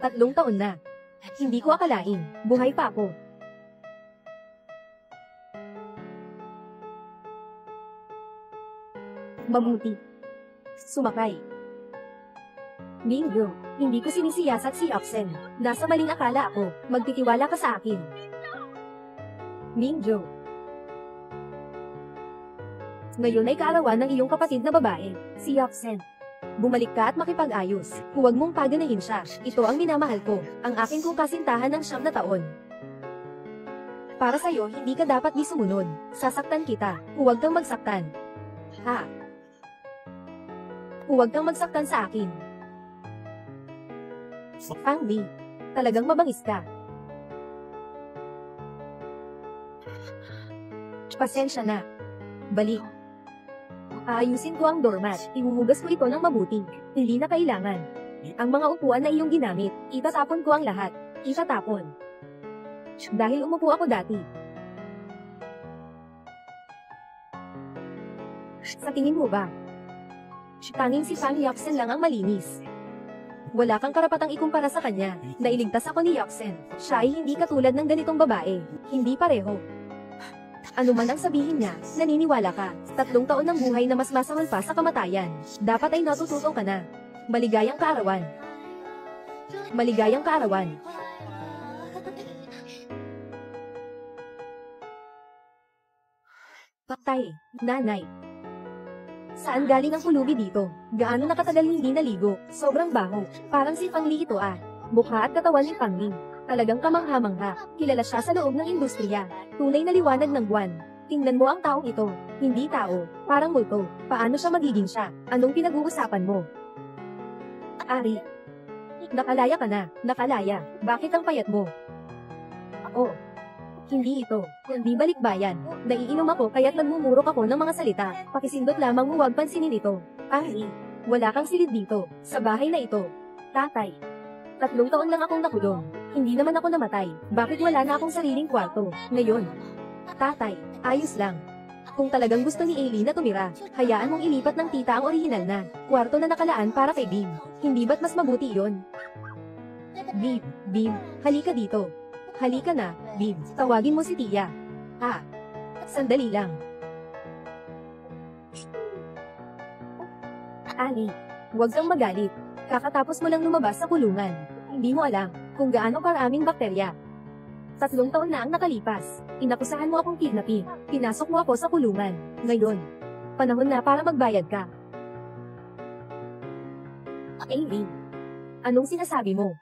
3 taon na. Hindi ko akalain, buhay pa ako. Mabuti. Sumakay. Bingo, hindi ko sinisiyasat si Oxen. Nasa maling akala ako, magtitiwala ka sa akin. Bingo. Ngayon ay kaarawan ng iyong kapatid na babae, si Oxen. Bumalik ka at makipag-ayos. Huwag mong paganahin siya. Ito ang minamahal ko, ang akin kong kasintahan ng 9 na taon. Para sa'yo, hindi ka dapat di sumunod. Sasaktan kita. Huwag kang magsaktan. Ha? Huwag kang magsaktan sa akin. Pang Li, talagang mabangis ka. Pasensya na. Balik. Aayusin ko ang doormat. Ihuhugas ko ito ng mabuti. Hindi na kailangan. Ang mga upuan na iyong ginamit, itatapon ko ang lahat. Itatapon. Dahil umupo ako dati. Sa tingin mo ba? Tanging si Pang Yoxen lang ang malinis. Wala kang karapatang ikumpara sa kanya. Nailigtas ako ni Yoxen. Siya ay hindi katulad ng ganitong babae. Hindi pareho. Ano man ang sabihin niya, naniniwala ka. 3 taon ng buhay na mas masahol pa sa kamatayan. Dapat ay natututo ka na. Maligayang kaarawan. Maligayang kaarawan. Patay, nanay. Saan galing ang pulubi dito? Gaano nakatagal hindi naligo? Sobrang baho. Parang si Pang Li ito ah. Mukha at katawan ni Pang Li. Talagang kamangha-mangha. Kilala siya sa loob ng industriya. Tunay na liwanag ng buwan. Tingnan mo ang taong ito. Hindi tao. Parang multo. Paano siya magiging siya? Anong pinag-uusapan mo? Ari. Nakalaya ka na. Nakalaya. Bakit ang payat mo? Oh. Hindi ito, kundi balikbayan. Naiinom ako kaya't nagmumurok ako ng mga salita. Pakisindot lamang mo huwag pansinin ito. Ari, wala kang silid dito, sa bahay na ito. Tatay, 3 taon lang akong nakulong. Hindi naman ako namatay. Bakit wala na akong sariling kwarto? Ngayon. Tatay, ayos lang. Kung talagang gusto ni Aileen na tumira, hayaan mong ilipat ng tita ang orihinal na kwarto na nakalaan para kay Bim. Hindi ba't mas mabuti iyon? Bim, halika dito. Halika na, Bim. Tawagin mo si Tia. Ha? Sandali lang. Ali, huwag kang magalit. Kakatapos mo lang lumabas sa kulungan. Hindi mo alam kung gaano karaming bakterya. 3 taon na ang nakalipas. Inakusahan mo akong kidnapping. Pinasok mo ako sa kulungan. Ngayon, panahon na para magbayad ka. Aileen, anong sinasabi mo?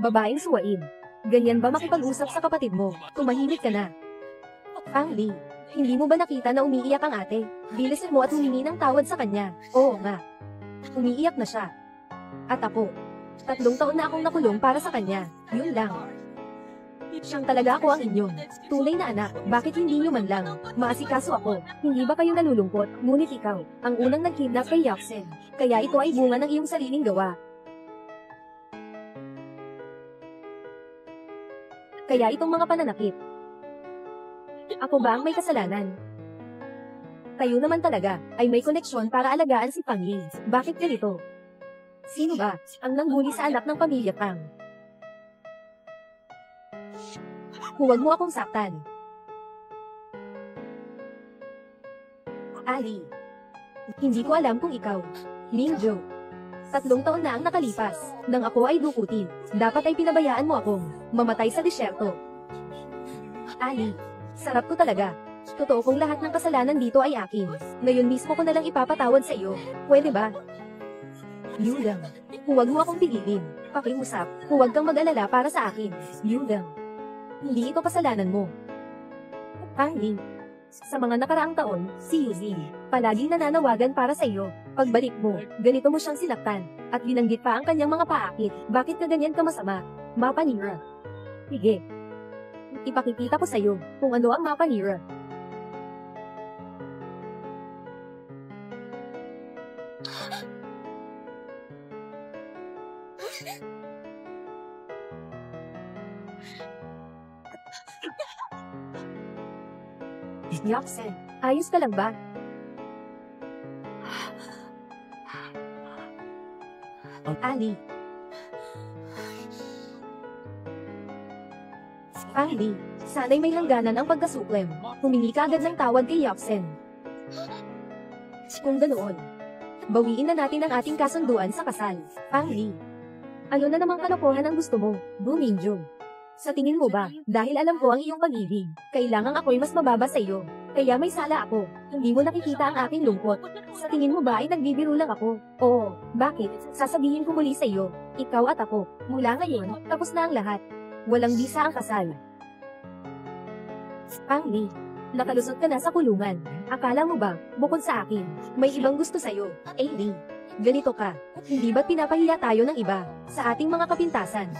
Babaeng suwain. Ganyan ba makipag-usap sa kapatid mo? Tumahimik ka na. Pang Li, hindi mo ba nakita na umiiyak ang ate? Bilisin mo at humingi ng tawad sa kanya. Oo nga. Umiiyak na siya. At ako. 3 taon na akong nakulong para sa kanya. Yun lang. Siyang talaga ako ang inyong tunay na anak. Bakit hindi nyo man lang maasikaso ako? Hindi ba kayo nalulungkot? Ngunit ikaw, ang unang nag-kidnap kay Yoxen. Kaya ito ay bunga ng iyong sariling gawa. Kaya itong mga pananakit. Ako ba ang may kasalanan? Kayo naman talaga, ay may koneksyon para alagaan si Pang Li. Bakit ganito? Sino ba ang nanghuli sa anak ng pamilya Pang? Huwag mo akong saktan. Ali. Hindi ko alam kung ikaw. Mingjo. 3 taon na ang nakalipas, nang ako ay dukutin. Dapat ay pinabayaan mo akong mamatay sa disyerto. Ali, sarap ko talaga. Totoo kong lahat ng kasalanan dito ay akin. Ngayon mismo ko na lang ipapatawad sa iyo. Pwede ba? Yudang, huwag mo akong pigilin. Pakiusap, huwag kang mag-alala para sa akin. Yudang, hindi ito kasalanan mo. Pangling, sa mga nakaraang taon, si Yuzin, palaging nananawagan para sa iyo. Pagbalik mo, ganito mo siyang sinaktan, at binanggit pa ang kanyang mga paakit. Bakit ka ganyan ka masama? Mapanira. Sige. Ipakikita ko sa iyo kung ano ang mapanira. Yoxen, ayos ka lang ba? Ali, Pang-Li, sana'y may hangganan ang pagkasuklem. Humingi ka agad ng tawad kay Yapsen. Kung ganoon, bawiin na natin ang ating kasunduan sa kasal. Pang-Li, ano na namang kalokohan ang gusto mo, Bu Mingjung? Sa tingin mo ba, dahil alam ko ang iyong pag-ibig, kailangang ako'y mas mababa sa iyo. Kaya may sala ako, hindi mo nakikita ang aking lungkot. Sa tingin mo ba ay nagbibiro lang ako? Oo, bakit? Sasabihin ko muli sa iyo, ikaw at ako, mula ngayon, tapos na ang lahat. Walang bisa ang kasal. Pang-Li, nakalusot ka na sa kulungan. Akala mo ba, bukod sa akin, may ibang gusto sa'yo? Eh di, ganito ka. Hindi ba't pinapahiya tayo ng iba, sa ating mga kapintasan?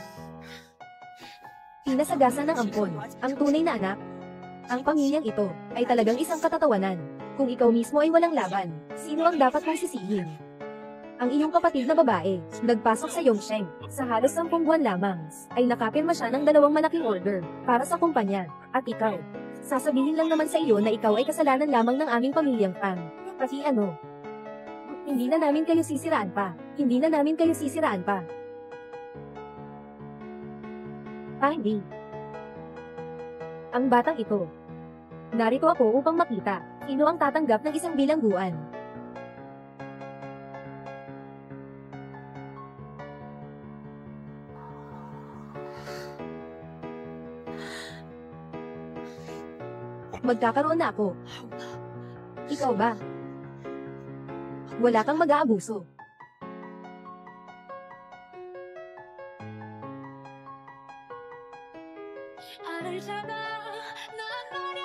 Pinasagasan ng ampon, ang tunay na anak. Ang pamilyang ito, ay talagang isang katatawanan. Kung ikaw mismo ay walang laban, sino ang dapat mong sisihin? Ang iyong kapatid na babae, nagpasok sa Yongsheng, sa halos 10 buwan lamang, ay nakapirma siya ng 2 malaking order, para sa kumpanya, at ikaw. Sasabihin lang naman sa iyo na ikaw ay kasalanan lamang ng aming pamilyang Pang. Kasi ano? Hindi na namin kayo sisiraan pa. Hindi na namin kayo sisiraan pa. Pang-Li. Ang batang ito. Narito ako upang makita, sino ang tatanggap ng isang bilangguan. Magkakaroon na ako. Ikaw ba? Wala kang mag-aabuso. 알잖아 난 말야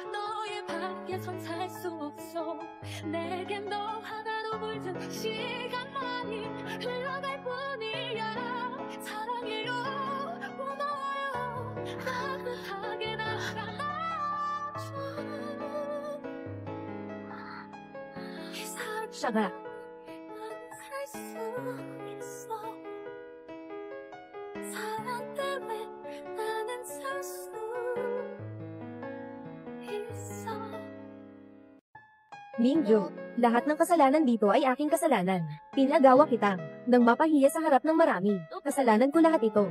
너의 밖에선 살 수 없어 내겐 너 하나로 물든 시간만이 흘러갈 뿐이야 사랑해요 고마워요 따뜻하게 날 안아줘 이 Siya nga. 살수 있어 사랑 때문에 나는 살 수 있어. Mingju, lahat ng kasalanan dito ay aking kasalanan. Pinagawa kita, nang mapahiya sa harap ng marami. Kasalanan ko lahat ito.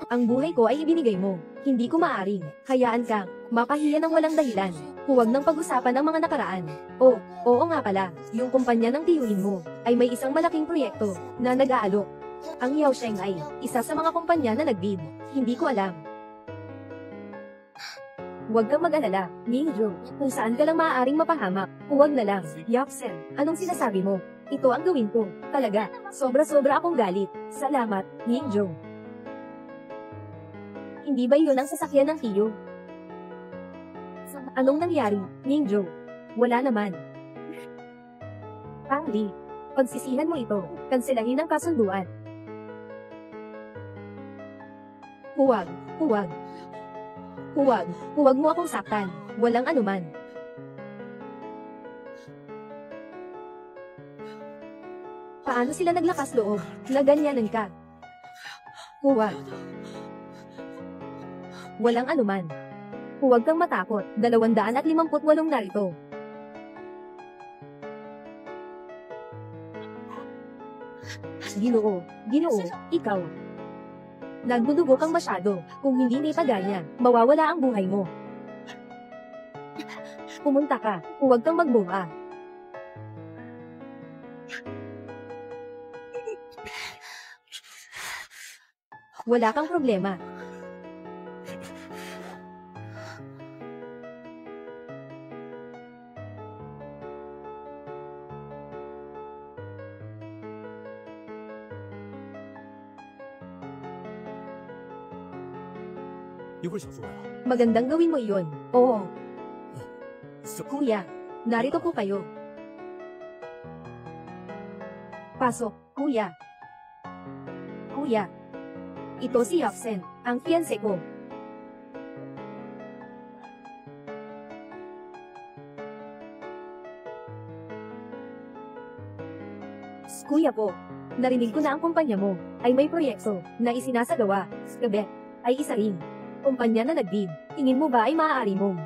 Ang buhay ko ay ibinigay mo. Hindi ko maaring. Hayaan ka, mapahiya ng walang dahilan. Huwag nang pag-usapan ang mga nakaraan. Oo nga pala, yung kumpanya ng tiyuhin mo, ay may isang malaking proyekto, na nag-aalok. Ang Yaosheng ay isa sa mga kumpanya na nag-bid. Hindi ko alam. Huwag kang mag-alala, Mingju. Kung saan ka lang maaaring mapahamak, huwag na lang. Yapsen, anong sinasabi mo? Ito ang gawin ko. Talaga, sobra-sobra akong galit. Salamat, Mingju. Hindi ba iyon ang sasakyan ng tiyo? Anong nangyari, Mingju? Wala naman. Pang-Li, pagsisihan mo ito, kanselahin ang kasunduan. Huwag mo akong saktan. Walang anuman. Paano sila naglakas loob? Naganyanan ka. Huwag. Walang anuman. Huwag kang matakot. 258 narito. Ginoo, ikaw. Nagdudugo kang masyado. Kung hindi naipagaya, mawawala ang buhay mo. Pumunta ka. Huwag kang magbuha. Wala kang problema. Magandang gawin mo iyon. Oo. Kuya, narito po kayo. Pasok, kuya. Kuya. Ito si Yapsen, ang fiancé ko. Kuya po, narinig ko na ang kumpanya mo ay may proyekto na isinasagawa. Gabi ay isa rin. Kumpanya na nag-bid, tingin mo ba ay maaari mong?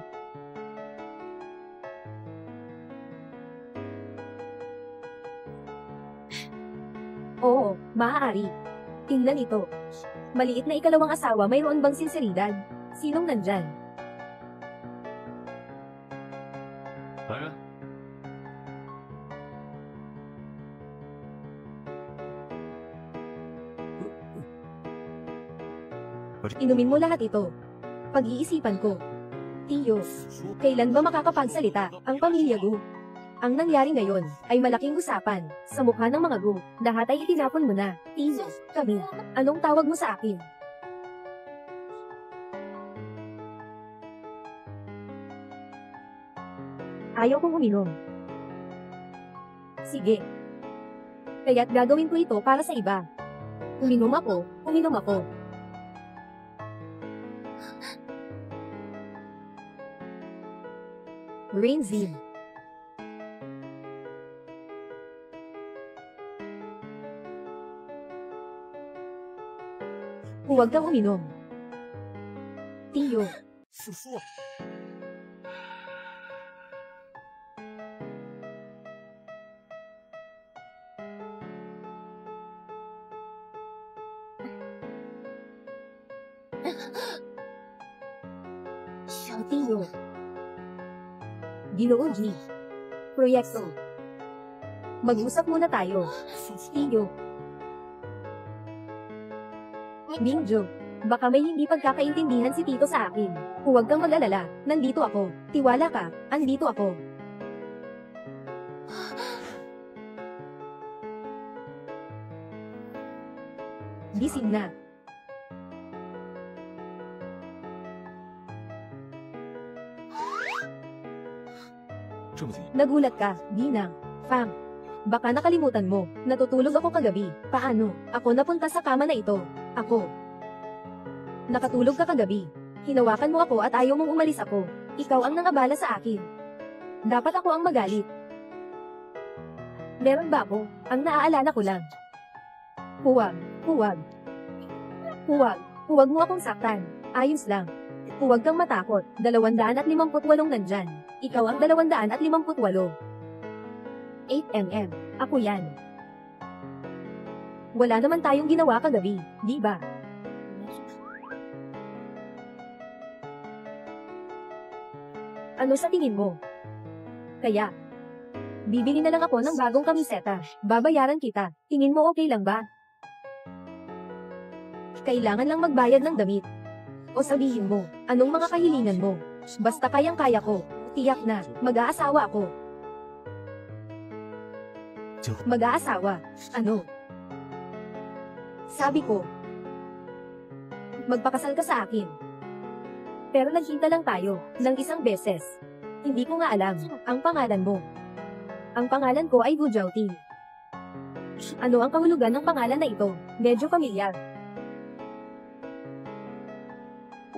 Oo, maaari. Tingnan ito. Maliit na ikalawang asawa, mayroon bang sinseridad? Sinong nandyan? Inumin mo lahat ito. Pag-iisipan ko. Tiyo, kailan ba makakapagsalita ang pamilya Gu? Ang nangyari ngayon ay malaking usapan. Sa mukha ng mga Gu, lahat ay itinapon mo na. Tiyo, kami, anong tawag mo sa akin? Ayaw kong uminom. Sige. Kaya't gagawin ko ito para sa iba. Uminom ako, uminom ako. Rainzin. Huwag kang uminom. Tiyo. Tiyo. Ginoo G. Proyekto. Mag-usap muna tayo. Tiyo. Mingjo, baka may hindi pagkakaintindihan si Tito sa akin. Huwag kang mag-alala, nandito ako. Tiwala ka, andito ako. Gising na. Nagulat ka, Ginang. Fam. Baka nakalimutan mo, natutulog ako kagabi. Paano? Ako napunta sa kama na ito. Ako. Nakatulog ka kagabi. Hinawakan mo ako at ayaw mong umalis ako. Ikaw ang nangabala sa akin. Dapat ako ang magalit. Meron ba ako? Ang naaalala ko lang. Huwag. Huwag. Huwag. Huwag mo akong saktan. Ayos lang. Huwag kang matakot. 258 nandyan. Ikaw ang 258. 8mm. Ako yan. Wala naman tayong ginawa kagabi, di ba? Ano sa tingin mo? Kaya, bibili na lang ako ng bagong kamiseta. Babayaran kita. Tingin mo okay lang ba? Kailangan lang magbayad ng damit. O sabihin mo, anong mga kahilingan mo? Basta kayang-kaya ko. Tiyak na, mag-aasawa ako. Mag-aasawa? Ano? Sabi ko, magpakasal ka sa akin. Pero nagkita lang tayo, ng isang beses. Hindi ko nga alam, ang pangalan mo. Ang pangalan ko ay Gu Zhaoting. Ano ang kahulugan ng pangalan na ito? Medyo pamilyar.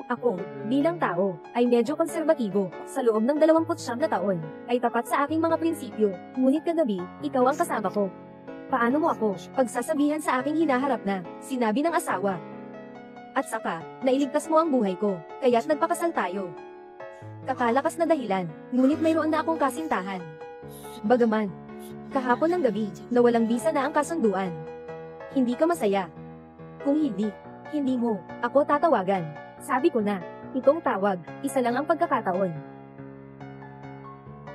Ako, bilang tao, ay medyo konserbatibo. Sa loob ng 29 na taon, ay tapat sa aking mga prinsipyo. Ngunit kagabi, ikaw ang kasama ko. Paano mo ako, pagsasabihan sa aking hinaharap na, sinabi ng asawa. At saka, nailigtas mo ang buhay ko, kaya't nagpakasal tayo. Kakalakas na dahilan, ngunit mayroon na akong kasintahan. Bagaman, kahapon ng gabi, na walang bisa na ang kasunduan. Hindi ka masaya. Kung hindi, hindi mo, ako tatawagan. Sabi ko na, itong tawag, isa lang ang pagkakataon.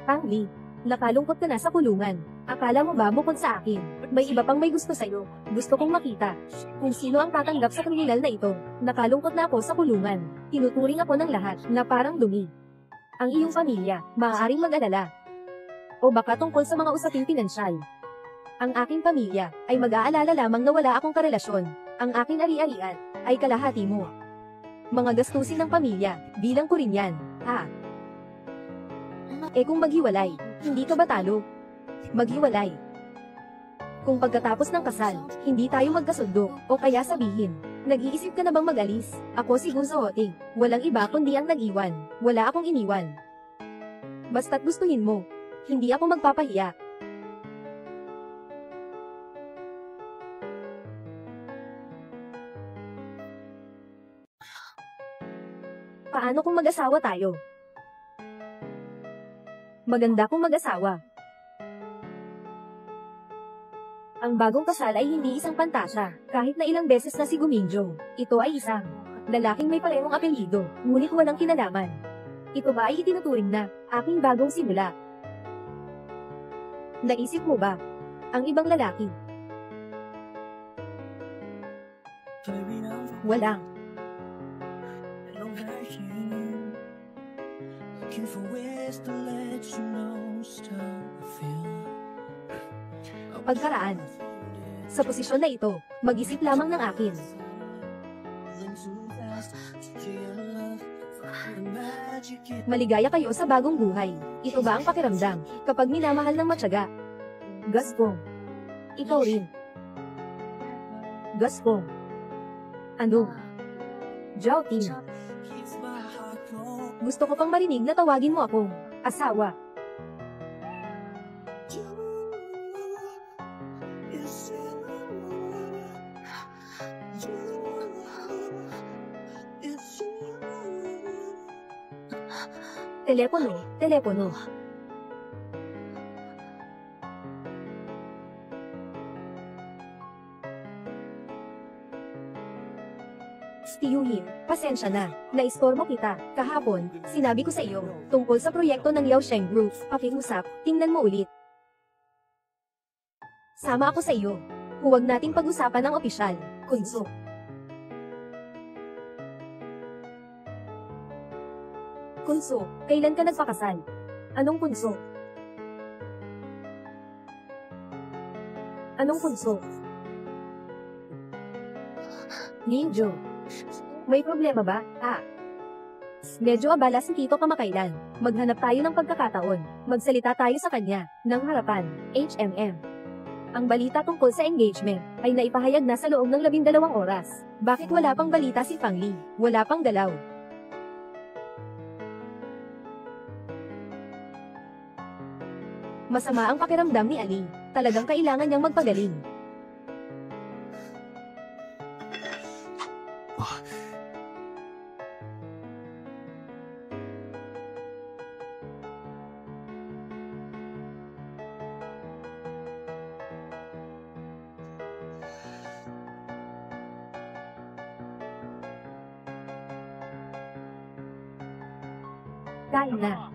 Pang Li, nakalungkot ka na sa kulungan. Akala mo ba bukod sa akin, may iba pang may gusto sa'yo? Gusto kong makita kung sino ang tatanggap sa kriminal na ito. Nakalungkot na ako sa kulungan. Tinuturing ako ng lahat na parang dumi. Ang iyong pamilya, maaaring mag-alala. O baka tungkol sa mga usaping pinansyal. Ang aking pamilya ay mag-aalala lamang na wala akong karelasyon. Ang aking ari-arian ay kalahati mo. Mga gastusin ng pamilya, bilang ko rin yan, ha? Kung maghiwalay, hindi ka ba talo? Maghiwalay. Kung pagkatapos ng kasal, hindi tayo magkasundo, o kaya sabihin, nag-iisip ka na bang mag-alis? Ako si Gu Zhaoting, walang iba kundi ang nag-iwan, wala akong iniwan. Basta't gustuhin mo, hindi ako magpapahiya. Paano kung mag-asawa tayo? Maganda kung mag-asawa. Ang bagong kasal ay hindi isang pantasya, kahit na ilang beses na si Guminjo. Ito ay isang lalaking may parehong apelyido, ngunit walang kinalaman. Ito ba ay itinuturing na aking bagong simula? Naisip mo ba ang ibang lalaki? Walang. Pagkaraan. Sa posisyon na ito, mag-isip lamang ng akin. Maligaya kayo sa bagong buhay. Ito ba ang pakiramdam kapag minamahal ng matyaga? Gaspong. Ikaw rin. Gaspong. Ano? Jouting. Gusto ko pang marinig na tawagin mo akong asawa. Telepono, telepono. Stiyuhin, pasensya na. Naistorbo kita. Kahapon, sinabi ko sa iyo, tungkol sa proyekto ng Yaosheng Group, pakiusap, tingnan mo ulit. Sama ako sa iyo. Huwag nating pag-usapan ng opisyal, Kunso. Kunso, kailan ka nagpakasal? Anong kunso? Anong kunso? Ninjo. May problema ba? Medyo abala si Tito kamakailan. Maghanap tayo ng pagkakataon. Magsalita tayo sa kanya, ng harapan, HMM. Ang balita tungkol sa engagement, ay naipahayag na sa loob ng 12 oras. Bakit wala pang balita si Fang Li? Wala pang galaw. Masama ang pakiramdam ni Ali. Talagang kailangan niyang magpagaling. Kain na.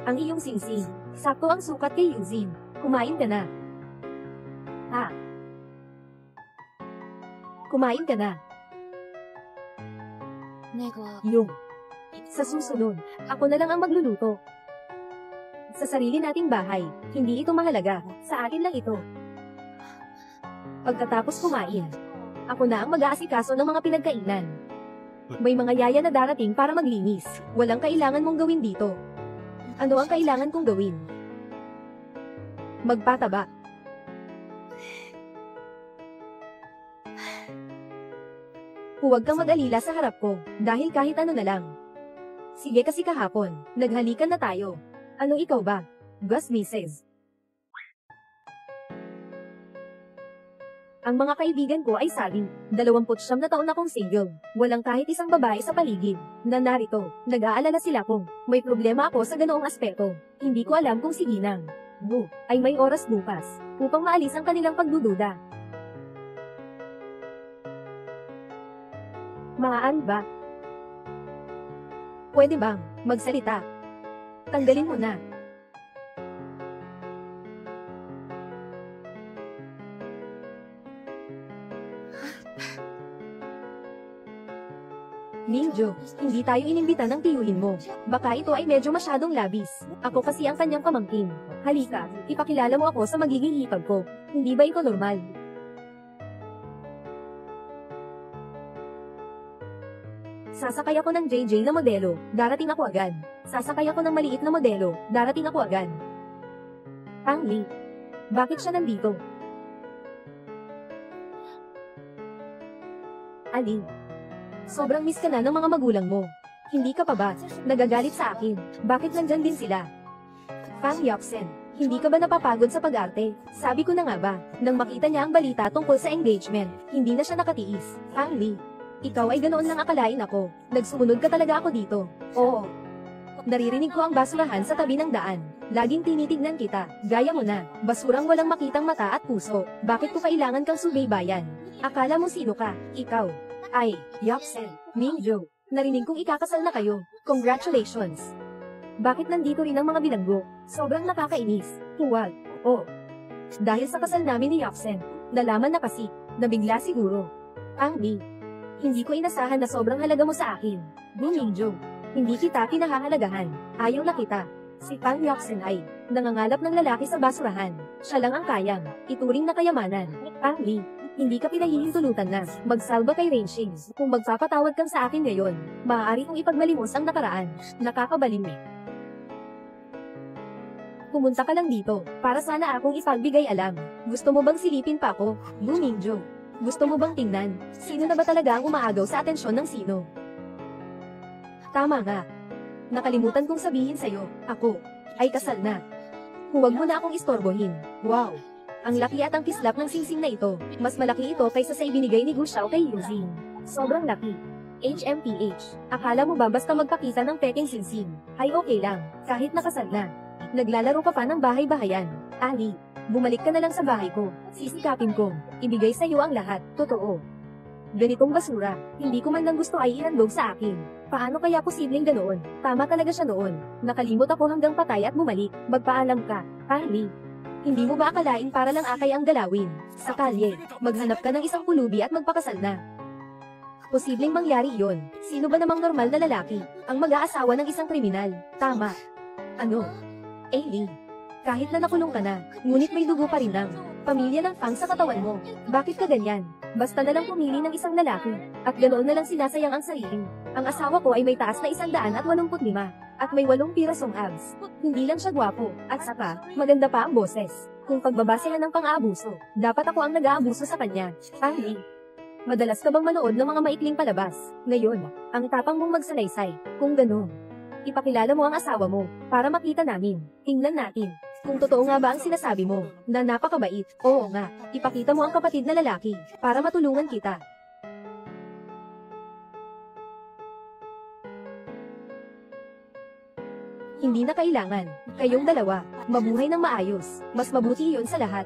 Ang iyong singsing. Sakto ang sukat kay Yuzin. Kumain ka na. Kumain ka na. Yung. Sa susunod, ako na lang ang magluluto. Sa sarili nating bahay, hindi ito mahalaga. Sa akin lang ito. Pagkatapos kumain, ako na ang mag-aasikaso ng mga pinagkainan. May mga yaya na darating para maglinis. Walang kailangan mong gawin dito. Ano ang kailangan kong gawin? Magpataba. Huwag kang mag-alila sa harap ko, dahil kahit ano na lang. Sige kasi kahapon, naghalikan na tayo. Ano ikaw ba? Gus Mrs. Ang mga kaibigan ko ay sabi, 29 na taon akong single. Walang kahit isang babae sa paligid. Na narito, nag-aalala sila kung may problema ako sa ganoong aspeto. Hindi ko alam kung si Ginang ay may oras bukas upang maalis ang kanilang pagdududa. Maaari ba? Pwede bang magsalita? Tanggalin mo na. Minjo, hindi tayo inimbita ng tiyuhin mo. Baka ito ay medyo masyadong labis. Ako kasi ang kanyang pamangkin. Halika, ipakilala mo ako sa magiging hipag ko. Hindi ba ito normal? Sasakay ako ng JJ na modelo, darating ako agad. Sasakay ako ng maliit na modelo, darating ako agad. Fang Li, bakit siya nandito? Ali, sobrang miss ka na ng mga magulang mo. Hindi ka pa ba nagagalit sa akin? Bakit nandyan din sila? Fang Yoksen, hindi ka ba napapagod sa pag-arte? Sabi ko na nga ba, nang makita niya ang balita tungkol sa engagement, hindi na siya nakatiis. Fang Li, ikaw ay ganoon lang akalain ako. Nagsumunod ka talaga ako dito. Oo. Naririnig ko ang basurahan sa tabi ng daan. Laging tinitignan kita. Gaya mo na. Basurang walang makitang mata at puso. Bakit ko kailangan kang subaybayan? Akala mo sino ka? Ikaw. Ay, Yopsen. Mingjo. Narinig kong ikakasal na kayo. Congratulations. Bakit nandito rin ang mga bilanggo? Sobrang nakakainis. Huwag. Oh. Dahil sa kasal namin ni Yopsen, nalaman na kasi, nabigla siguro. Ang hindi ko inasahan na sobrang halaga mo sa akin. Mingjo. Hindi kita pinahahalagahan. Ayaw na kita. Si Pang Yopsen ay nangangalap ng lalaki sa basurahan. Siya lang ang kayang ituring na kayamanan. Pang Li, hindi ka pinahihintulutan na magsalba kay Renshin. Kung magpapatawad kang sa akin ngayon, maaari kong ipagmalimos ang nakaraan. Nakakabalim eh. Pumunta ka lang dito, para sana akong ipagbigay alam. Gusto mo bang silipin pa ako? Mingjo. Gusto mo bang tingnan, sino na ba talaga ang umaagaw sa atensyon ng sino? Tama nga. Nakalimutan kong sabihin sa'yo, ako ay kasal na. Huwag mo na akong istorbohin. Wow! Ang laki at ang kislap ng singsing na ito. Mas malaki ito kaysa sa ibinigay ni Gu Xiao kay Yuzin. Sobrang laki. HMPH. Akala mo ba basta magpakita ng peking singsing? Ay okay lang, kahit nakasal na. Naglalaro ka pa ng bahay-bahayan. Ali, bumalik ka na lang sa bahay ko. Sisikapin ko. Ibigay sa'yo ang lahat. Totoo. Ganitong basura, hindi ko man lang gusto ay ihandog sa akin. Paano kaya posibleng ganoon? Tama talaga siya noon. Nakalimot ako hanggang patay at bumalik. Magpaalam ka, Carly. Hindi mo ba akalain para lang akay ang galawin? Sa kalye, maghanap ka ng isang pulubi at magpakasal na. Posibleng mangyari iyon. Sino ba namang normal na lalaki ang mag-aasawa ng isang kriminal? Tama. Ano? Aileen, kahit na nakulong ka na, ngunit may dugo pa rin ng pamilya ng Fang sa katawan mo. Bakit ka ganyan? Basta na lang pumili ng isang lalaki, at ganoon na lang sinasayang ang sarili. Ang asawa ko ay may taas na 185, at may 8 pirasong abs. Hindi lang siya gwapo, at saka, maganda pa ang boses. Kung pagbabasehan ng pang-aabuso, dapat ako ang nag-aabuso sa kanya. Pangli. Madalas ka bang manood ng mga maikling palabas? Ngayon, ang tapang mong magsalaysay. Kung ganoon, ipakilala mo ang asawa mo, para makita namin. Tingnan natin. Kung totoo nga ba ang sinasabi mo, na napakabait, oo nga, ipakita mo ang kapatid na lalaki, para matulungan kita. Hindi na kailangan, kayong dalawa, mabuhay ng maayos, mas mabuti iyon sa lahat.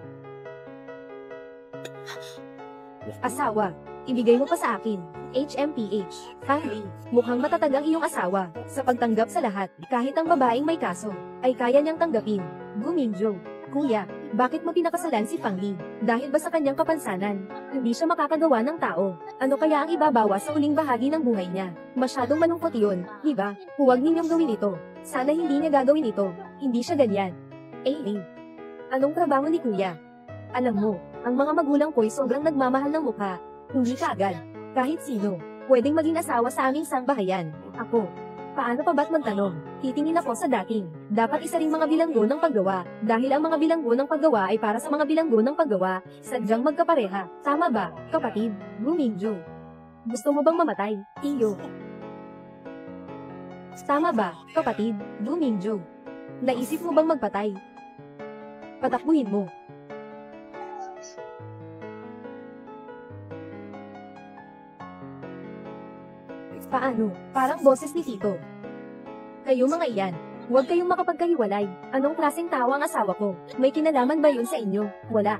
Asawa, ibigay mo pa sa akin, HMPH, Carly, mukhang matatag ang iyong asawa, sa pagtanggap sa lahat, kahit ang babaeng may kaso, ay kaya niyang tanggapin. Mingjo, kuya, bakit mo pinakasalan si Pang Li? Dahil ba sa kanyang kapansanan, hindi siya makakagawa ng tao? Ano kaya ang ibabawa sa uling bahagi ng buhay niya? Masyadong malungkot yun, di ba? Huwag ninyong gawin ito. Sana hindi niya gagawin ito. Hindi siya ganyan. Aileen, anong trabaho ni kuya? Alam mo, ang mga magulang ko'y sobrang nagmamahal ng mukha. Hindi ka agad. Kahit sino, pwedeng maging asawa sa aming sangbahayan. Ako. Paano pa ba't magtanong? Titingin ako sa dating. Dapat isa ring mga bilanggo ng paggawa. Dahil ang mga bilanggo ng paggawa ay para sa mga bilanggo ng paggawa. Sadyang magkapareha. Tama ba, kapatid? Mingjo. Gusto mo bang mamatay, Tiyo? Tama ba, kapatid? Mingjo. Naisip mo bang magpatay? Patakbuhin mo. Paano? Parang boses ni Tito. Kayo mga iyan, huwag kayong makapagkahiwalay. Anong klaseng tao ang asawa ko? May kinalaman ba yun sa inyo? Wala.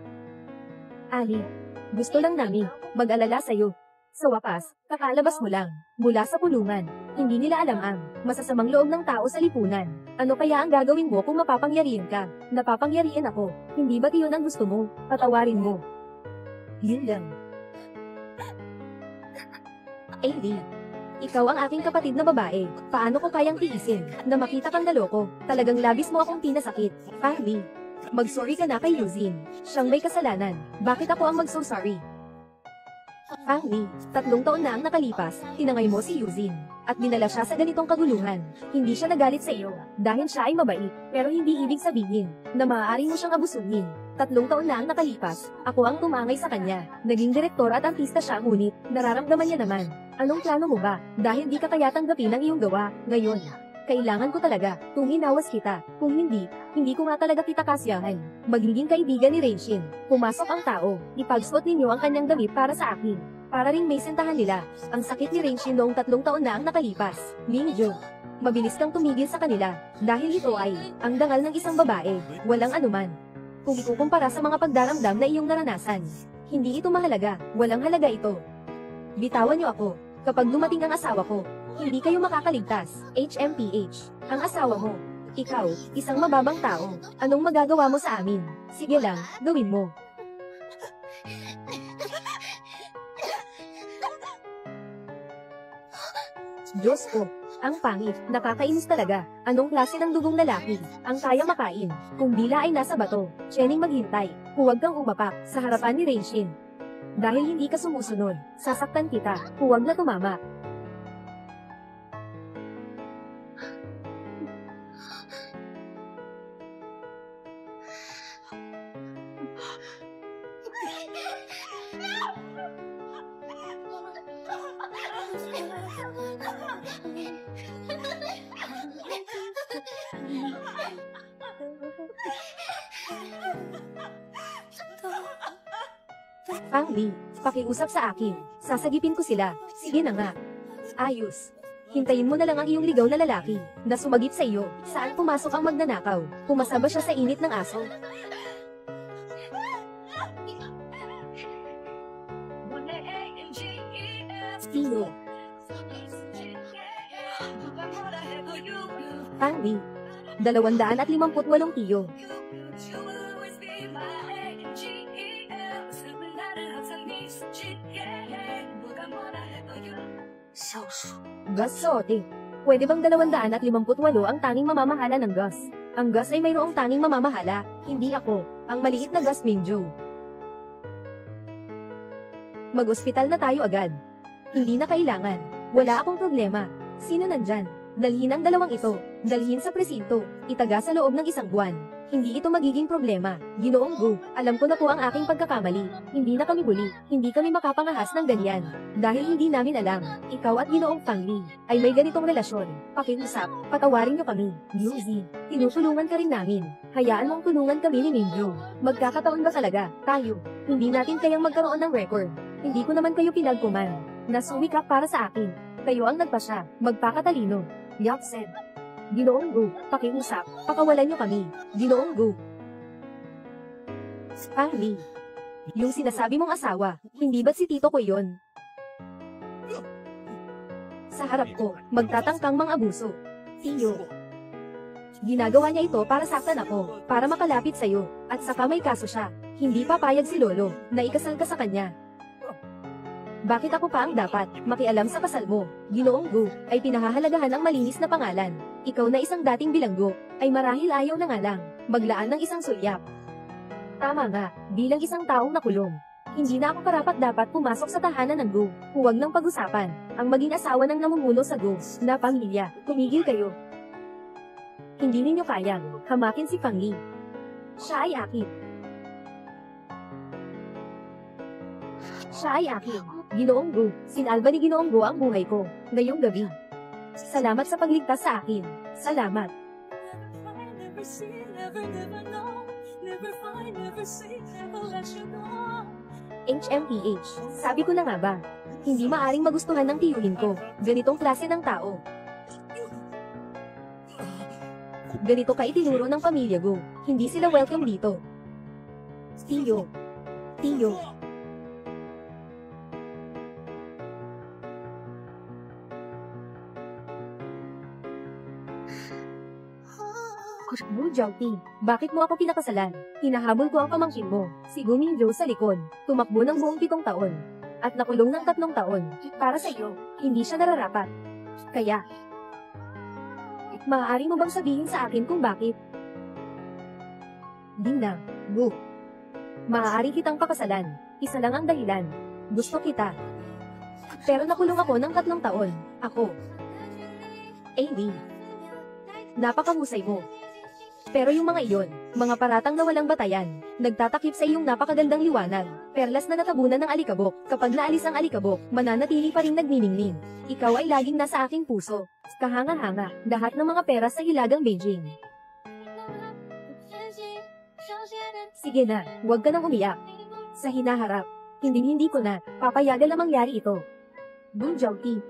Ali, gusto lang namin mag-alala sa'yo. Sa wakas, kakalabas mo lang, mula sa kulungan. Hindi nila alam ang masasamang loob ng tao sa lipunan. Ano kaya ang gagawin mo kung mapapangyarihan ka? Napapangyarihan ako. Hindi ba iyon ang gusto mo? Patawarin mo. Yun lang. Aileen, ikaw ang aking kapatid na babae. Paano ko kayang tiisin na makita kang naloko? Talagang labis mo akong pinasakit. Carly, mag-sorry ka na kay Yuzin. Siyang may kasalanan. Bakit ako ang mag-so-sorry? Carly, 3 taon na ang nakalipas, tinangay mo si Yuzin, at dinala siya sa ganitong kaguluhan. Hindi siya nagalit sa iyo, dahil siya ay mabait, pero hindi ibig sabihin na maaari mo siyang abusuhin. 3 taon na ang nakalipas, ako ang tumangay sa kanya. Naging direktor at artista siya, ngunit nararamdaman niya naman. Anong plano mo ba? Dahil di ka kaya tanggapin ang iyong gawa. Ngayon, kailangan ko talaga, kung hinawas kita. Kung hindi ko nga talaga kita kasiyahan. Magiging kaibigan ni Renshin. Pumasok ang tao, ipagsuot ninyo ang kanyang damit para sa akin. Para ring may sentahan nila. Ang sakit ni Renshin noong 3 taon na ang nakalipas. Mingjo. Mabilis kang tumigil sa kanila, dahil ito ay, ang dangal ng isang babae, walang anuman. Kung ikukumpara sa mga pagdaramdam na iyong naranasan, hindi ito mahalaga, walang halaga ito. Bitawan niyo ako, kapag dumating ang asawa ko, hindi kayo makakaligtas, HMPH, ang asawa mo. Ikaw, isang mababang tao, anong magagawa mo sa amin? Sige lang, gawin mo. Diyos ko, ang pangit, nakakainis talaga. Anong klase ng dugong lalaki, ang kaya makain, kung dila ay nasa bato, tiyaning maghintay, huwag kang umapak, sa harapan ni Reishin. Dahil hindi ka sumusunod, sasaktan kita, huwag na tumama. Fang Li, pakiusap sa akin. Sasagipin ko sila. Sige na nga. Ayos. Hintayin mo na lang ang iyong ligaw na lalaki, na sumagip sa iyo. Saan pumasok ang magnanakaw? Pumasa ba siya sa init ng aso? Stilo. Fang Li. 258 tiyo. Gus Sote. Pwede bang 258 ang tanging mamamahala ng Gus? Ang Gus ay mayroong tanging mamamahala, hindi ako, ang maliit na Gus Minjo. Mag-ospital na tayo agad. Hindi na kailangan. Wala akong problema. Sino nandyan? Dalhin ang dalawang ito. Dalhin sa presinto. Itaga sa loob ng isang buwan. Hindi ito magiging problema. Ginoong Gu, alam ko na po ang aking pagkakamali. Hindi na kami buli. Hindi kami makapangahas ng ganyan. Dahil hindi namin alam, ikaw at Ginoong Fang Li ay may ganitong relasyon. Pakiusap, patawarin niyo kami. Yuzi, tinutulungan ka rin namin. Hayaan mong tulungan kami ni Minjo. Magkakataon ba talaga, tayo? Hindi natin kayang magkaroon ng record. Hindi ko naman kayo pinagkuman. Nasuwi ka para sa akin. Kayo ang nagpasya. Magpakatalino. Yap said. Ginoong Gu, pakiusap, pakawalan niyo kami. Ginoong Gu. Fang Li. Yung sinasabi mong asawa, hindi ba't si tito ko yon? Sa harap ko, magtatangkang mang-abuso. Tiyo. Ginagawa niya ito para saktan ako, para makalapit sa'yo, at saka may kaso siya. Hindi papayag si Lolo, na ikasal ka sa kanya. Bakit ako pa ang dapat makialam sa kasal mo? Ginoong Gu, ay pinahahalagahan ang malinis na pangalan. Ikaw na isang dating bilanggo, ay marahil ayaw na nga lang, maglaan ng isang sulyap. Tama nga, bilang isang taong nakulong. Hindi na ako karapat-dapat pumasok sa tahanan ng Gu. Huwag nang pag-usapan, ang maging asawa ng namumuno sa Gu, na pamilya. Tumigil kayo. Hindi ninyo kayang hamakin si Fang Li. Siya ay akin. Siya ay akin. Ginoong Gu, sinalba ni Ginoong Gu ang buhay ko, ngayong gabi. Salamat sa pagligtas sa akin. Salamat. HMPH, sabi ko na nga ba, hindi maaring magustuhan ng tiyuhin ko, ganitong klase ng tao. Ganito ka itinuro ng pamilya Gu, hindi sila welcome dito. Tiyo. Tiyo. Gu Jiaoti, bakit mo ako pinakasalan? Hinahabol ko ang pamangkin mo, si Gu Minjo sa likod. Tumakbo ng buong 7 taon. At nakulong ng 3 taon. Para sa iyo, hindi siya nararapat. Kaya, maaari mo bang sabihin sa akin kung bakit? Di na, Gu. Maaari kitang pakasalan. Isa lang ang dahilan. Gusto kita. Pero nakulong ako ng 3 taon. Ako. AD. Napakahusay mo. Pero yung mga iyon, mga paratang na walang batayan, nagtatakip sa iyong napakagandang liwanag, perlas na natabunan ng alikabok. Kapag naalis ang alikabok, mananatili pa rin nagniningning. Ikaw ay laging nasa aking puso. Kahanga-hanga, lahat ng mga pera sa hilagang Beijing. Sige na, huwag ka nang umiyak. Sa hinaharap, hindi ko na, papayagan na mangyari ito. Gu Jiaoti.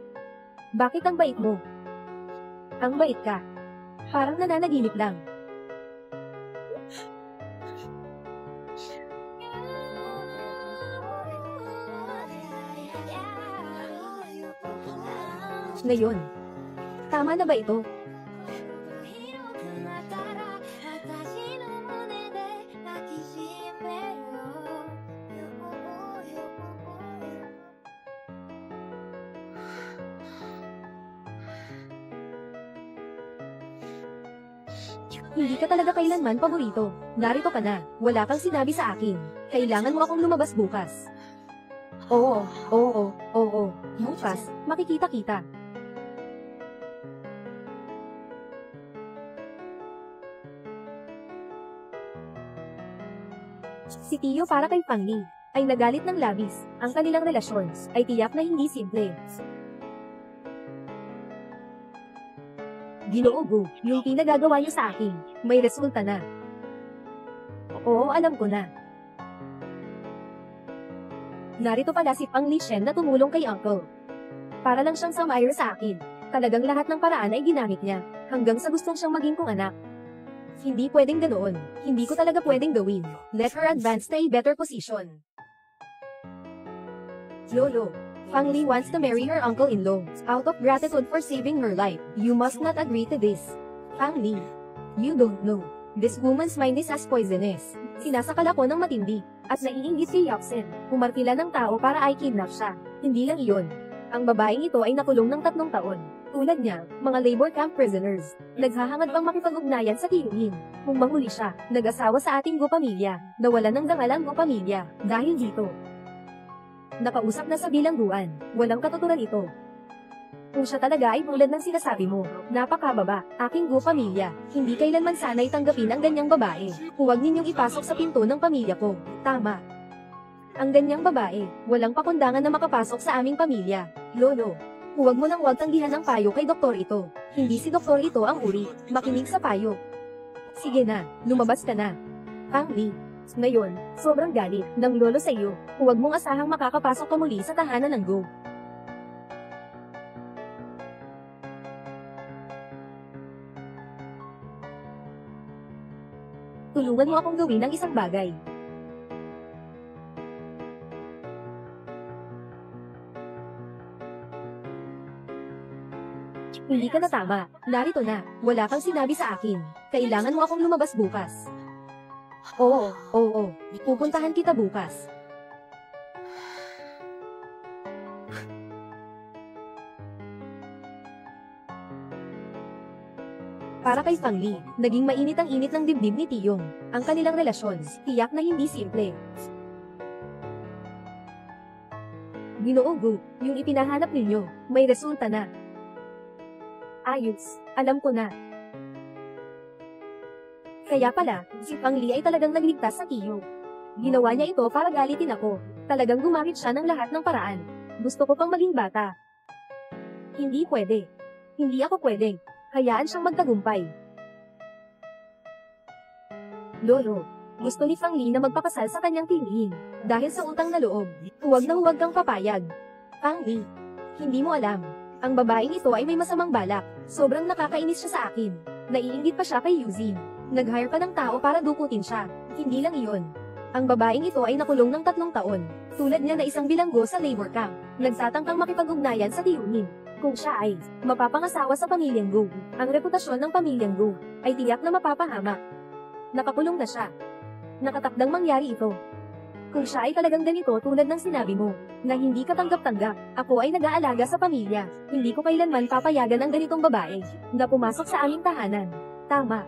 Bakit ang bait mo? Ang bait ka. Parang nananaginip lang. Ngayon, tama na ba ito? Hindi ka talaga kailanman paborito. Narito ka na. Wala kang sinabi sa akin. Kailangan mo akong lumabas bukas. Oo. Bukas, makikita kita. Si Tio para kay Pangli ay nagalit ng labis. Ang kanilang relasyon ay tiyak na hindi simple. Ginoo Gu, yung pinagagawa niyo sa akin, may resulta na. Oo, alam ko na. Narito pala si Pang Li Shen na tumulong kay Uncle. Para lang siyang samayer sa akin. Talagang lahat ng paraan ay ginamit niya, hanggang sa gustong siyang maging kong anak. Hindi pwedeng ganoon. Hindi ko talaga pwedeng gawin. Let her advance to a better position. Lolo, Pang Li wants to marry her uncle-in-law, out of gratitude for saving her life. You must not agree to this. Pang Li, you don't know. This woman's mind is as poisonous. Sinasakal ako ng matindi, at naiinggit kay Yaksen. Umartila ng tao para ay kidnap siya. Hindi lang iyon. Ang babaeng ito ay nakulong ng 3 taon. Tulad niya, mga labor camp prisoners. Naghahangad pang makipag-ugnayan sa tiyuhin. Kung manghuli siya, nag-asawa sa ating Go-pamilya. Nawalan ng dangalang Go-pamilya. Dahil dito, nakausap na sa bilangguan. Walang katuturan ito. Kung siya talaga ay tulad ng sinasabi mo, napakababa, aking Go-pamilya. Hindi kailanman sana'y tanggapin ang ganyang babae. Huwag ninyong ipasok sa pinto ng pamilya ko. Tama. Ang ganyang babae, walang pakundangan na makapasok sa aming pamilya. Lolo, huwag mo nang huwag tanggihan ng payo kay doktor ito. Hindi si doktor ito ang uri. Makinig sa payo. Sige na, lumabas ka na. Pang Li. Ngayon, sobrang galit ng lolo sa iyo. Huwag mong asahang makakapasok ka muli sa tahanan ng Go. Tulungan mo akong gawin ang isang bagay. Hindi ka na tama. Narito na. Wala kang sinabi sa akin. Kailangan mo akong lumabas bukas. Oo. Pupuntahan kita bukas. Para kay Pang Li, naging mainit ang init ng dibdib ni Tiyong. Ang kanilang relasyon, tiyak na hindi simple. Ginoo Gu, yung ipinahanap ninyo, may resulta na. Ayos, alam ko na. Kaya pala, si Pang Li ay talagang nagligtas sa Tiyo. Ginawa niya ito para galitin ako. Talagang gumamit siya ng lahat ng paraan. Gusto ko pang maging bata. Hindi pwede. Hindi ako pwede. Hayaan siyang magtagumpay. Lolo, gusto ni Pang Li na magpakasal sa kanyang tinihin. Dahil sa utang na loob, huwag na huwag kang papayag. Pang Li, hindi mo alam. Ang babaeng ito ay may masamang balak. Sobrang nakakainis siya sa akin. Naiinggit pa siya kay Yuzin. Nag-hire pa ng tao para dukutin siya. Hindi lang iyon. Ang babaeng ito ay nakulong ng 3 taon. Tulad niya na isang bilanggo sa labor camp. Nagsatangkang makipag-ugnayan sa tiyuhin. Kung siya ay mapapangasawa sa pamilyang Go, ang reputasyon ng pamilyang Go ay tiyak na mapapahamak. Nakakulong na siya. Nakatakdang mangyari ito. Kung siya ay talagang ganito tulad ng sinabi mo, na hindi ka tanggap-tanggap, ako ay nag-aalaga sa pamilya, hindi ko kailanman papayagan ang ganitong babae, na pumasok sa aming tahanan. Tama.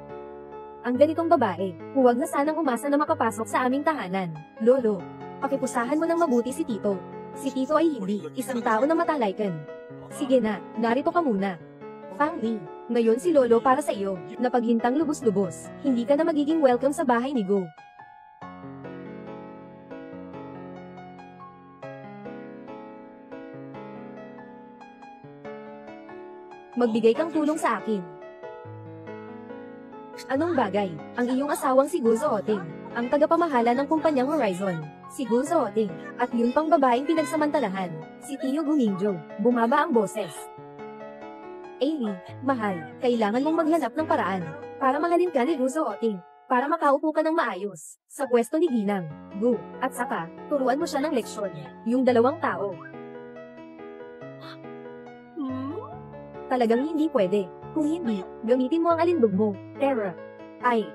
Ang ganitong babae, huwag na sanang umasa na makapasok sa aming tahanan. Lolo, pakipusahan mo ng mabuti si Tito. Si Tito ay hindi, isang tao na matalaykan. Sige na, narito ka muna. Pang Li, ngayon si Lolo para sa iyo, na paghintang lubos-lubos, hindi ka na magiging welcome sa bahay ni Go. Magbigay kang tulong sa akin. Anong bagay? Ang iyong asawang si Gu Zooting, ang tagapamahala ng kumpanyang Horizon, si Gu Zooting, at yun pang babaeng pinagsamantalahan, si Tio Gu Mingjo. Bumaba ang boses. Ailey, mahal, kailangan mong maghanap ng paraan para mahalin ka ni Russo Oting, para makaupo ka ng maayos sa pwesto ni Ginang, Gu, at saka, turuan mo siya ng leksyon, yung dalawang tao. Talagang hindi pwede. Kung hindi, gamitin mo ang alindog mo, Terra. Ay.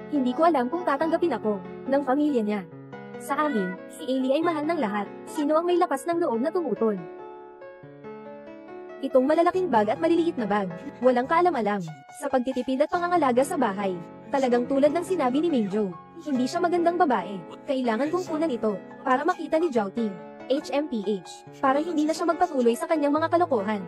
Hindi ko alam kung tatanggapin ako ng pamilya niya. Sa amin, si Ailey ay mahal ng lahat. Sino ang may lakas ng loob na tumutol? Itong malalaking bag at maliliit na bag, walang kaalam-alam, sa pagtitipid at pangangalaga sa bahay. Talagang tulad ng sinabi ni Minjo, hindi siya magandang babae. Kailangan kong kunan ito, para makita ni Jouting, HMPH, para hindi na siya magpatuloy sa kanyang mga kalokohan.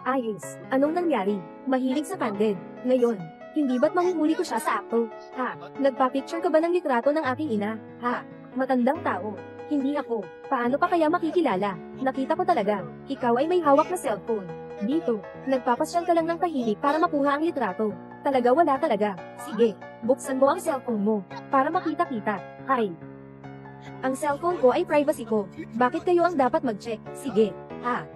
Ayos, anong nangyari? Mahilig sa candid. Ngayon, hindi ba't mahuhuli ko siya sa akto? Ha? Nagpa-picture ka ba ng litrato ng aking ina? Ha? Matandang tao. Hindi ako. Paano pa kaya makikilala? Nakita ko talaga. Ikaw ay may hawak na cellphone. Dito, nagpapasyal ka lang ng tahimik para makuha ang litrato. Talaga wala talaga. Sige, buksan mo ang cellphone mo, para makita-kita. Ay. Ang cellphone ko ay privacy ko. Bakit kayo ang dapat mag-check? Sige. Ha?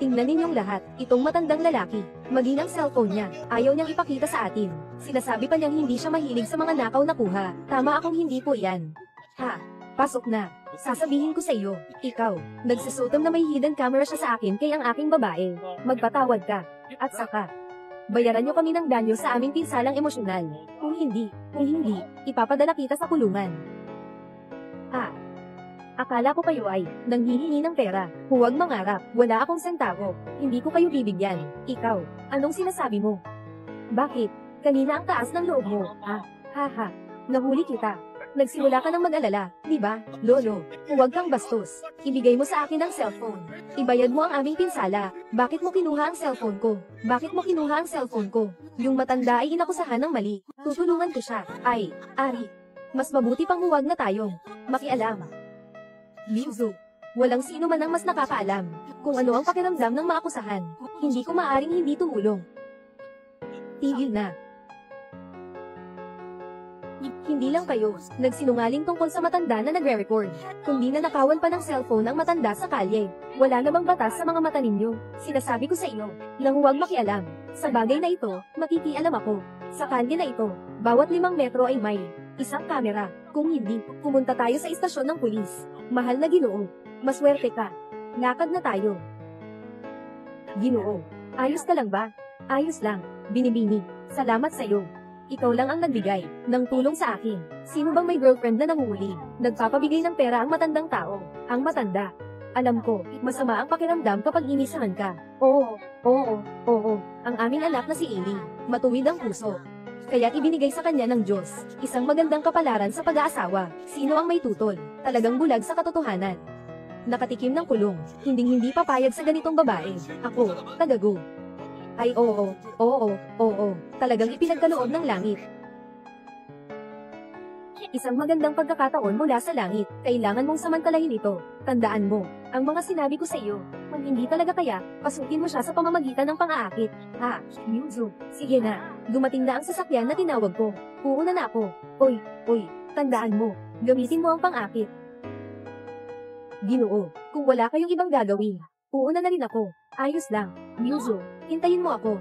Tingnan ninyong lahat, itong matandang lalaki, maging ang cellphone niya, ayaw niyang ipakita sa atin. Sinasabi pa niyang hindi siya mahilig sa mga nakaw na kuha. Tama akong hindi po yan. Ha? Pasok na. Sasabihin ko sa iyo, ikaw, nagsusutom na may hidden camera siya sa akin kay ang aking babae. Magpatawad ka. At saka, bayaran niyo kami ng danyo sa aming pinsalang emosyonal. Kung hindi, ipapadala kita sa kulungan. Ah. Akala ko kayo ay nanghihingi ng pera. Huwag mangarap, wala akong sentavo. Hindi ko kayo bibigyan. Ikaw, anong sinasabi mo? Bakit? Kanina ang taas ng loob mo. Ah, haha. Nahuli kita. Nagsimula ka ng mag-alala, di ba? Lolo, huwag kang bastos. Ibigay mo sa akin ang cellphone. Ibayad mo ang aming pinsala. Bakit mo kinuha ang cellphone ko? Bakit mo kinuha ang cellphone ko? Yung matanda ay inakusahan ng mali. Tutulungan ko siya. Ay, Ari. Mas mabuti pang huwag na tayong makialam. Minzo, walang sino man ang mas nakakaalam kung ano ang pakiramdam ng maakusahan. Hindi ko maaring hindi tumulong. Tigil na. Hindi lang kayo, nagsinungaling tungkol sa matanda na nagre-record, kundi na nakawan pa ng cellphone ang matanda sa kalye. Wala namang batas sa mga mata ninyo. Sinasabi ko sa iyo, na huwag makialam. Sa bagay na ito, makikialam ako. Sa kalye na ito, bawat 5 metro ay may isang kamera. Kung hindi, pumunta tayo sa istasyon ng pulis. Mahal na Ginoo, maswerte ka. Lakad na tayo. Ginoo, ayos ka lang ba? Ayos lang, Binibini. Salamat sa iyo. Ikaw lang ang nagbigay ng tulong sa akin. Sino bang may girlfriend na nanguhuli? Nagpapabigay ng pera ang matandang tao. Ang matanda. Alam ko, masama ang pakiramdam kapag inisahan ka. Oo. Ang aming anak na si Ailey, matuwid ang puso. Kaya't ibinigay sa kanya ng Diyos, isang magandang kapalaran sa pag-aasawa. Sino ang may tutol? Talagang bulag sa katotohanan. Nakatikim ng kulong, hindi papayag sa ganitong babae. Ako, tagago. Ay oo. Talagang ipinagkaloob ng langit. Isang magandang pagkakataon mula sa langit. Kailangan mong samantalahin ito. Tandaan mo, ang mga sinabi ko sa iyo. Kung hindi talaga kaya, pasukin mo siya sa pamamagitan ng pang-aakit. Ha, Yuzu. Sige na. Dumating na ang sasakyan na tinawag ko. Uuna na ako. Oy. Tandaan mo, gamitin mo ang pang-akit. Ginoo, kung wala kayong ibang gagawin, uuna na rin ako. Ayos lang. Yuzu, hintayin mo ako.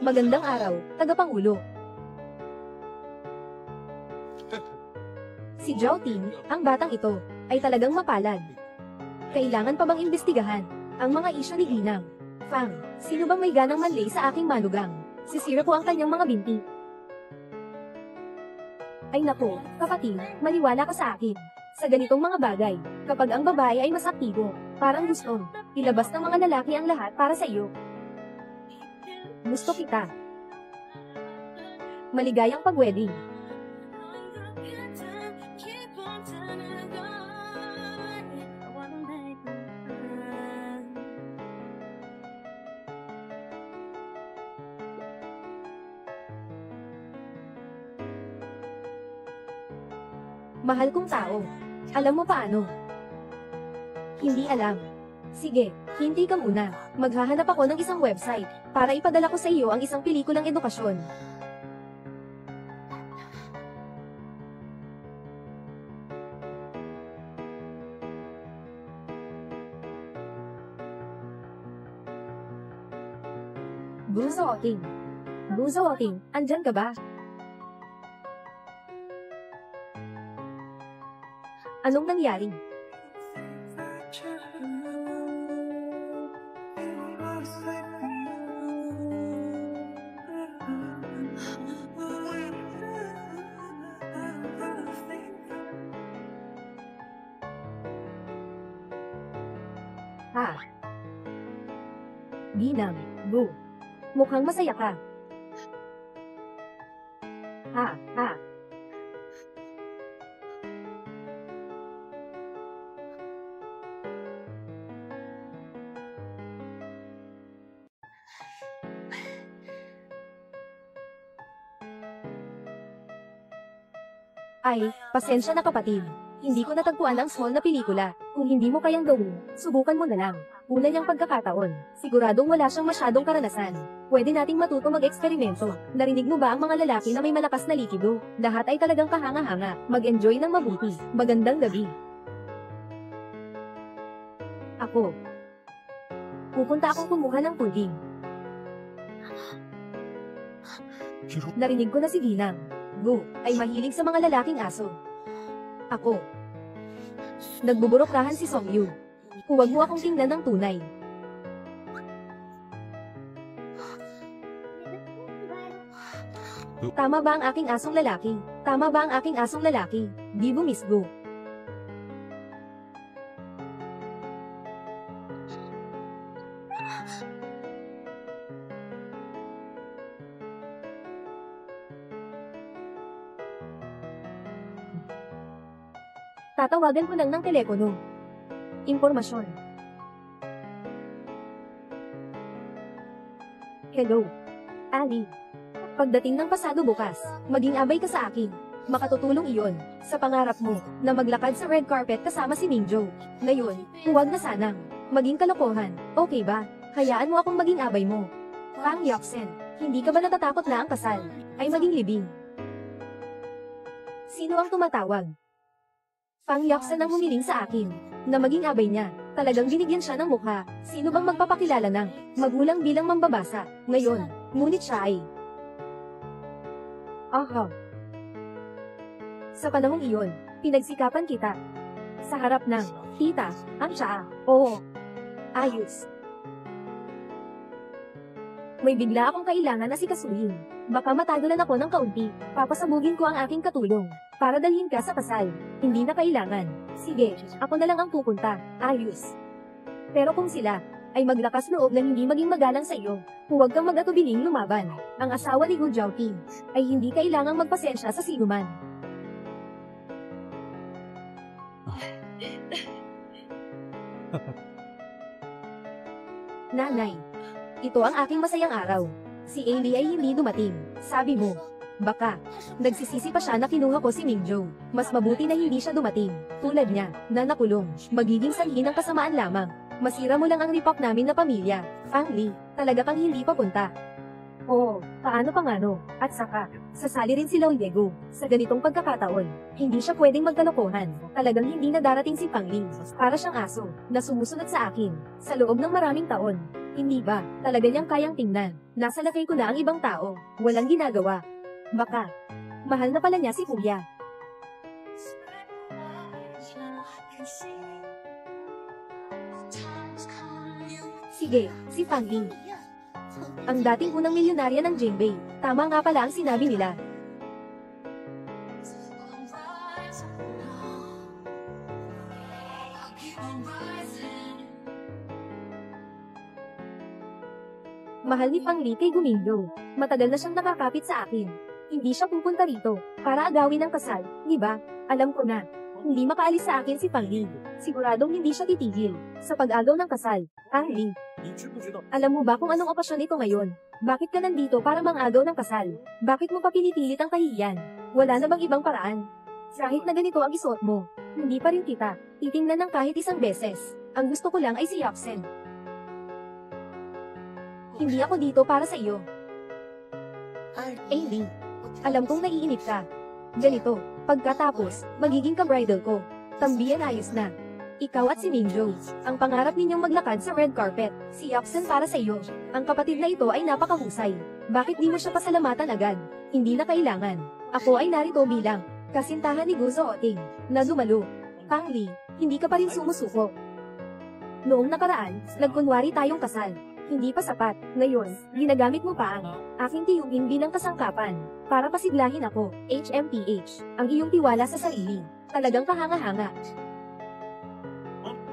Magandang araw, tagapangulo. Si Jouting, ang batang ito, ay talagang mapalad. Kailangan pa bang imbestigahan ang mga isyu ni Ginang? Fang, sino bang may ganang manlay sa aking manugang? Sisira ko ang kanyang mga binti. Ay nako, kapatid, maniwala ka sa akin. Sa ganitong mga bagay, kapag ang babae ay mas aktibo, parang gusto, ilabas ng mga lalaki ang lahat para sa iyo. Gusto kita. Maligayang pag-wedding. Mahal kong tao. Alam mo paano? Hindi alam. Sige, hindi ka muna. Maghahanap ako ng isang website para ipadala ko sa iyo ang isang pelikulang edukasyon. Buzoting. Buzoting, andyan ka ba? Anong nangyari? Ha? Ginang, Bu. Mukhang masaya ka. Ha, ha. Ay, pasensya na kapatid. Hindi ko natagpuan ang small na pelikula. Kung hindi mo kayang gawin, subukan mo na lang. Una niyang pagkakataon. Siguradong wala siyang masyadong karanasan. Pwede nating matuto mag-eksperimento. Narinig mo ba ang mga lalaki na may malakas na likido? Lahat ay talagang kahanga-hanga. Mag-enjoy ng mabuti. Magandang gabi. Ako. Pupunta akong kumuha ng pudding. Narinig ko na si Ginang. Gu, ay mahilig sa mga lalaking aso. Ako. Nagbuburokrahan si Songyu. Huwag mo akong tingnan ng tunay. Tama ba ang aking asong lalaki? Tama ba ang aking asong lalaki? Di Miss Gu. Tatawagan ko lang ng telepono. Impormasyon. Hello. Ali. Pagdating ng pasado bukas, maging abay ka sa akin. Makatutulong iyon, sa pangarap mo, na maglakad sa red carpet kasama si Mingjo. Ngayon, huwag na sanang maging kalokohan, okay ba? Hayaan mo akong maging abay mo. Fang Yoksen, hindi ka ba natatakot na ang kasal ay maging libing? Sino ang tumatawag? Fang Yoksen ang humiling sa akin, na maging abay niya. Talagang binigyan siya ng mukha. Sino bang magpapakilala ng magulang bilang mambabasa? Ngayon, ngunit siya ay... Aha. Sa panahong iyon, pinagsikapan kita. Sa harap ng tita, ang tsaa. Oo. Ayos. May bigla akong kailangan na sikasuhin. Baka matagalan ako ng kaunti. Papasabugin ko ang aking katulong para dalhin ka sa kasal. Hindi na kailangan. Sige, ako na lang ang pupunta. Ayos. Pero kung sila ay maglakas loob na hindi maging magalang sa iyo, huwag kang mag-atubiling lumaban. Ang asawa ni Hu Zhaoting ay hindi kailangang magpasensya sa sinuman. Nanay, ito ang aking masayang araw. Si Ailey ay hindi dumating. Sabi mo, baka, nagsisisi pa siya na kinuha ko si Mingjo. Mas mabuti na hindi siya dumating. Tulad niya, na nakulong. Magiging sanhi ng kasamaan lamang. Masira mo lang ang ripok namin na pamilya. Fang Li, talaga kang hindi papunta. Oo, paano pa nga no? At saka, sasali rin si Lao Diego. Sa ganitong pagkakataon, hindi siya pwedeng magkalokohan. Talagang hindi na darating si Fang Li. Para siyang aso, na sumusunod sa akin. Sa loob ng maraming taon. Hindi ba, talaga niyang kayang tingnan. Nasa lakay ko na ang ibang tao. Walang ginagawa. Baka, mahal na pala niya si Kuya. Sige, si Fang Li. Ang dating unang milyonarya ng Jinbei. Tama nga pala ang sinabi nila. Mahal ni Fang Li kay Gumingyo. Matagal na siyang nakakapit sa akin. Hindi siya pupunta rito para agawin ang kasal, di ba? Alam ko na. Hindi makaalis sa akin si Fang Li. Siguradong hindi siya titigil sa pag-agaw ng kasal. Fang Li. Alam mo ba kung anong okasyon ito ngayon? Bakit ka nandito para mang-agaw ng kasal? Bakit mo pa pinipilit ang kahihiyan? Wala na bang ibang paraan? Kahit na ganito ang isuot mo, hindi pa rin kita titingnan ng kahit isang beses. Ang gusto ko lang ay si Yoksen. Hindi ako dito para sa iyo. Ailey, alam kong naiinip ka. Ganito, pagkatapos, magiging ka-bridal ko. También ayos na. Ikaw at si Minjo, ang pangarap ninyong maglakad sa red carpet. Si Yoksen para sa iyo. Ang kapatid na ito ay napakahusay. Bakit di mo siya pasalamatan agad? Hindi na kailangan. Ako ay narito bilang kasintahan ni Guzo Oting, na dumalo. Kang Lee, hindi ka pa rin sumusuko. Noong nakaraan, nagkunwari tayong kasal. Hindi pa sapat. Ngayon, ginagamit mo pa ang aking tiyugin bilang kasangkapan para pasiglahin ako, HMPH, ang iyong tiwala sa sarili. Talagang kahanga-hanga.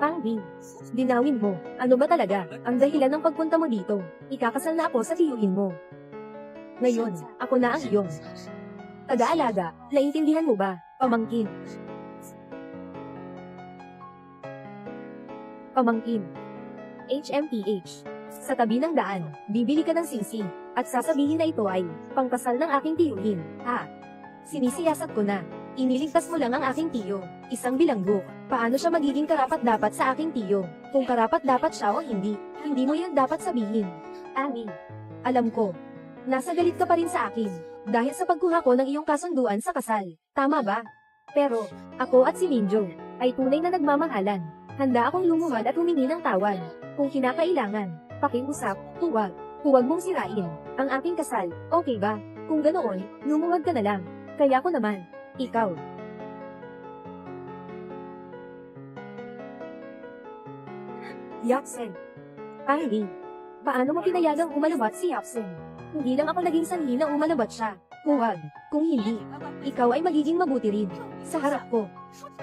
Kang Lee, dinawin mo, ano ba talaga ang dahilan ng pagpunta mo dito? Ikakasal na ako sa tiyuhin mo. Ngayon, ako na ang iyong taga-alaga. Naintindihan mo ba, pamangkin? Pamangkin. HMPH. Sa tabi ng daan, bibili ka ng sisi, at sasabihin na ito ay pangkasal ng aking tiyuhin. Sinisiyasat ko na. Iniligtas mo lang ang aking tiyo, isang bilanggo. Paano siya magiging karapat-dapat sa aking tiyo? Kung karapat-dapat siya o hindi, hindi mo yun dapat sabihin. Ani, alam ko, nasa galit ka pa rin sa akin, dahil sa pagkuha ko ng iyong kasunduan sa kasal. Tama ba? Pero, ako at si Minjo, ay tunay na nagmamahalan. Handa akong lumuhad at humingi ng tawad. Kung kinakailangan, pakiusap, huwag. Huwag mong sirain ang aking kasal, okay ba? Kung ganoon, lumuhad ka na lang. Kaya ko naman. Ikaw. Yoksen. Kang Lee, paano mo pinayagang umalabat si Yoksen? Hindi lang ako naging sanhi na umalabat siya. Huwag. Kung hindi, ikaw ay magiging mabuti rin. Sa harap ko.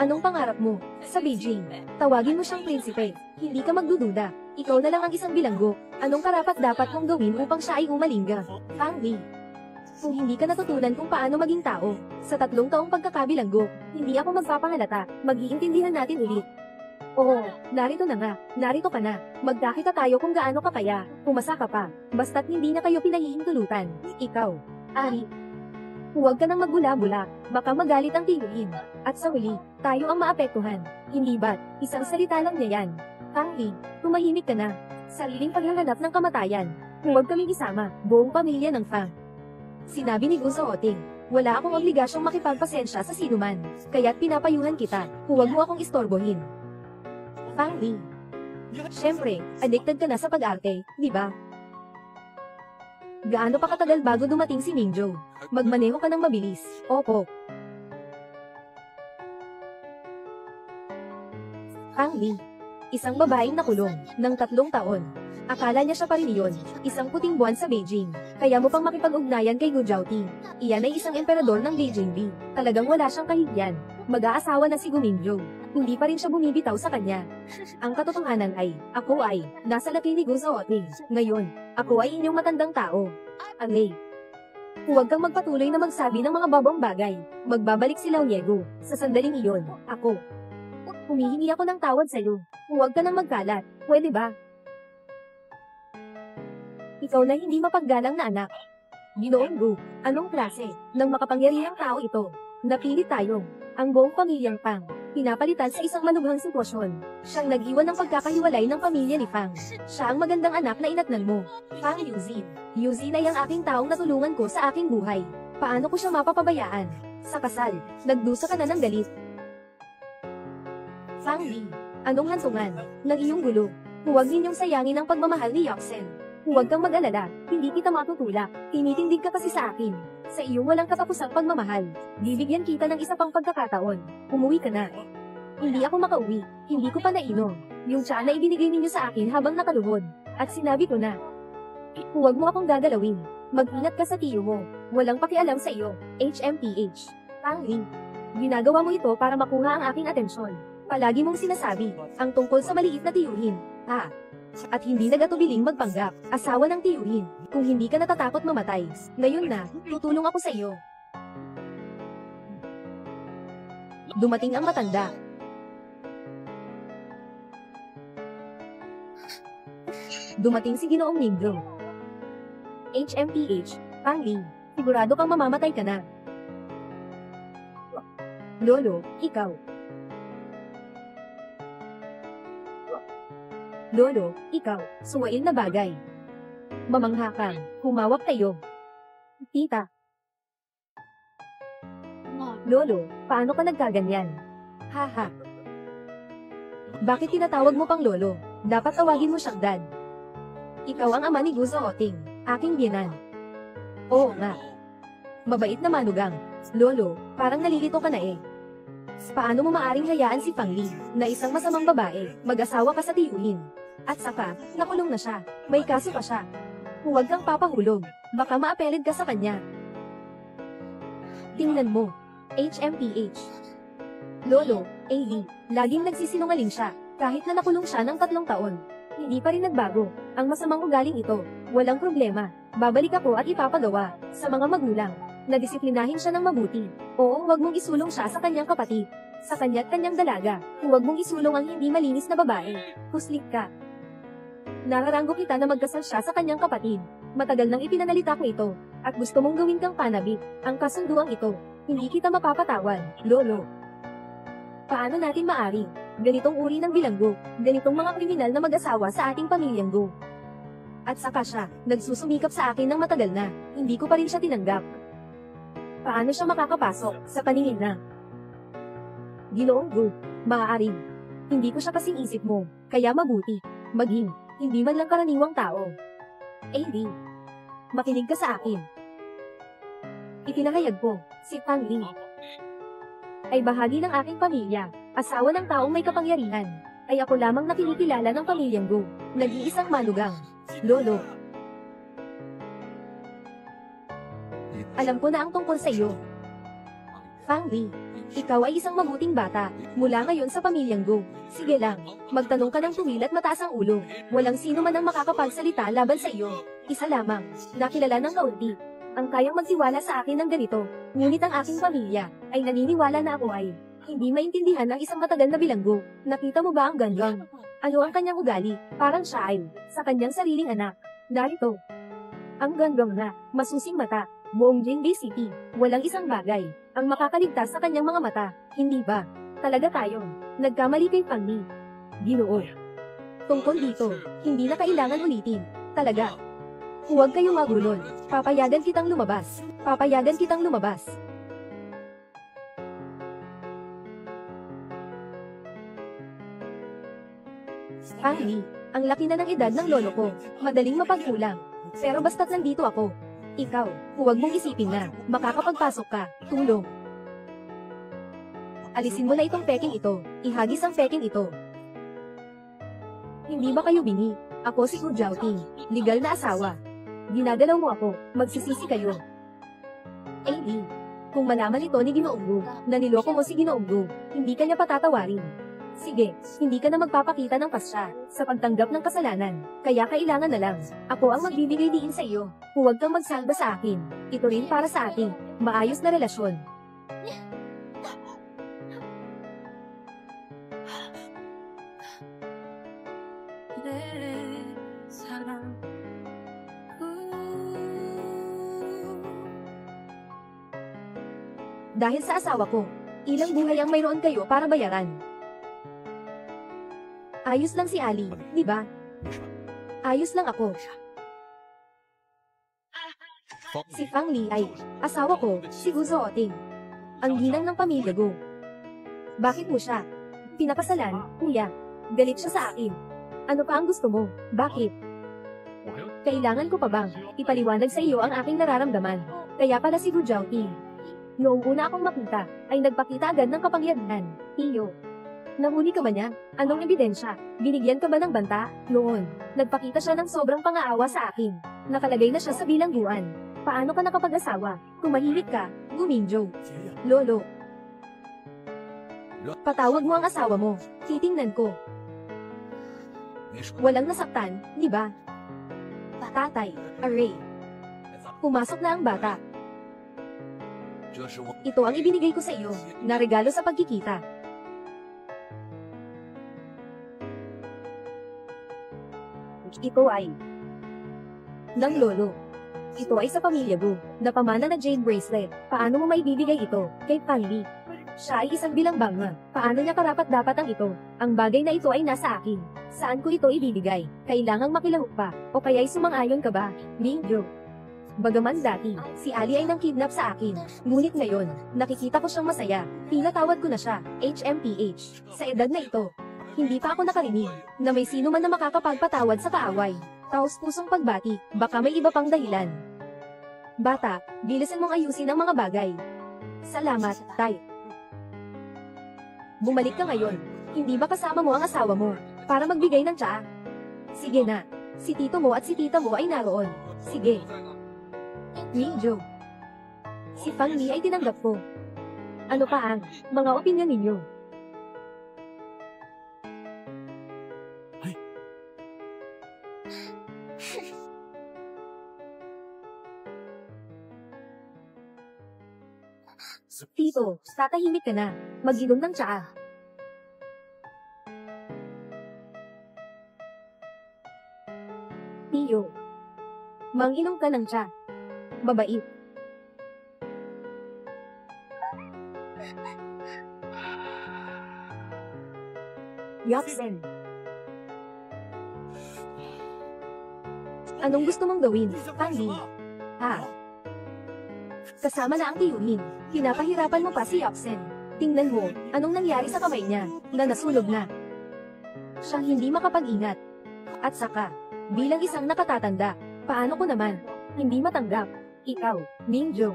Anong pangarap mo? Sa Beijing. Tawagin mo siyang prinsipe. Hindi ka magdududa. Ikaw na lang ang isang bilanggo. Anong karapat-dapat mong gawin upang siya ay umalinga? Kang Lee. Kung hindi ka natutunan kung paano maging tao, sa 3 taong pagkakabilanggo, hindi ako magpapahalata, mag-iintindihan natin ulit. Oo, narito na nga, narito ka na, magkakita tayo kung gaano ka kaya, pumasa ka pa, basta't hindi na kayo pinahihintulutan. Ikaw, Ari. Huwag ka nang magbula-bula, baka magalit ang tiyuhin. At sa huli, tayo ang maapektuhan. Hindi ba't, isang salita lang niya yan. Kang Lee, tumahimik ka na. Sariling paghahanap ng kamatayan. Huwag kaming isama, buong pamilya ng Fang. Sinabi ni Guzo Oting, wala akong obligasyong makipagpasensya sa sinuman, kaya't pinapayuhan kita, huwag mo akong istorbohin. Kang Lee. Siyempre, addicted ka na sa pag-arte, di ba? Gaano pa katagal bago dumating si Minjo? Magmaneho ka ng mabilis. Opo. Kang Lee. Isang babaeng nakulong ng 3 taon. Akala niya siya pa rin iyon, isang puting buwan sa Beijing. Kaya mo pang makipag-ugnayan kay Gu Jiaoting. Iyan ay isang emperador ng Beijing B. Talagang wala siyang kahihiyan. Mag-aasawa na si Gu Minjo. Hindi pa rin siya bumibitaw sa kanya. Ang katotohanan ay, ako ay, nasa laki ni Gu Zooting. Ngayon, ako ay inyong matandang tao. Alay. Huwag kang magpatuloy na magsabi ng mga babang bagay. Magbabalik si Lao Niego. Sa sandaling iyon, ako. Humihingi ako ng tawad sa'yo. Huwag ka nang magkalat. Pwede ba? Ikaw na hindi mapaggalang na anak. Ginoong Gu, anong klase ng makapangyarihang tao ito? Napilit tayo, ang buong pamilyang Fang, pinapalitan sa isang malubhang sitwasyon. Siyang nag-iwan ng pagkakahiwalay ng pamilya ni Fang. Siya ang magandang anak na inatnan mo. Fang Yuzin. Yuzin ay ang aking taong natulungan ko sa aking buhay. Paano ko siya mapapabayaan? Sa kasal, nagdusa ka na ng galit. Fang Lee, anong hantungan ng iyong gulo? Huwag ninyong sayangin ang pagmamahal ni Yoksen. Huwag kang mag-alala, hindi kita matutulak. Tinitindig ka kasi sa akin. Sa iyong walang katapusang pagmamahal, bibigyan kita ng isa pang pagkakataon. Umuwi ka na. Hindi ako makauwi, hindi ko pa nainom. Yung tsa na ibinigay ninyo sa akin habang nakaluhod. At sinabi ko na, huwag mo akong gagalawin. Mag-ingat ka sa tiyo mo. Walang pakialam sa iyo, HMPH. Kang Lee, ginagawa mo ito para makuha ang aking atensyon. Palagi mong sinasabi, ang tungkol sa maliit na tiyuhin. At hindi nagatubiling magpanggap, asawa ng tiyuhin. Kung hindi ka natatakot mamatay, ngayon na, tutulong ako sa iyo. Dumating ang matanda. Dumating si Ginoong Ningdo. HMPH, Kang Lee, sigurado kang mamamatay ka na. Lolo, ikaw. Lolo, ikaw, suwain na bagay. Mamangha kang, humawak kayo. Tita. Lolo, paano ka nagkaganyan? Haha. Bakit tinatawag mo pang lolo? Dapat tawagin mo siyang dad. Ikaw ang ama ni Guzo Oting, aking biyenan. Oo nga. Mabait na manugang. Lolo, parang nalilito ka na eh. Paano mo maaring hayaan si Pang Li, na isang masamang babae, mag-asawa ka sa tiyuhin? At saka, nakulong na siya. May kaso pa siya. Huwag kang papahulog. Baka maapelid ka sa kanya. Tingnan mo. HMPH. Lolo, AD, laging nagsisinungaling siya. Kahit na nakulong siya ng 3 taon. Hindi pa rin nagbago. Ang masamang ugaling ito. Walang problema. Babalik ako at ipapagawa sa mga magulang. Nadisiplinahin siya ng mabuti. Oo, huwag mong isulong siya sa kanyang kapatid. Sa kanya't kanyang dalaga. Huwag mong isulong ang hindi malinis na babae. Huslik ka. Nararanggo kita na magkasal siya sa kanyang kapatid. Matagal nang ipinanalita ko ito. At gusto mong gawin kang panabik. Ang kasunduang ito. Hindi kita mapapatawan, lolo. Paano natin maari? Ganitong uri ng bilanggo. Ganitong mga kriminal na mag-asawa sa ating pamilyang go. At saka siya, nagsusumikap sa akin ng matagal na. Hindi ko pa rin siya tinanggap. Paano siya makakapasok sa paningin na? Ginoong go, maaaring. Hindi ko siya kasing isip mo, kaya mabuti. Maging, hindi man lang karaniwang tao. AD, makinig ka sa akin. Ipinahayag ko, si Pang Li ay bahagi ng aking pamilya, asawa ng taong may kapangyarihan, ay ako lamang na kinikilala ng pamilyang go, nag-iisang manugang, lolo. Alam ko na ang tungkol sa iyo. Pang Li, ikaw ay isang mabuting bata, mula ngayon sa pamilyang go. Sige lang, magtanong ka ng tuwil at mataas ang ulo. Walang sino man ang makakapagsalita laban sa iyo. Isa lamang, nakilala ng kaunti. Ang kayang magtiwala sa akin ng ganito, ngunit ang aking pamilya, ay naniniwala na ako ay hindi maintindihan ng isang matagal na bilanggo. Nakita mo ba ang gandang? Ano ang kanyang ugali? Parang siya ay sa kanyang sariling anak. Narito. Ang gandang na, masusing mata, buong Jinbei City, walang isang bagay ang makakaligtas sa kanyang mga mata, hindi ba? Talaga tayong nagkamali kay Pang Li. Ginoo. Tungkol dito, hindi na kailangan ulitin. Talaga. Huwag kayong magulol. Papayagan kitang lumabas. Papayagan kitang lumabas. Pang Li, ang laki na ng edad ng lolo ko. Madaling mapagkulang. Pero basta't nandito ako. Ikaw, huwag mong isipin na makakapagpasok ka. Tulong. Alisin mo na itong peking ito. Ihagis ang peking ito. Hindi ba kayo bingi? Ako si Gu Jiaoting, legal na asawa. Ginagalaw mo ako, magsisisi kayo. AD, kung malaman ito ni Ginoong Gu, na niloko mo si Ginoong Gu, hindi ka niya patatawarin. Sige, hindi ka na magpapakita ng pasya sa pagtanggap ng kasalanan, kaya kailangan na lang. Ako ang magbibigay diin sa iyo. Huwag kang magsalba sa akin. Ito rin para sa ating maayos na relasyon. Dahil sa asawa ko, ilang buhay ang mayroon kayo para bayaran. Ayos lang si Ali, di ba? Ayos lang ako. Si Pang Li ay asawa ko, si Guzo Oting. Ang ginang ng pamilya ko. Bakit mo siya pinakasalan, kuya? Galit siya sa akin. Ano pa ang gusto mo? Bakit? Kailangan ko pa bang ipaliwanag sa iyo ang aking nararamdaman? Kaya pala si Gu Jiaoting. Noong una akong makita, ay nagpakita agad ng kapangyarihan. Iyo. Nahuli ka ba niya? Anong ebidensya? Binigyan ka ba ng banta? Noon, nagpakita siya ng sobrang pang-aawa sa akin. Nakalagay na siya sa bilangguan. Paano ka nakapag-asawa? Tumahimik ka, Guminjo. Lolo. Patawag mo ang asawa mo. Titingnan ko. Walang nasaktan, di ba? Tatay, Array. Pumasok na ang bata. Ito ang ibinigay ko sa iyo, na regalo sa pagkikita. Ito ay ng lolo. Ito ay sa pamilya ko, na pamana na jade bracelet. Paano mo maibibigay ito kay Pang Li? Siya ay isang bilangbanga. Paano niya karapat-dapat ang ito? Ang bagay na ito ay nasa akin. Saan ko ito ibibigay? Kailangang makilahok pa, o kaya'y sumang-ayon ka ba? Bingo. Bagaman dati, si Ali ay nang kidnap sa akin. Ngunit ngayon, nakikita ko siyang masaya. Pinatawad ko na siya, HMPH. Sa edad na ito, Hindi pa ako nakarinig na may sino man na makakapagpatawad sa kaaway. Taos-pusong pagbati, baka may iba pang dahilan. Bata, bilisan mong ayusin ang mga bagay. Salamat, Tay. Bumalik ka ngayon. Hindi ba kasama mo ang asawa mo para magbigay ng tsaa? Sige na. Si tito mo at si tita mo ay naroon. Sige. Minjo. Si Fang Li ay tinanggap ko. Ano pa ang mga opinyon ninyo? Tito, tatahimik ka na. Mag-inom ng tsaa. Tiyo. Mang-inom ka ng tsaa. Babait. Yaksen. Anong gusto mong gawin, Pangli? Kasama na ang tiyuhin. Pinapahirapan mo pa si Yaksen. Tingnan mo, anong nangyari sa kamay niya, na nasunog na. Siyang hindi makapag-ingat. At saka, bilang isang nakatatanda, paano ko naman, hindi matanggap, ikaw, Minjo.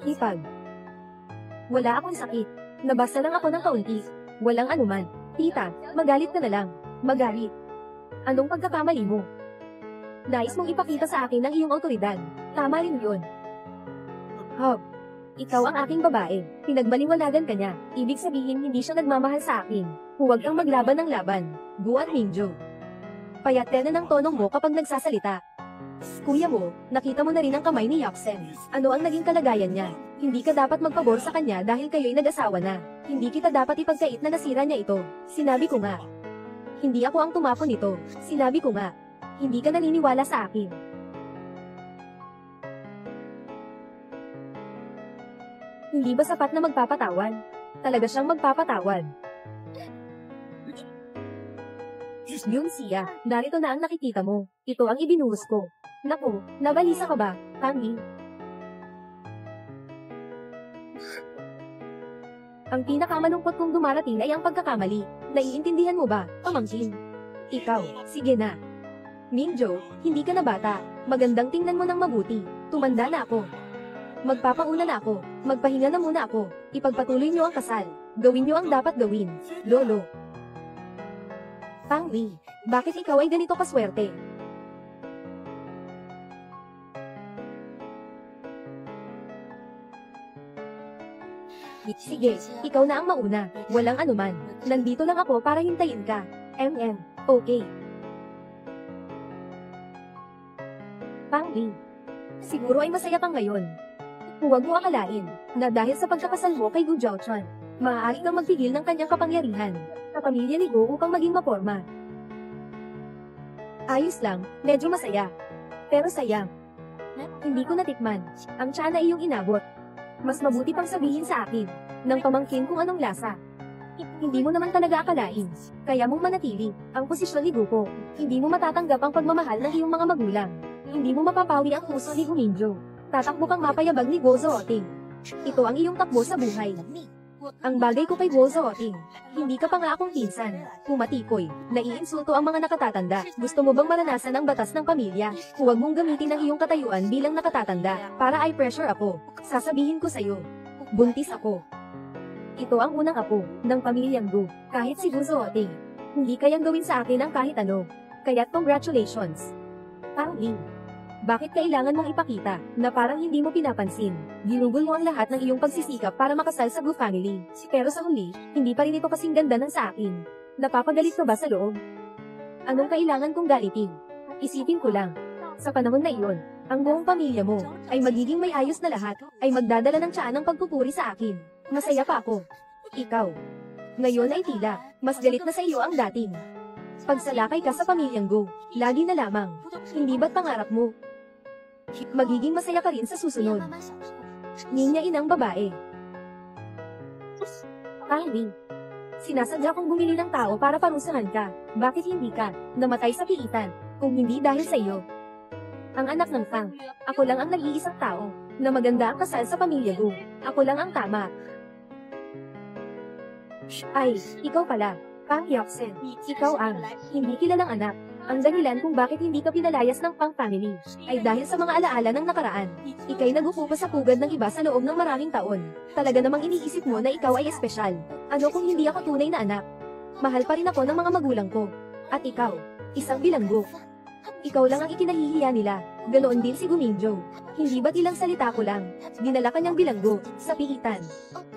Hipag. Wala akong sakit. Nabasa lang ako ng kaunti. Walang anuman. Tita, magalit ka na lang. Magalit. Anong pagkakamali mo? Nais mong ipakita sa akin ang iyong autoridad. Tama rin yun. Hob, ikaw ang aking babae. Pinagbaliwalagan ka niya. Ibig sabihin hindi siya nagmamahal sa akin. Huwag kang maglaban ng laban. Guan Minjo. Payat na ng tonong mo kapag nagsasalita. Kuya mo, nakita mo na rin ang kamay ni Yaksen. Ano ang naging kalagayan niya? Hindi ka dapat magpabor sa kanya dahil kayo'y nag-asawa na. Hindi kita dapat ipagkait na nasira niya ito. Sinabi ko nga. Hindi ako ang tumapon nito. Sinabi ko nga. Hindi ka naniniwala sa akin. Hindi ba sapat na magpapatawan? Talaga siyang magpapatawan. Yun siya, narito na ang nakikita mo. Ito ang ibinuhos ko. Naku, nabalisa ka ba, Pangli? Ang pinakamalungkot kong dumarating ay ang pagkakamali. Naiintindihan mo ba, pamangkin? Ikaw, sige na. Minjo, hindi ka na bata. Magandang tingnan mo ng mabuti. Tumanda na ako. Magpapauna na ako. Magpahinga na muna ako. Ipagpatuloy niyo ang kasal. Gawin niyo ang dapat gawin. Lolo. Pangli, bakit ikaw ay ganito kaswerte? Sige, ikaw na ang mauna. Walang anuman. Nandito lang ako para hintayin ka. Okay. Pangli, siguro ay masaya kang ngayon. Huwag mo akalain na dahil sa pagkakasal mo kay Gu Jiaochuan, maaari kang magpigil ng kanyang kapangyarihan sa pamilya ni Gu upang maging maporma. Ayos lang, medyo masaya. Pero sayang, hindi ko natikman ang tiyan na iyong inabot. Mas mabuti pang sabihin sa akin ng pamangkin kung anong lasa. Hindi mo naman talaga akalain, kaya mong manatili ang posisyon ni Gu Po. Hindi mo matatanggap ang pagmamahal ng iyong mga magulang. Hindi mo mapapawi ang puso ni Gu Minjo. Tatakbo kang mapayabag ni Guo Zooting. Ito ang iyong takbo sa buhay. Ang bagay ko kay Guo Zooting, hindi ka pa nga akong pinsan. Pumatikoy, naiinsulto ang mga nakatatanda. Gusto mo bang maranasan ang batas ng pamilya? Huwag mong gamitin ang iyong katayuan bilang nakatatanda, para i-pressure ako. Sasabihin ko sa'yo, buntis ako. Ito ang unang apo ng pamilyang Gu, kahit si Gu Zooting. Hindi kayang gawin sa akin ang kahit ano. Kaya't congratulations. Pangli. Bakit kailangan mong ipakita na parang hindi mo pinapansin? Ginugol mo ang lahat ng iyong pagsisikap para makasal sa Gu family. Pero sa huli, hindi pa rin ito kasing ganda ng sa akin. Napapagalit ka ba sa loob? Anong kailangan kong galitin? Isipin ko lang. Sa panahon na iyon, ang buong pamilya mo ay magiging may ayos na lahat, ay magdadala ng tiyaan ng pagpupuri sa akin. Masaya pa ako. Ikaw. Ngayon ay tila, mas galit na sa iyo ang dating. Pagsalakay ka sa pamilyang Gu, lagi na lamang. Hindi ba't pangarap mo? Magiging masaya ka rin sa susunod. Ninya inang babae. Pangli. Sinasadya kong bumili ng tao para parusahan ka. Bakit hindi ka namatay sa piitan, kung hindi dahil sa iyo? Ang anak ng Fang, ako lang ang nag-iisang tao na maganda ang kasal sa pamilya Gu. Ako lang ang tama. Ay, ikaw pala. Pang Yoksen, ikaw ang hindi kilalang anak. Ang dahilan kung bakit hindi ka pinalayas ng Pang family ay dahil sa mga alaala ng nakaraan. Ika'y nagupo pa sa pugad ng iba sa loob ng maraming taon. Talaga namang iniisip mo na ikaw ay espesyal. Ano kung hindi ako tunay na anak? Mahal pa rin ako ng mga magulang ko. At ikaw, isang bilanggo. Ikaw lang ang ikinahihiya nila. Ganoon din si Guminjo. Hindi ba't ilang salita ko lang? Dinala kanyang bilanggo sa pihitan.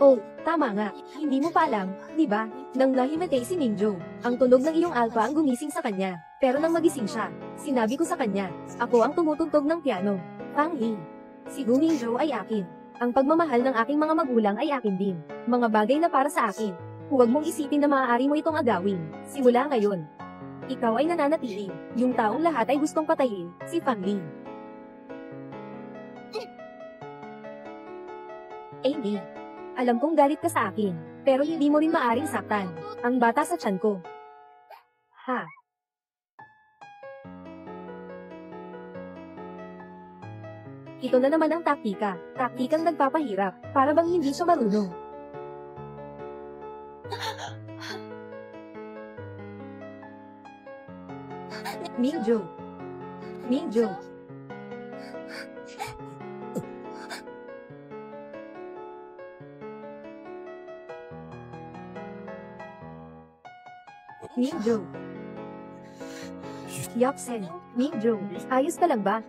Oh, tama nga. Hindi mo pa alam, di ba? Nang nahimatay si Minjo, ang tunog ng iyong alpha ang gumising sa kanya. Pero nang magising siya, sinabi ko sa kanya, ako ang tumutugtog ng piano. Pang Li. Si Guminjo ay akin. Ang pagmamahal ng aking mga magulang ay akin din. Mga bagay na para sa akin. Huwag mong isipin na maaari mo itong agawin. Simula ngayon, ikaw ay nananatili. Yung taong lahat ay gustong patayin, si Pang Li. Amy, alam kong galit ka sa akin, pero hindi mo rin maaring saktan ang bata sa tiyan ko. Ha? Ito na naman ang taktika. Taktikang nagpapahirap, para bang hindi siya marunong. Minjo. Minjo. Minjo. Yoksen. Minjo, ayos ka lang ba?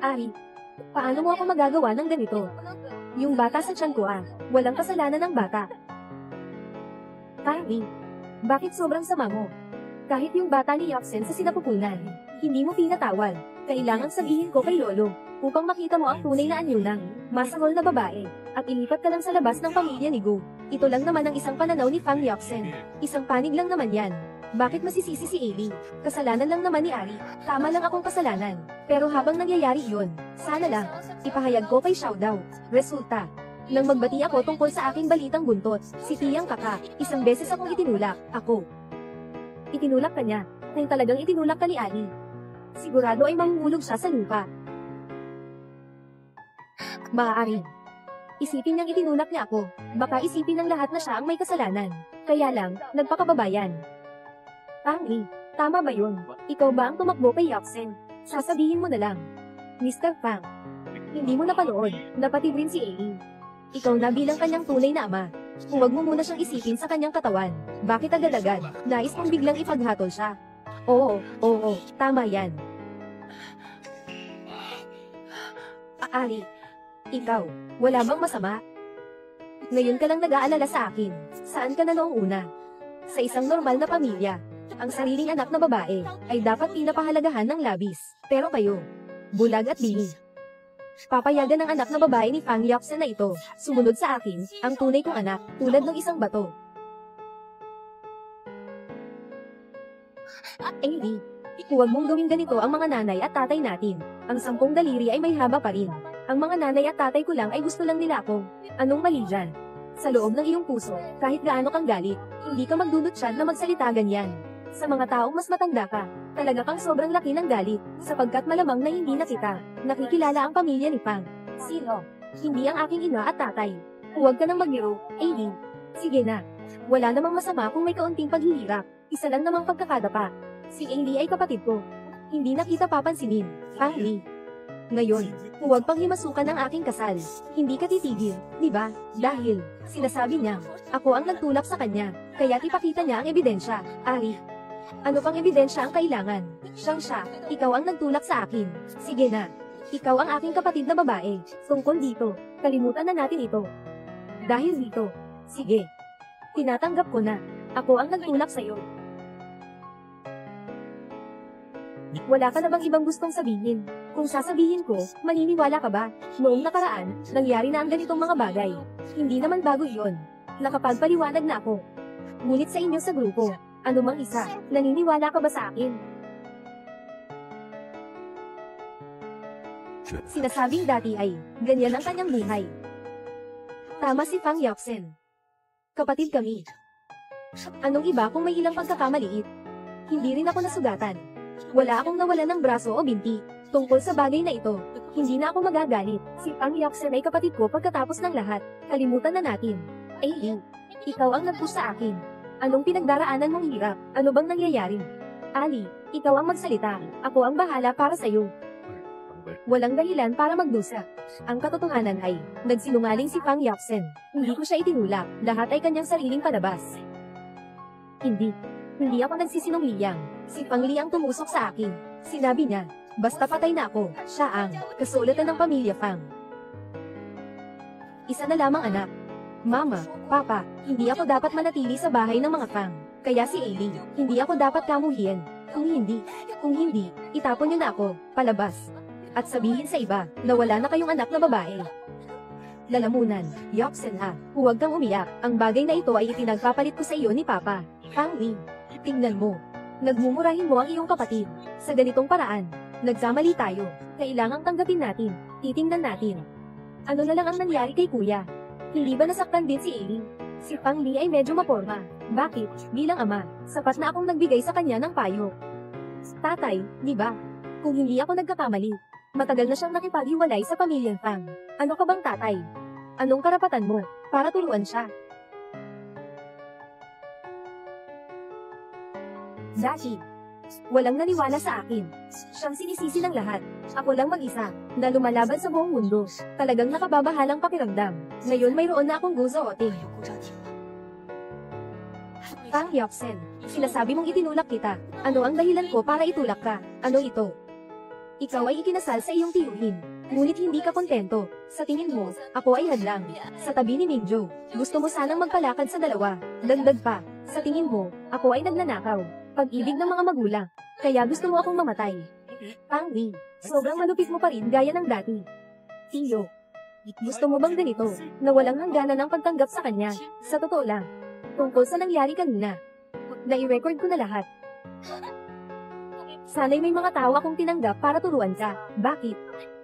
Ari, paano mo ako magagawa ng ganito? Yung bata sa tiyan ko walang kasalanan ng bata. Ari, bakit sobrang sama mo? Kahit yung bata ni Yoksen sa sinapupunan, hindi mo pinatawad. Kailangang sabihin ko kay Lolo, upang makita mo ang tunay na anyo ng masahol na babae, at ilipat ka lang sa labas ng pamilya ni Go. Ito lang naman ang isang pananaw ni Pang Yoksen. Isang panig lang naman yan. Bakit masisisi si Ailey? Kasalanan lang naman ni Ari. Tama lang akong kasalanan. Pero habang nangyayari yun, sana lang, ipahayag ko kay Xiaodao. Resulta, nang magbati ako tungkol sa aking balitang buntot, si Tiyang Kaka, isang beses akong itinulak, ako. Itinulak ka niya, nang talagang itinulak ka ni Ari. Sigurado ay mahuhulog siya sa lupa. Maaari. Isipin niyang itinulak niya ako, baka isipin ng lahat na siya ang may kasalanan. Kaya lang, nagpakababayan. Pang Li, tama ba yun? Ikaw ba ang tumakbo kay Yoksen? Sasabihin mo na lang. Mr. Pang, hindi mo napanood, napatid rin si Ailey. Ikaw na bilang kanyang tunay na ama. Huwag mo muna siyang isipin sa kanyang katawan. Bakit agad-agad? Nais mong biglang ipaghatol siya. Oo, tama yan. Ari, ikaw, wala bang masama? Ngayon ka lang nag-aalala sa akin. Saan ka na noong una? Sa isang normal na pamilya, ang sariling anak na babae ay dapat pinapahalagahan ng labis. Pero kayo, bulag at bini. Papayagan ng anak na babae ni Pang Yoksen na ito, sumunod sa akin, ang tunay kong anak, tulad ng isang bato. Amy, huwag mong gawin ganito ang mga nanay at tatay natin. Ang 10 daliri ay may haba pa rin. Ang mga nanay at tatay ko lang ay gusto lang nila ako. Anong mali dyan? Sa loob ng iyong puso, kahit gaano kang galit, hindi ka magdulot siya na magsalita ganyan. Sa mga taong mas matanda ka, talaga kang sobrang laki ng galit, sapagkat malamang na hindi na kita nakikilala ang pamilya ni Pang. Sino? Hindi ang aking ina at tatay. Huwag ka nang magbiro, Ailey. Sige na. Wala namang masama kung may kaunting paghihirap. Isa lang namang pagkakadapa. Si Ailey ay kapatid ko. Hindi na kita papansinin, Pang Li. Ngayon, huwag pang himasukan ang aking kasal. Hindi ka titigil, di ba? Dahil, sinasabi niya, ako ang nagtulak sa kanya, kaya't ipakita niya ang ebidensya, Ari. Ano pang ebidensya ang kailangan? Siyang siya, ikaw ang nagtulak sa akin. Sige na. Ikaw ang aking kapatid na babae. Tungkol dito, kalimutan na natin ito. Dahil dito, sige. Tinatanggap ko na. Ako ang nagtulak sa'yo. Wala ka na bang ibang gustong sabihin? Kung sasabihin ko, maniniwala ka ba? Noong nakaraan, nangyari na ang ganitong mga bagay. Hindi naman bago iyon. Nakapagpaliwanag na ako. Ngunit sa inyo sa grupo, anumang isa, naniniwala ka ba sa akin? Sinasabing dati ay, ganyan ang kanyang buhay. Tama si Pang Yoksen. Kapatid kami. Anong iba kung may ilang pagkakamaliit? Hindi rin ako nasugatan. Wala akong nawalan ng braso o binti. Tungkol sa bagay na ito, hindi na ako magagalit. Si Pang Yoksen ay kapatid ko pagkatapos ng lahat. Kalimutan na natin. Ailey, Ikaw ang nag-push sa akin. Anong pinagdaraanan mong hirap? Ano bang nangyayari? Ali, ikaw ang magsalita. Ako ang bahala para sa'yo. Walang dahilan para magdusa. Ang katotohanan ay, nagsinungaling si Fang Yaqzhen. Hindi ko siya itinulak. Lahat ay kanyang sariling palabas. Hindi ako nagsisinungaling. Si Fang Li ang tumusok sa akin. Sinabi niya, basta patay na ako, siya ang kasulatan ng pamilya Fang. Isa na lamang anak. Mama, Papa, hindi ako dapat manatili sa bahay ng mga Fang. Kaya si Ailey, hindi ako dapat kamuhian. Kung hindi, itapon niyo na ako, palabas. At sabihin sa iba, na wala na kayong anak na babae. Lalamunan, Yaqzhen ha, huwag kang umiyak. Ang bagay na ito ay itinagpapalit ko sa iyo ni Papa. Fang Li, tingnan mo. Nagmumurahin mo ang iyong kapatid. Sa ganitong paraan, nagkamali tayo. Kailangang tanggapin natin. Titingnan natin. Ano na lang ang nangyari kay Kuya? Hindi ba nasaktan din si Ailey? Si Fang Li ay medyo maporma. Bakit? Bilang ama, sapat na akong nagbigay sa kanya ng payo. Tatay, di ba? Kung hindi ako nagkakamali, matagal na siyang nakipaghiwalay sa pamilyang Fang. Ano ka bang tatay? Anong karapatan mo para turuan siya? Dashi, walang naniwala sa akin. Siyang sinisisi ng lahat. Ako lang mag-isa, na lumalaban sa buong mundo. Talagang nakababahalang pakiramdam. Ngayon mayroon na akong gusto-oting. Fang Yaqzhen, sinasabi mong itinulak kita. Ano ang dahilan ko para itulak ka? Ano ito? Ikaw ay ikinasal sa iyong tiyuhin. Ngunit hindi ka kontento. Sa tingin mo, ako ay hadlang. Sa tabi ni Minjo, gusto mo sanang magpalakad sa dalawa. Dagdag pa, sa tingin mo, ako ay nagnanakaw. Pag-ibig ng mga magulang. Kaya gusto mo akong mamatay. Fang Li, sobrang malupit mo pa rin gaya ng dati. Tiyo, gusto mo bang ganito, na walang hangganan ng pagtanggap sa kanya? Sa totoo lang, tungkol sa nangyari kanina, nai-record ko na lahat. Sana'y may mga tao akong tinanggap para turuan ka. Bakit?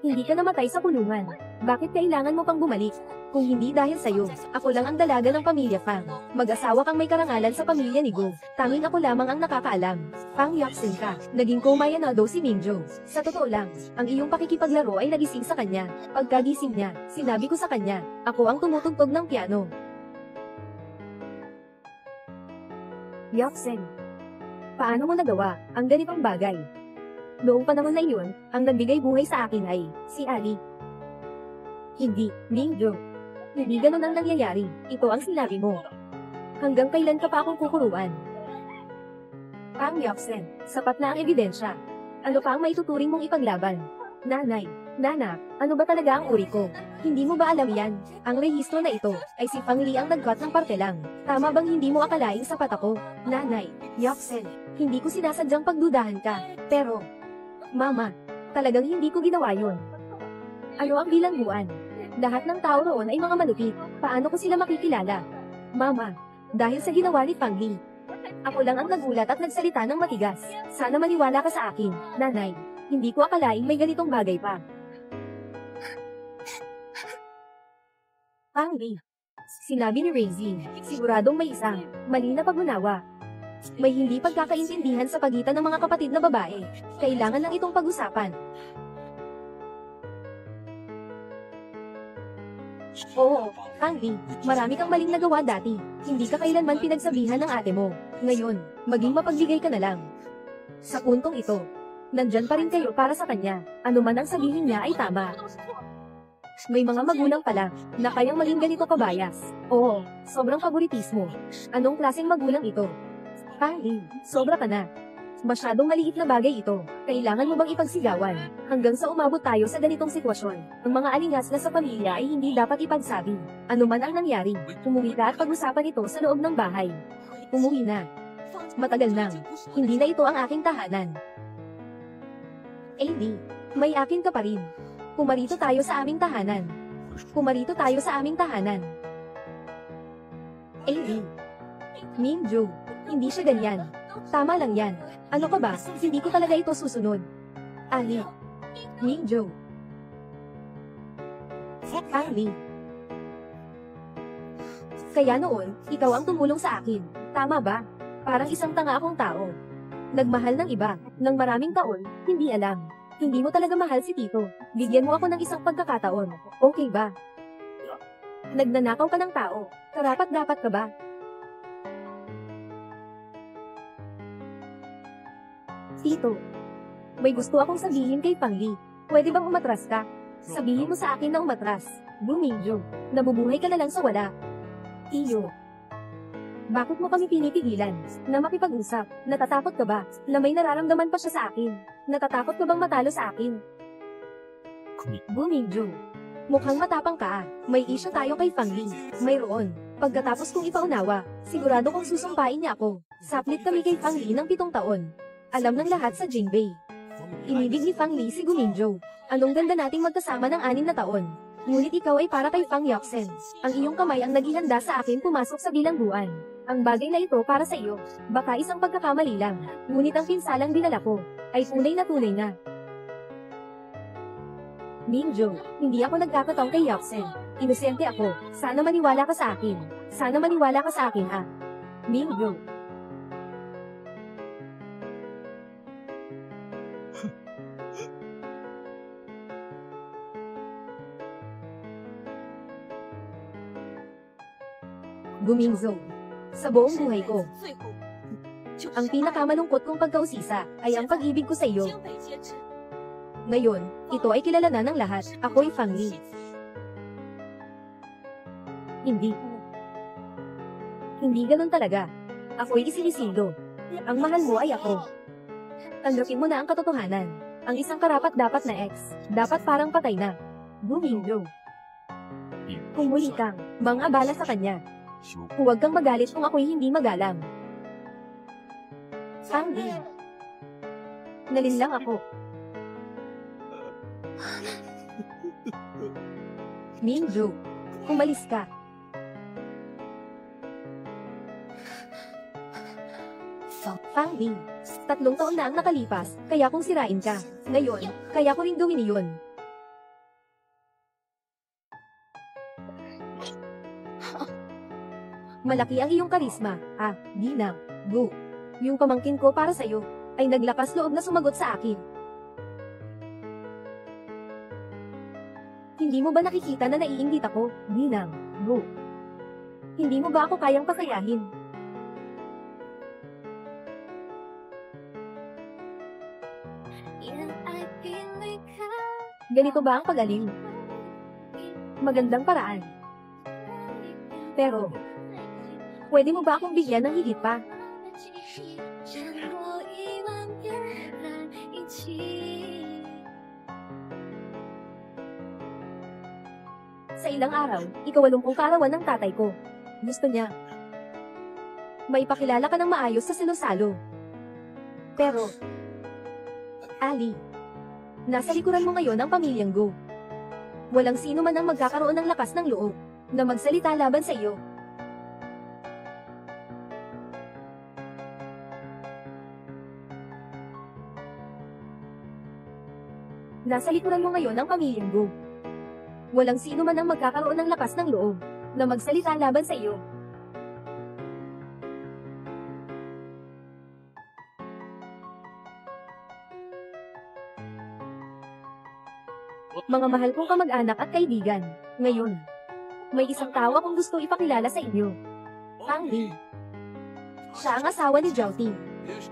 Hindi ka namatay sa kulungan. Bakit kailangan mo pang bumalik? Kung hindi dahil sa'yo, ako lang ang dalaga ng pamilya Fang. Mag-asawa kang may karangalan sa pamilya ni Go. Tanging ako lamang ang nakakaalam. Fang Yaqzhen ka. Naging kumayanado si Minjo. Sa totoo lang, ang iyong pakikipaglaro ay nagising sa kanya. Pagkagising niya, sinabi ko sa kanya, ako ang tumutugtog ng piano. Yaqzhen, paano mo nagawa ang ganitong bagay? Noong panahon na iyon, ang nagbigay buhay sa akin ay si Ali. Hindi, Minjo. Hindi ganun ang nangyayari. Ito ang sinabi mo. Hanggang kailan ka pa akong kukuruan? Fang Yaqzhen, sapat na ang ebidensya. Ano pa ang maituturing mong ipaglaban? Nanay, Nana, ano ba talaga ang uri ko? Hindi mo ba alam yan? Ang rehistro na ito ay si Fang Li ang nagkat ng parte lang. Tama bang hindi mo akalaing sapat ako? Nanay, Yaqzhen, hindi ko sinasadyang pagdudahan ka. Pero, Mama, talagang hindi ko ginawa yun. Ano ang bilangguan? Lahat ng tao roon ay mga malupit. Paano ko sila makikilala? Mama, dahil sa ginawa ni Fang Li. Ako lang ang nagulat at nagsalita ng matigas. Sana maniwala ka sa akin, Nanay. Hindi ko akalaing may ganitong bagay pa. Fang Li. Sinabi ni Raising, siguradong may isang mali na pag-unawa. May hindi pagkakaintindihan sa pagitan ng mga kapatid na babae. Kailangan lang itong pag-usapan. Oo, Fang Li, marami kang maling nagawa dati. Hindi ka kailanman pinagsabihan ng ate mo. Ngayon, maging mapagbigay ka na lang. Sa puntong ito, nandyan pa rin kayo para sa kanya. Ano man ang sabihin niya ay tama. May mga magulang pala, na kayang maging ganito kabayas. Oo, sobrang favoritismo. Anong klaseng magulang ito? Fang Li, sobra ka na. Masyadong maliit na bagay ito. Kailangan mo bang ipagsigawan? Hanggang sa umabot tayo sa ganitong sitwasyon. Ang mga alingasla sa pamilya ay hindi dapat ipagsabi. Ano man ang nangyari, umuwi ka at pag-usapan ito sa loob ng bahay. Umuwi na. Matagal nang, hindi na ito ang aking tahanan. AD, may akin ka pa rin. Pumarito tayo sa aming tahanan. Pumarito tayo sa aming tahanan. AD. Minjo, hindi siya ganyan. Tama lang yan. Ano ka ba? Hindi ko talaga ito susunod. Ali. Minjo. Ali. Kaya noon, ikaw ang tumulong sa akin. Tama ba? Parang isang tanga akong tao. Nagmahal ng iba, ng maraming taon, hindi alam. Hindi mo talaga mahal si Tito. Bigyan mo ako ng isang pagkakataon. Okay ba? Nagnanakaw ka ng tao. Karapat-dapat ka ba? Tito, may gusto akong sabihin kay Pangli. Pwede bang umatras ka? Sabihin mo sa akin na umatras. Bumingyo, nabubuhay ka na lang sa wala. Iyo, bakit mo kami pinipigilan na makipag-usap? Natatakot ka ba na may nararamdaman pa siya sa akin? Natatakot ka bang matalo sa akin? Bumingyo, mukhang matapang ka ah. May issue tayo kay Pangli. Mayroon. Pagkatapos kong ipaunawa, sigurado kong susumpain niya ako. Saplit kami kay Pangli ng 7 taon. Alam ng lahat sa Jingbei. Inibig ni Pangli si Gumingyo. Anong ganda nating magkasama ng 6 na taon. Ngunit ikaw ay para kay Pang Yoksen. Ang iyong kamay ang naghihanda sa akin pumasok sa bilangguan. Ang bagay na ito para sa iyo. Baka isang pagkakamali lang. Ngunit ang pinsalang dinala ko ay tunay na. Mingjo, hindi ako nagkakataong kay Yoksen. Inosente ako. Sana maniwala ka sa akin. Sana maniwala ka sa akin ha. Mingjo. Gumingzo. Sa buong buhay ko, ang pinakamalungkot kong pagkausisa ay ang pag-ibig ko sa iyo. Ngayon, ito ay kilala na ng lahat. Ako'y Pangli. Hindi. Hindi ganun talaga. Ako'y isinisildo. Ang mahal mo ay ako. Tanggapin mo na ang katotohanan. Ang isang karapat-dapat na ex, dapat parang patay na. Gumingyo. Kung muli kang mang-abala sa kanya, huwag kang magalit kung ako'y hindi magalang. Pangli. Nalinlang ako. Mingjo, umalis ka. Pangli, 3 taon na ang nakalipas, kaya kung sirain ka. Ngayon, kaya ko rin gawin iyon. Malaki ang iyong karisma, Ginang, Gu. Yung pamangkin ko para sa'yo, ay naglakas loob na sumagot sa akin. Hindi mo ba nakikita na naiinggit ako, Ginang, Gu? Hindi mo ba ako kayang pasayahin? Ganito ba ang pag-alim? Magandang paraan. Pero, pwede mo ba akong bigyan ng higit pa? Sa ilang araw, ika-80 kaarawan ng tatay ko. Gusto niya. May pakilala ka ng maayos sa sinusalo. Pero, Ali, nasa likuran mo ngayon ang pamilyang Go. Walang sino man ang magkakaroon ng lakas ng loob na magsalita laban sa iyo. Nasa likuran mo ngayon ang pamilyang Go. Walang sino man ang magkakaroon ng lakas ng loob na magsalita laban sa iyo. Mga mahal kong kamag-anak at kaibigan, ngayon, may isang tao akong gusto ipakilala sa inyo. Pangli. Siya ang asawa ni Jouting.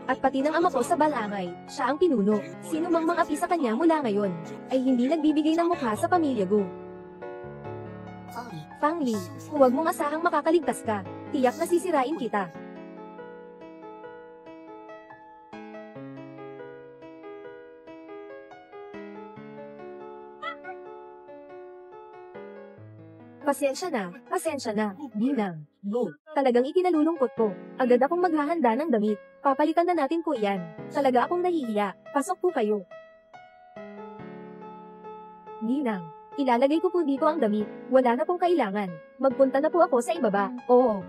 At pati ng ama ko sa Balangay, siya ang pinuno. Sino mang mga api sa kanya mula ngayon, ay hindi nagbibigay ng mukha sa pamilya Go. Pangli, huwag mong asahang makakaligtas ka. Tiyak na sisirain kita. Pasensya na, Ginang, Go. Talagang ikinalulungkot ko. Agad akong maghahanda ng damit. Papalitan na natin po iyan. Talaga akong nahihiya. Pasok po kayo. Ginang, ilalagay ko po dito ang damit. Wala na pong kailangan. Magpunta na po ako sa ibaba. Oo.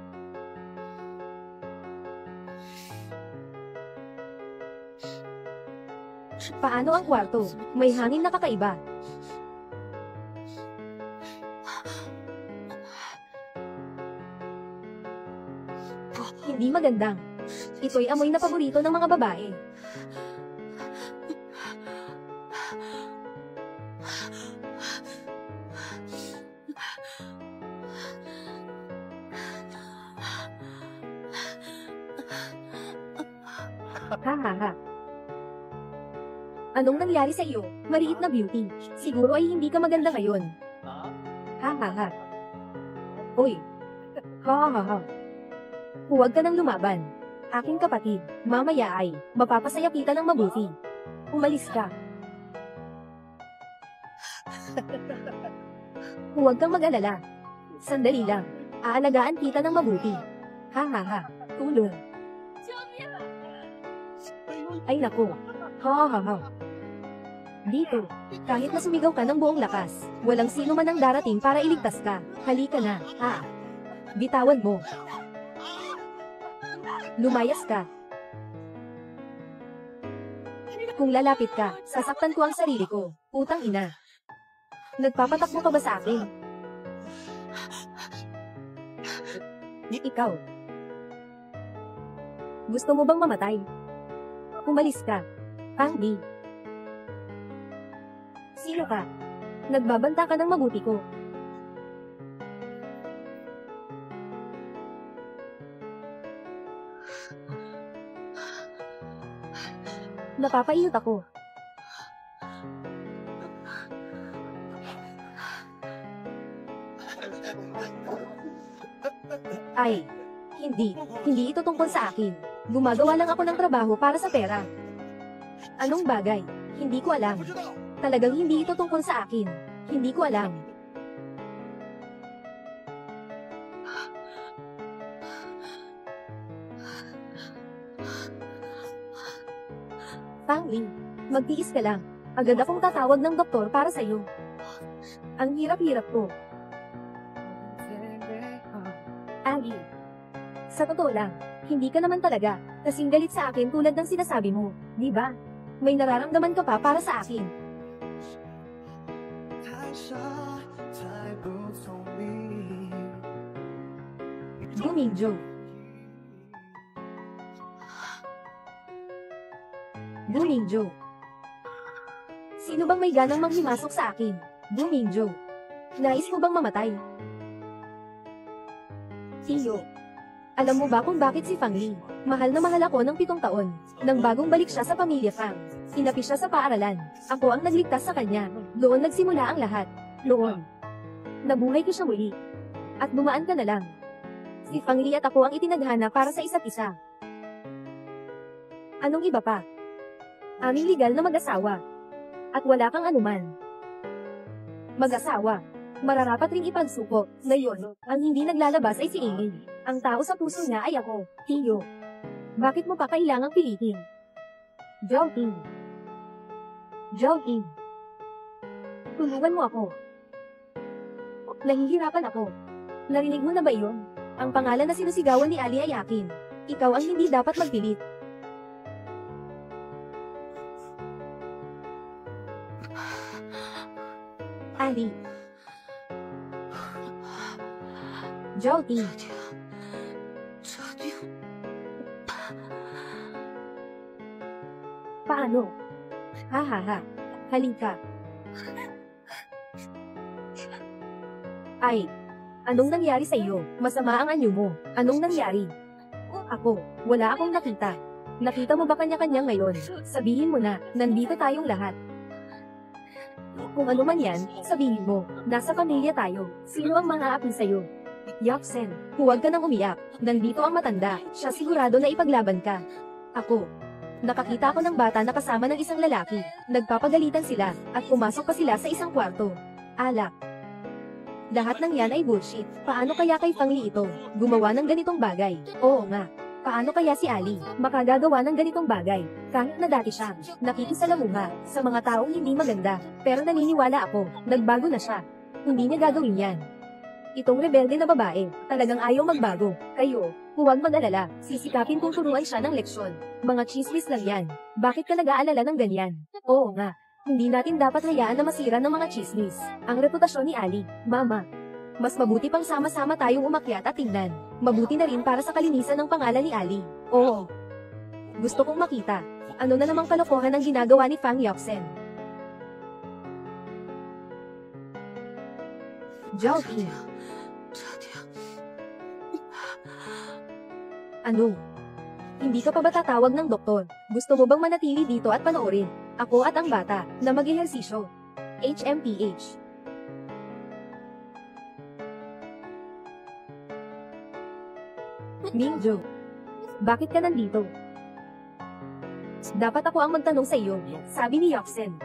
Paano ang kwarto? May hangin na kakaiba. Hindi magandang. Ito'y amoy na paborito ng mga babae. Ha ha ha. Anong nangyari sa iyo, maliit na beauty? Siguro ay hindi ka maganda ngayon. Ha ha ha. Uy. Ha ha ha. Huwag ka nang lumaban. Aking kapatid, mamaya ay, mapapasaya kita ng mabuti. Umalis ka. Huwag kang mag-alala. Sandali lang. Aalagaan kita ng mabuti. Ha ha ha. Tulong. Ay naku. Ha ha ha. Dito, kahit na sumigaw ka ng buong lakas, walang sino man ang darating para iligtas ka. Halika na, ha. Bitawan mo. Lumayas ka. Kung lalapit ka, sasaktan ko ang sarili ko. Putang ina. Nagpapatakbo ka ba sa akin? Ikaw. Gusto mo bang mamatay? Umalis ka. Pangdi. Sino ka? Nagbabanta ka ng mabuti ko. Napapaiyot ako. Ay, hindi ito tungkol sa akin. Gumagawa lang ako ng trabaho para sa pera. Anong bagay? Hindi ko alam. Talagang hindi ito tungkol sa akin. Hindi ko alam. Pangling, magtiis ka lang. Agad akong tatawag ng doktor para sa'yo. Ang hirap-hirap ko. Aggie. Sa totoo lang, hindi ka naman talaga kasing galit sa akin tulad ng sinasabi mo, di ba? May nararamdaman ka pa para sa akin. Gumingjo. Gumingjo. Sino bang may ganang manghimasok sa akin? Gumingjo. Nais mo bang mamatay? Tiyo. Alam mo ba kung bakit si Fang Li? Mahal na mahal ako ng 7 taon. Nang bagong balik siya sa pamilya Fang. Inapi siya sa paaralan. Ako ang nagligtas sa kanya. Doon nagsimula ang lahat. Doon. Nabuhay ko siya muli. At dumaan ka na lang. Si Fang Li at ako ang itinadhana para sa isa't isa. Anong iba pa? Aming legal na mag-asawa. At wala kang anuman. Mag-asawa. Mararapat ring ipagsuko. Ngayon, ang hindi naglalabas ay si Aileen. Ang tao sa puso niya ay ako, Tiyo. Bakit mo pa kailangang pilitin? Joking. Joking. Tulungan mo ako. Nahihirapan ako. Narinig mo na ba yun? Ang pangalan na sinusigawan ni Ali ay akin. Ikaw ang hindi dapat magpilit. Ali. Joking. Paano? Ha ha ha. Halika. Ay. Anong nangyari sa iyo? Masama ang anyo mo. Anong nangyari? Ako, wala akong nakita. Nakita mo ba kanya-kanya ngayon? Sabihin mo na, nandito tayong lahat. Kung ano man yan, sabihin mo, nasa pamilya tayo. Sino ang mga api sa'yo? Yaksen, huwag ka nang umiyak. Nandito ang matanda, siya sigurado na ipaglaban ka. Ako. Nakakita ako ng bata na kasama ng isang lalaki. Nagpapagalitan sila, at pumasok pa sila sa isang kwarto. Alak. Lahat ng yan ay bullshit. Paano kaya kay Fang Li ito? Gumawa ng ganitong bagay? Oo nga. Paano kaya si Ali makagagawa ng ganitong bagay? Kahit na dati siyang nakikisalamuha sa mga taong hindi maganda. Pero naniniwala ako, nagbago na siya. Hindi niya gagawin yan. Itong rebelde na babae, talagang ayaw magbago. Kayo, huwag mag-alala, sisikapin kong turuan siya ng leksyon. Mga chismis lang yan. Bakit ka nag-aalala ng ganyan? Oo nga. Hindi natin dapat hayaan na masira ng mga chismis ang reputasyon ni Ali, Mama. Mas mabuti pang sama-sama tayong umakyat at tingnan. Mabuti na rin para sa kalinisan ng pangalan ni Ali. Oo. Gusto kong makita. Ano na namang kalokohan ang ginagawa ni Fang Yaksen? Joking. Ano? Hindi ka pa ba tatawag ng doktor? Gusto mo bang manatili dito at panoorin Ako at ang bata, na mag-ehersisyo. HMPH. Mingju. Bakit ka nandito? Dapat ako ang magtanong sa iyo, sabi ni Yoxen.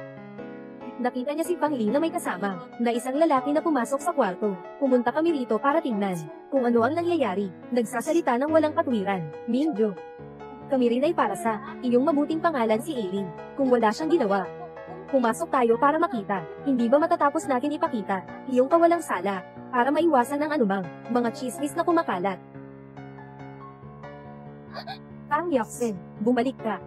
Nakita niya si Pang Li na may kasama, na isang lalaki na pumasok sa kwarto. Pumunta kami rito para tingnan kung ano ang nangyayari. Nagsasalita ng walang katwiran. Mingju. Kami rin ay para sa iyong mabuting pangalan si Aileen. Kung wala siyang ginawa, pumasok tayo para makita. Hindi ba matatapos natin ipakita iyong kawalang sala para maiwasan ang anumang mga chismis na kumakalat? Pang Yoxen, bumalik ka.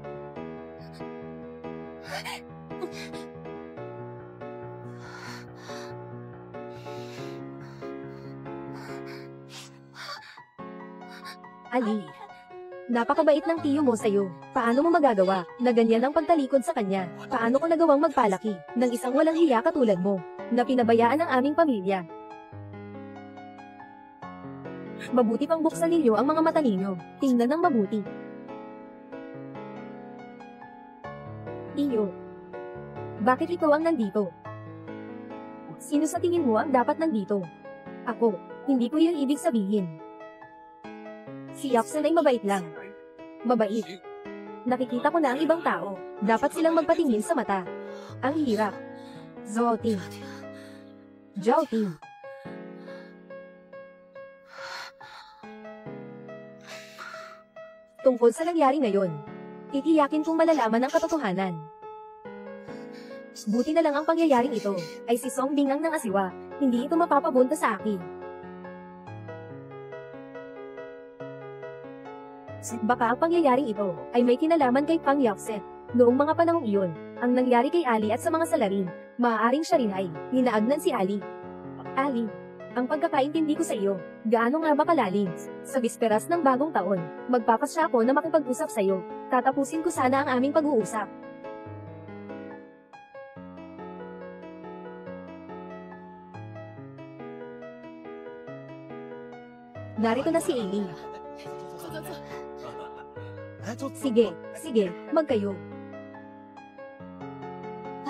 Ali, napakabait ng tiyo mo sa'yo. Paano mo magagawa na ganyan ang pagtalikod sa kanya? Paano ko nagawang magpalaki ng isang walang hiya katulad mo, na pinabayaan ng aming pamilya? Mabuti pang buksan ninyo ang mga mata ninyo. Tingnan ng mabuti. Tiyo, bakit ikaw ang nandito? Sino sa tingin mo ang dapat nandito? Ako, hindi ko yun ibig sabihin. Si Yoxen ay mabait lang. Mabait. Nakikita ko na ang ibang tao. Dapat silang magpatingin sa mata. Ang hirap. Zooting. Jouting. Tungkol sa nangyari ngayon, titiyakin kong malalaman ang katotohanan. Buti na lang ang pangyayaring ito ay si Song Bing ang nangasiwa. Hindi ito mapapabunta sa akin. Baka ang pangyayaring ito ay may kinalaman kay Pang Yoxen. Noong mga panahong iyon, ang nangyari kay Ali at sa mga salarin, maaaring siya rin ay hinaagnan si Ali. Ali, ang pagkakaintindi ko sa iyo, gaano nga ba kalalim? Sa bisperas ng bagong taon, magpapasya ako na makipag-usap sa iyo. Tatapusin ko sana ang aming pag-uusap. Narito na si Aileen. Sige, sige, magkayo.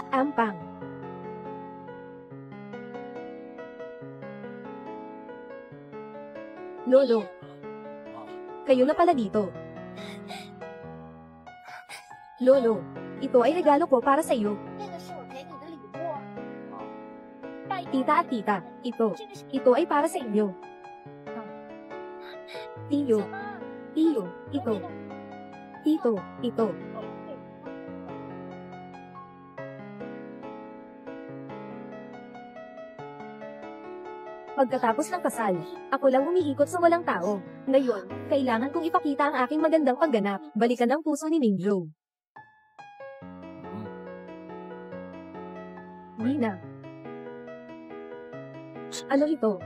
Ampang. Lolo. Kayo na pala dito. Lolo, ito ay regalo ko para sa iyo. Tita at tita, ito ay para sa inyo. Tiyo, ito. Tito, ito. Pagkatapos ng kasal, ako lang umiikot sa walang tao. Ngayon, kailangan kong ipakita ang aking magandang pagganap. Balikan ang puso ni Mingju. Nina. Ano ito?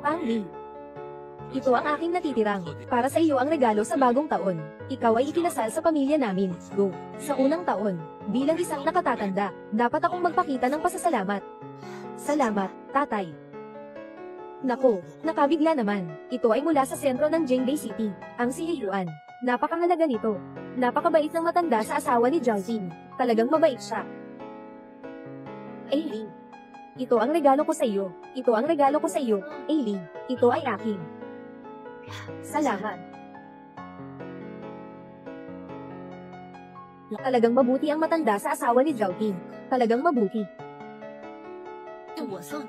Pang Li. Ito ang aking natitirang. Para sa iyo ang regalo sa bagong taon. Ikaw ay ikinasal sa pamilya namin. Go. Sa unang taon, bilang isang nakatatanda, dapat akong magpakita ng pasasalamat. Salamat, tatay. Naku, nakabigla naman. Ito ay mula sa sentro ng Jingbei City, ang si Yuan. Napakahalaga nito. Napakabait ng matanda sa asawa ni Zhao Ting. Talagang mabait siya. Aileen. Ito ang regalo ko sa iyo. Ito ang regalo ko sa iyo, Aileen. Ito ay akin. Salamat. Talagang mabuti ang matanda sa asawa ni Zhao Ting. Talagang mabuti.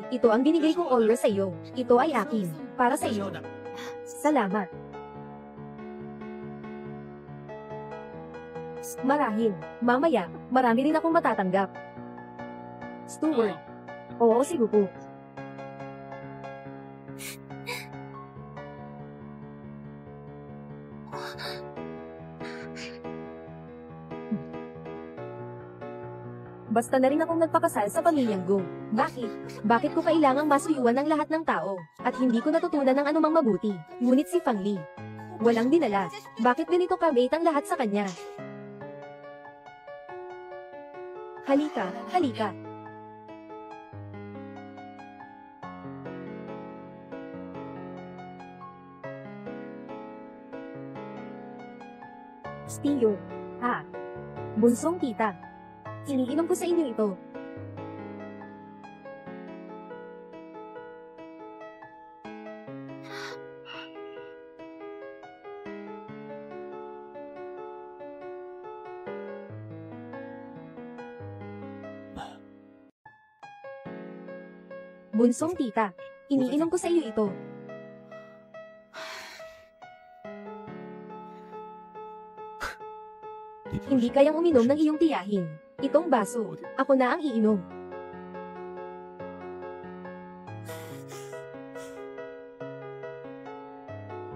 Ito ang binigay kong order sa iyo. Ito ay akin. Para sa iyo. Salamat. Marahil, mamaya, marami rin akong matatanggap. Steward. Oo, siguro. Basta na rin akong nagpakasal sa pamilyang Go. Bakit? Bakit ko kailangang masuyuan ang lahat ng tao, at hindi ko natutunan ng anumang mabuti? Ngunit si Pang Li, walang dinala. Bakit ganito kabait ang lahat sa kanya? Halika, halika. Stiyo. Ha? Bunsong tita. Iniinom ko sa inyo ito. Bunsong tita, iniinom ko sa iyo ito. Hindi kayang uminom ng iyong tiyahin. Itong baso, ako na ang iinom.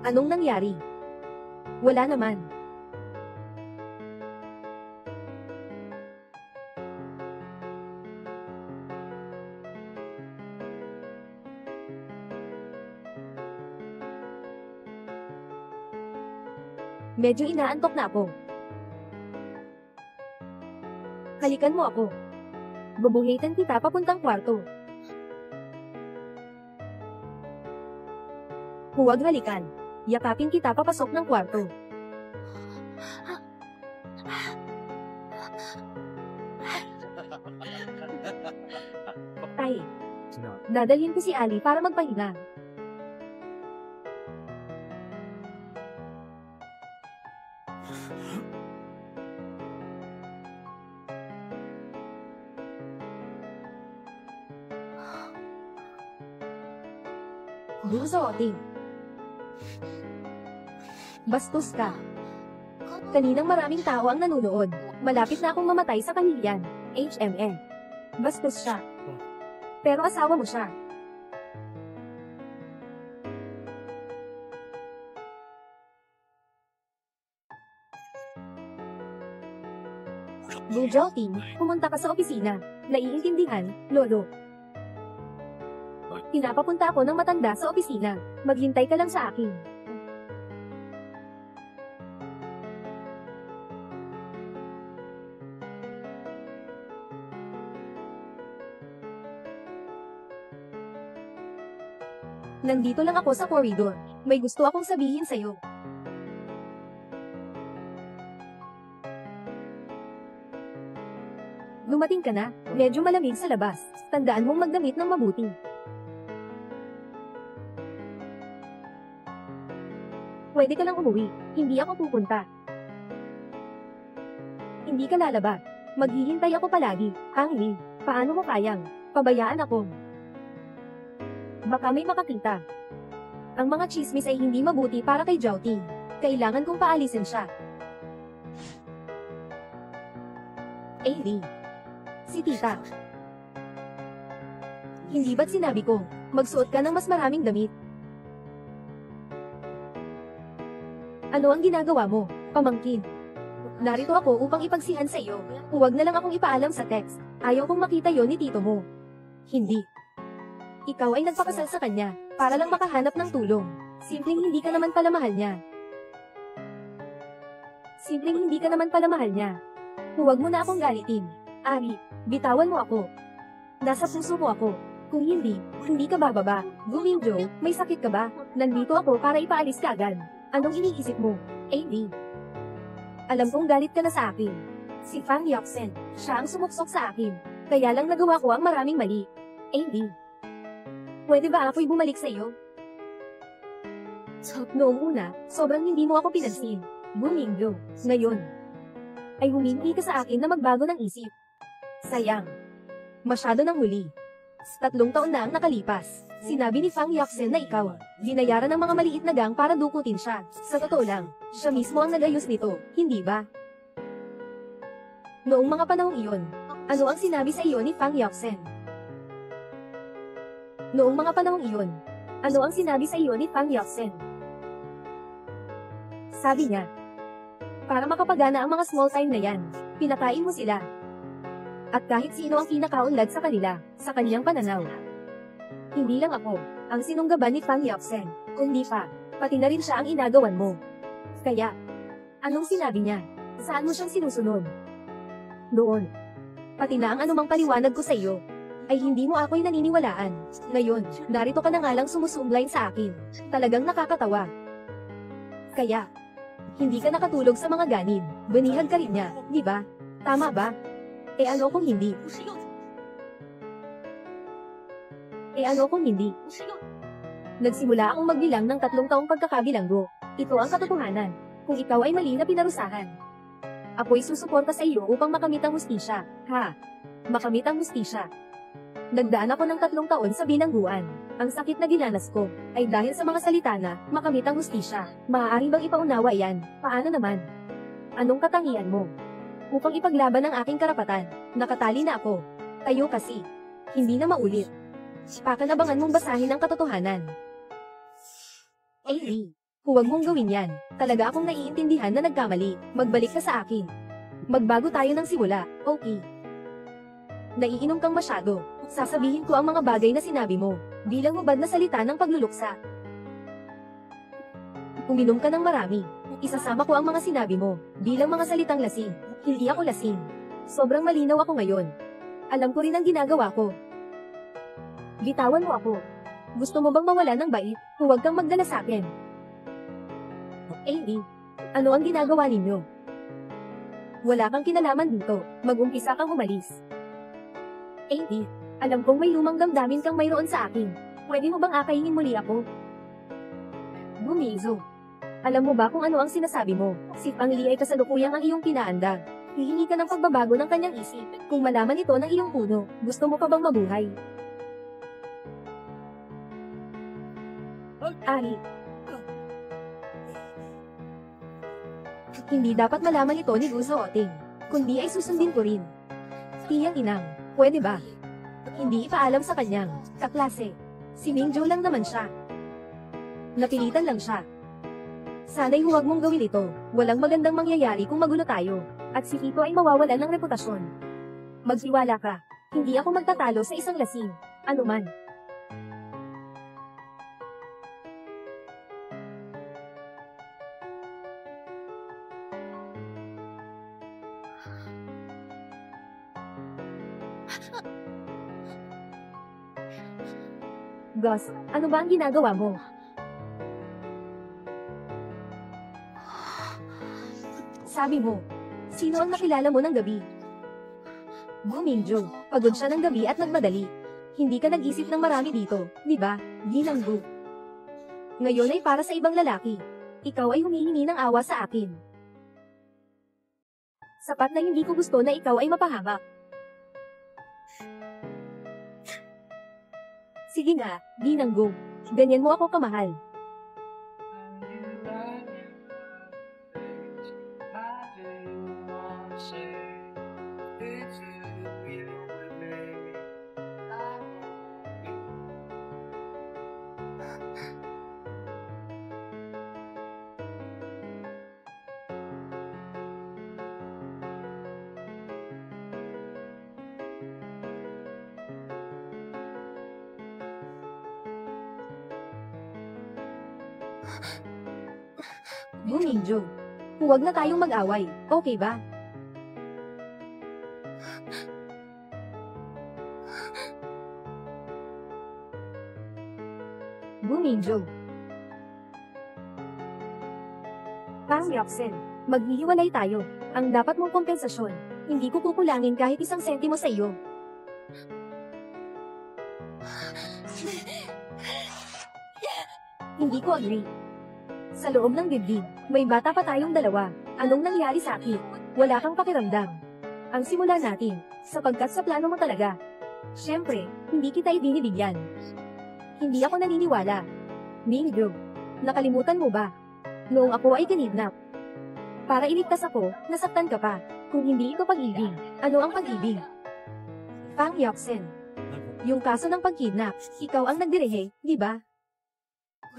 Anong nangyari? Wala naman. Medyo inaantok na ako. Halikan mo ako. Bubuhitan kita papuntang kwarto. Huwag halikan. Yakapin kita papasok ng kwarto. Tay, dadalhin ko si Ali para magpahinga. Buzote. Bastos ka. Kaninang maraming tao ang nanonood. Malapit na akong mamatay sa kanilyan. HMN. Bastos siya. Pero asawa mo siya. Bujoting, pumunta ka sa opisina. Naiintindihan, Lolo. Pinapapunta ako ng matanda sa opisina. Maghintay ka lang sa akin. Nandito lang ako sa corridor. May gusto akong sabihin sa'yo. Dumating ka na. Medyo malamig sa labas. Tandaan mong magdamit ng mabuti. Pwede ka lang umuwi. Hindi ako pupunta. Hindi ka lalaba. Maghihintay ako palagi. Hangli, paano mo kayang pabayaan ako? Baka may makakita. Ang mga chismis ay hindi mabuti para kay Jouting. Kailangan kong paalisin siya. AD. Si tita. Hindi ba't sinabi ko, magsuot ka ng mas maraming damit? Ano ang ginagawa mo, pamangkin? Narito ako upang ipagsihan sa iyo. Huwag na lang akong ipaalam sa text. Ayaw kong makita yon ni tito mo. Hindi. Ikaw ay nagpakasal sa kanya, para lang makahanap ng tulong. Simpleng hindi ka naman pala mahal niya. Simpleng hindi ka naman pala mahal niya. Huwag mo na akong galitin. Ari, bitawan mo ako. Nasa puso mo ako. Kung hindi, hindi ka bababa. Guminjo, may sakit ka ba? Nandito ako para ipaalis ka agad. Anong iniisip mo, AD? Alam kong galit ka na sa akin. Si Fang Yoksen, siya ang sumuksok sa akin. Kaya lang nagawa ko ang maraming mali. AD. Pwede ba ako'y bumalik sa iyo? Noong una, sobrang hindi mo ako pinansin. Buminglo. Ngayon, ay humingi ka sa akin na magbago ng isip. Sayang. Masyado nang huli. 3 taon na ang nakalipas. Sinabi ni Fang Yoksen na ikaw, ginayaran ng mga maliit na gang para dukutin siya. Sa totoo lang, siya mismo ang nagayos nito, hindi ba? Noong mga panahong iyon, ano ang sinabi sa iyo ni Fang Yoksen? Noong mga panahong iyon, ano ang sinabi sa iyo ni Fang Yoksen? Sabi niya, para makapagana ang mga small time na yan, pinakain mo sila. At kahit sino ang pinakaunlad sa kanila, sa kanyang pananaw. Hindi lang ako, ang sinunggaban ni Fang Yoksen, kundi pa, pati na rin siya ang inagawan mo. Kaya, anong sinabi niya? Saan mo siyang sinusunod? Noon, pati na ang anumang paliwanag ko sa iyo, ay hindi mo ako'y naniniwalaan. Ngayon, narito ka na nga lang sumusunglain sa akin. Talagang nakakatawa. Kaya, hindi ka nakatulog sa mga ganin. Banihag ka rin niya, di ba? Tama ba? Eh ano kung hindi? Eh ano kung hindi? Nagsimula akong magbilang ng 3 taong pagkakabilanggo. Ito ang katotohanan. Kung ikaw ay mali na pinarusahan, ako'y susuporta sa iyo upang makamit ang hustisya. Ha? Makamit ang hustisya. Nagdaan ako ng 3 taon sa bilangguan. Ang sakit na dinanas ko ay dahil sa mga salita na makamit ang hustisya. Maaari bang ipaunawa yan? Paano naman? Anong katangian mo? Upang ipaglaban ang aking karapatan, nakatali na ako. Tayo kasi. Hindi na maulit. Pakanabangan mong basahin ang katotohanan. AD, huwag mong gawin yan. Talaga akong naiintindihan na nagkamali. Magbalik ka sa akin. Magbago tayo ng simula, okay? Naiinom kang masyado. Sasabihin ko ang mga bagay na sinabi mo. Bilang hubad na salita ng pagluluksa. Uminom ka ng marami. Isasama ko ang mga sinabi mo. Bilang mga salitang lasing. Hindi ako lasing. Sobrang malinaw ako ngayon. Alam ko rin ang ginagawa ko. Bitawan mo ako. Gusto mo bang mawala ng bait? Huwag kang magdala sa akin. AD, ano ang ginagawa ninyo? Wala kang kinalaman dito. Mag-umpisa kang umalis. AD, alam kong may lumang damdamin kang mayroon sa akin. Pwede mo bang akainin muli ako? Gumizo. Alam mo ba kung ano ang sinasabi mo? Si Pang Li ay kasalukuyang ang iyong pinaanda. Hihingi ka ng pagbabago ng kanyang isip. Kung malaman ito ng iyong puno, gusto mo pa bang mabuhay? Ari. Hindi dapat malaman ito ni Guzo Oting. Kundi ay susundin ko rin. Tiyang inang, pwede ba? Hindi ipaalam sa kanyang kaklase. Si Mingjo lang naman siya. Napilitan lang siya. Sana'y huwag mong gawin ito. Walang magandang mangyayari kung magulo tayo. At si Tito ay mawawalan ng reputasyon. Magtiwala ka. Hindi ako magtatalo sa isang lasing. Ano man. Gus, ano ba ang ginagawa mo? Sabi mo, sino ang nakilala mo ng gabi? Gumingjo, pagod siya ng gabi at nagmadali. Hindi ka nag-isip ng marami dito, di ba? Ginanggu. Ngayon ay para sa ibang lalaki. Ikaw ay humihingi ng awa sa akin. Sapat na hindi ko gusto na ikaw ay mapahamak. Sige nga, Ginanggu. Ganyan mo ako kamahal. Gumingjo. Huwag na tayong mag-away, okay ba? Gumingjo. Pang Yaksen, maghihiwalay tayo. Ang dapat mong kompensasyon, hindi ko kukulangin kahit 1 sentimo sa iyo. Hindi ko agree. Sa loob ng dibdib, may bata pa tayong dalawa. Anong nangyari sa akin? Wala kang pakiramdam. Ang simula natin, sapagkat sa plano mo talaga. Siyempre, hindi kita ibinibigyan. Hindi ako naniniwala. Mingyu, nakalimutan mo ba? Noong ako ay kinidnap. Para iligtas ako, nasaktan ka pa. Kung hindi ito pag-ibig, ano ang pag-ibig? Pang Yaksen. Yung kaso ng pagkidnap, ikaw ang nagdirehe, di ba?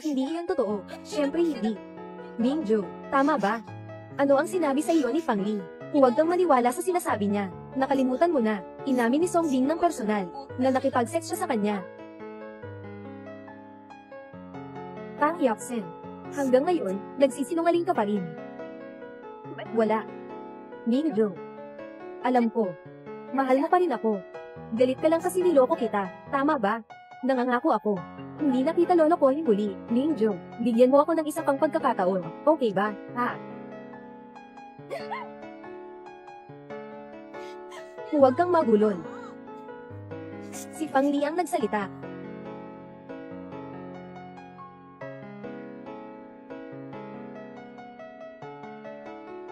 Hindi yan totoo. Siyempre hindi. Mingju, tama ba? Ano ang sinabi sa iyo ni Pang Li? Huwag kang maniwala sa sinasabi niya. Nakalimutan mo na. Inamin ni Song Bing ng personal na nakipag-sex siya sa kanya. Pang Yaksen. Hanggang ngayon, nagsisinungaling ka pa rin. Wala. Mingju. Alam ko. Mahal mo pa rin ako. Galit ka lang kasi niloko kita. Tama ba? Nangangako ako. Hindi na kita lolokohin muli, Mingju. Bigyan mo ako ng isa pang pagkakataon. Okay ba, ha? Huwag kang magulol. Si Fang Li ang nagsalita.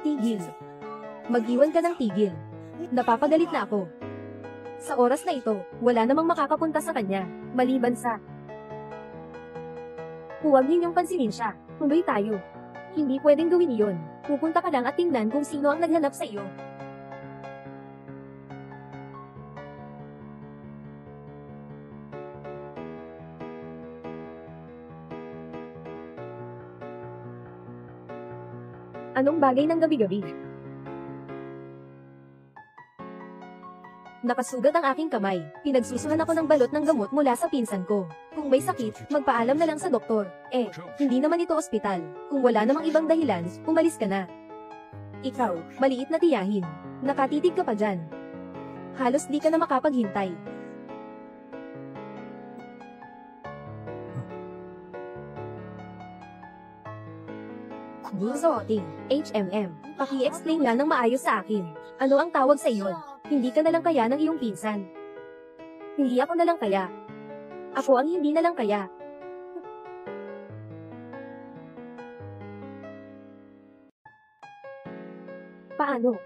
Tigil. Mag-iwan ka ng tigil. Napapagalit na ako. Sa oras na ito, wala namang makakapunta sa kanya, maliban sa... Huwag ninyong pansinin siya. Tuloy tayo. Hindi pwedeng gawin iyon. Pupunta ka lang at tingnan kung sino ang naghanap sa iyo. Anong bagay ng gabi-gabi? Nakasugat ang aking kamay. Pinagsusuhan ako ng balot ng gamot mula sa pinsan ko. Kung may sakit, magpaalam na lang sa doktor. Hindi naman ito ospital. Kung wala namang ibang dahilan, umalis ka na. Ikaw, maliit na tiyahin. Nakatitig ka pa dyan. Halos di ka na makapaghintay. Guzoting, HMM. Paki-explain nga ng maayos sa akin. Ano ang tawag sa iyon? Hindi ka na lang kaya ng iyong pinsan. Hindi ako na lang kaya. Ako ang hindi na lang kaya. Paano?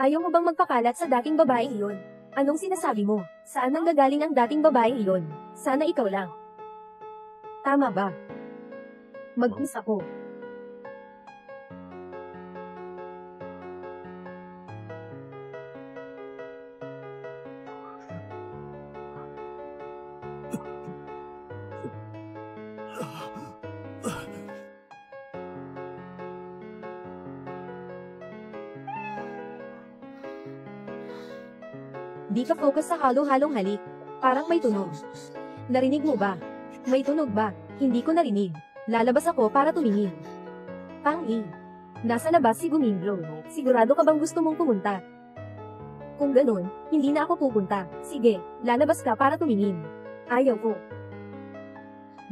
Ayaw mo bang magpakalat sa dating babaeng iyon? Anong sinasabi mo? Saan nang gagaling ang dating babaeng iyon? Sana ikaw lang. Tama ba? Mag-usap ko. Di ka focus sa halo-halong halik. Parang may tunog. Narinig mo ba? May tunog ba? Hindi ko narinig. Lalabas ako para tumingin. Fang Li. Nasa labas si Guminglo. Sigurado ka bang gusto mong pumunta? Kung ganun, hindi na ako pupunta. Sige, lalabas ka para tumingin. Ayaw ko.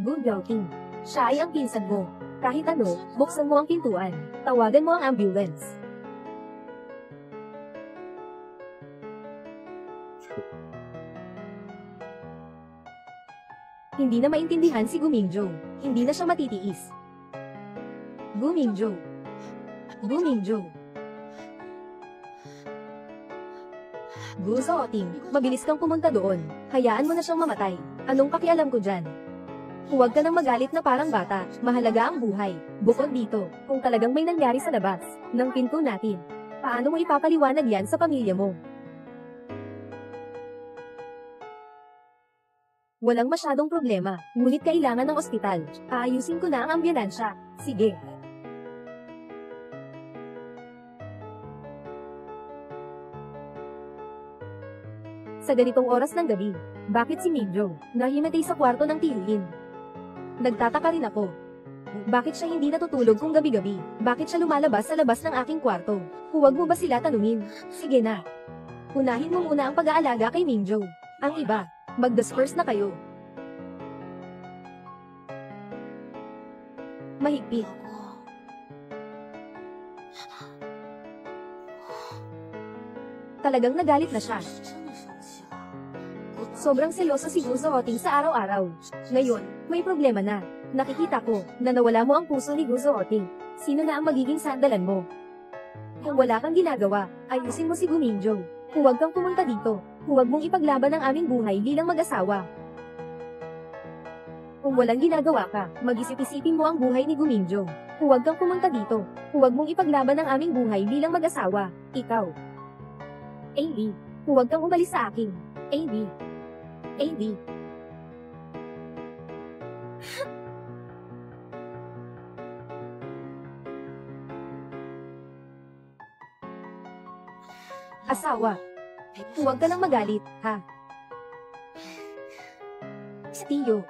Good joking. Siya ay ang pinsan mo. Kahit ano, buksan mo ang pintuan. Tawagan mo ang ambulance. Hindi na maintindihan si Gumingjo. Hindi na siya matitiis. Gumingjo. Gumingjo. Guzoting, mabilis kang pumunta doon. Hayaan mo na siyang mamatay. Anong pakialam ko dyan? Huwag ka nang magalit na parang bata. Mahalaga ang buhay. Bukod dito, kung talagang may nangyari sa labas ng pinto natin, paano mo ipapaliwanag yan sa pamilya mo? Walang masyadong problema, ngunit kailangan ng ospital. Aayusin ko na ang ambulansya. Sige. Sa ganitong oras ng gabi, bakit si Mingjo nahimatay sa kwarto ng tiyuhin? Nagtataka rin ako. Bakit siya hindi natutulog kung gabi-gabi? Bakit siya lumalabas sa labas ng aking kwarto? Huwag mo ba sila tanungin? Sige na. Unahin mo muna ang pag-aalaga kay Mingjo. Ang iba, mag-disperse na kayo. Mahigpit. Talagang nagalit na siya. Sobrang seloso si Guzoting sa araw-araw. Ngayon, may problema na. Nakikita ko na nawala mo ang puso ni Guzoting. Sino na ang magiging sandalan mo? Kung wala kang ginagawa, ayusin mo si Gumingjo. Huwag kang pumunta dito. Huwag mong ipaglaban ang aming buhay bilang mag-asawa. Kung walang ginagawa ka, mag-isip-isipin mo ang buhay ni Gumingjo. Huwag kang pumunta dito. Huwag mong ipaglaban ang aming buhay bilang mag-asawa. Ikaw. AB. Huwag kang umalis sa akin. AB. AB. Asawa. Huwag ka nang magalit, ha? Tiyo.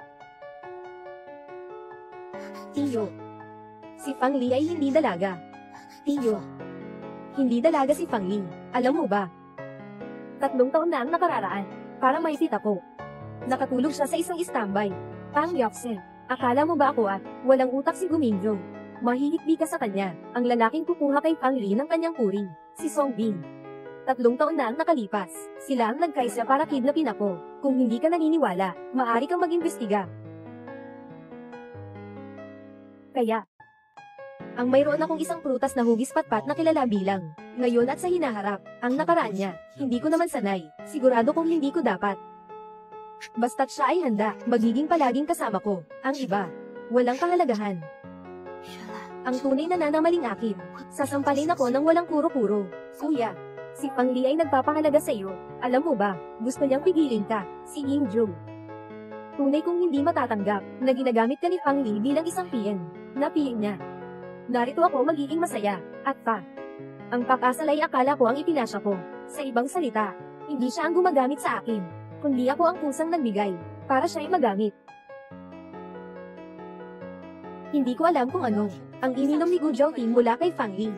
Tiyo. Si Fang Li ay hindi dalaga. Tiyo. Hindi dalaga si Fang Li. Alam mo ba? 3 taon na ang nakararaan. Para maisip ako. Nakatulog siya sa isang standby. Pang Yoksel. Akala mo ba ako at walang utak si Gumingjo? Mahihikbi ka sa kanya. Ang lalaking kukuha kay Fang Li ng kanyang puri. Si Song Bin. 3 taon na ang nakalipas. Sila ang nagkaisa para kidnapin ako. Kung hindi ka naniniwala, maaari kang mag-imbestiga. Kaya, ang mayroon akong isang prutas na hugis patpat na kilala bilang, ngayon at sa hinaharap, ang nakaraan niya, hindi ko naman sanay, sigurado kong hindi ko dapat. Basta't siya ay handa, magiging palaging kasama ko, ang iba, walang kahalagahan. Ang tunay na nanamaling akin, sasampalin ako ng walang puro-puro. Kuya, si Pang Li ay nagpapahalaga sa iyo, alam mo ba, gusto niyang pigilin ka, si Ying Ju. Tunay kong hindi matatanggap, na ginagamit ka ni Pang Li bilang isang PN, na PN niya. Narito ako magiging masaya, at pa. Ang pag-asal ay akala ko ang ipinasya ko. Sa ibang salita, hindi siya ang gumagamit sa akin, kundi ako ang kusang nagbigay, para siya ay magamit. Hindi ko alam kung ano, ang ininom ni Gu Zhaoting mula kay Fang Li.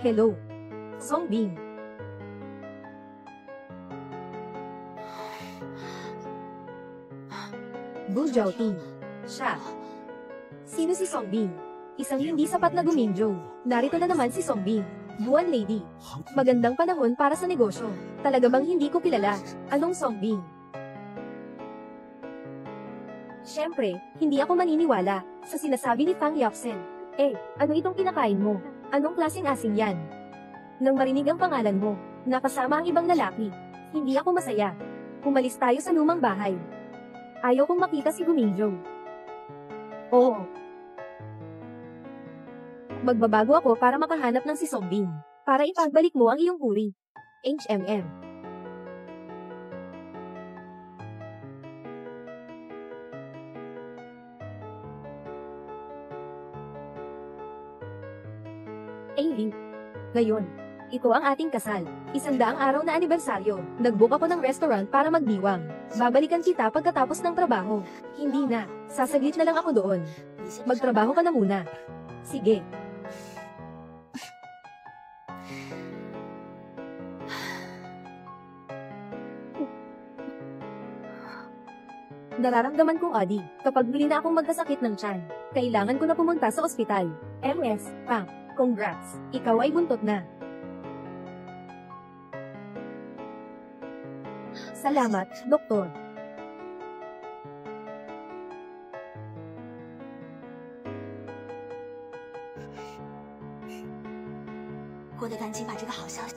Hello, Song Bing. Gu Zhaoting. Siya. Sino si Song Bing? Isang hindi sapat na guminjo. Narito na naman si Song Bing. Buwan lady. Magandang panahon para sa negosyo. Talaga bang hindi ko kilala? Anong Song Bing? Siyempre, hindi ako maniniwala sa sinasabi ni Fang Yapsen. Ano itong kinakain mo? Anong klaseng asin yan? Nang marinig ang pangalan mo, nakasama ang ibang lalaki. Hindi ako masaya. Umalis tayo sa lumang bahay. Ayaw kong makita si Guminjo. Oo. Magbabago ako para makahanap ng si Song Bing. Para ipagbalik mo ang iyong uri. HMM. Aileen. Ngayon, ito ang ating kasal. 100 araw na anibersaryo. Nag-book ako ng restaurant para magdiwang. Babalikan kita pagkatapos ng trabaho. Hindi na. Sasaglit na lang ako doon. Magtrabaho ka na muna. Sige. Nararamdaman ko, Adi, kapag bili na akong magkasakit ng tiyan, kailangan ko na pumunta sa ospital. MS, Pang, congrats, ikaw ay buntot na. Salamat, Doktor.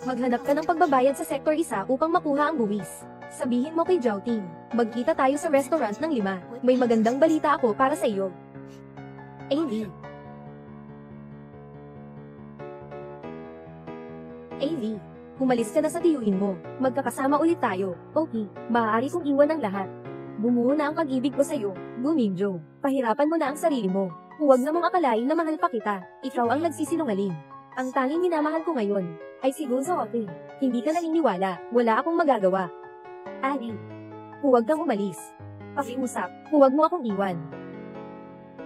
Maghanap ka ng pagbabayad sa Sector 1 upang makuha ang buwis. Sabihin mo kay Zhaoting, magkita tayo sa restaurant ng 5. May magandang balita ako para sa iyo. Aileen. Aileen, umalis ka na sa tiyuhin mo. Magkakasama ulit tayo. Okay, maaari kong iwan ang lahat. Bumuo na ang pag-ibig ko sa iyo, Guminjo. Pahirapan mo na ang sarili mo. Huwag na mong akalain na mahal pa kita. Ikaw ang nagsisinungaling. Ang tanging minamahal ko ngayon ay si Gu Zhaoting. Hindi ka naniniwala, wala akong magagawa. Ali, huwag kang umalis. Pakiusap, huwag mo akong iwan.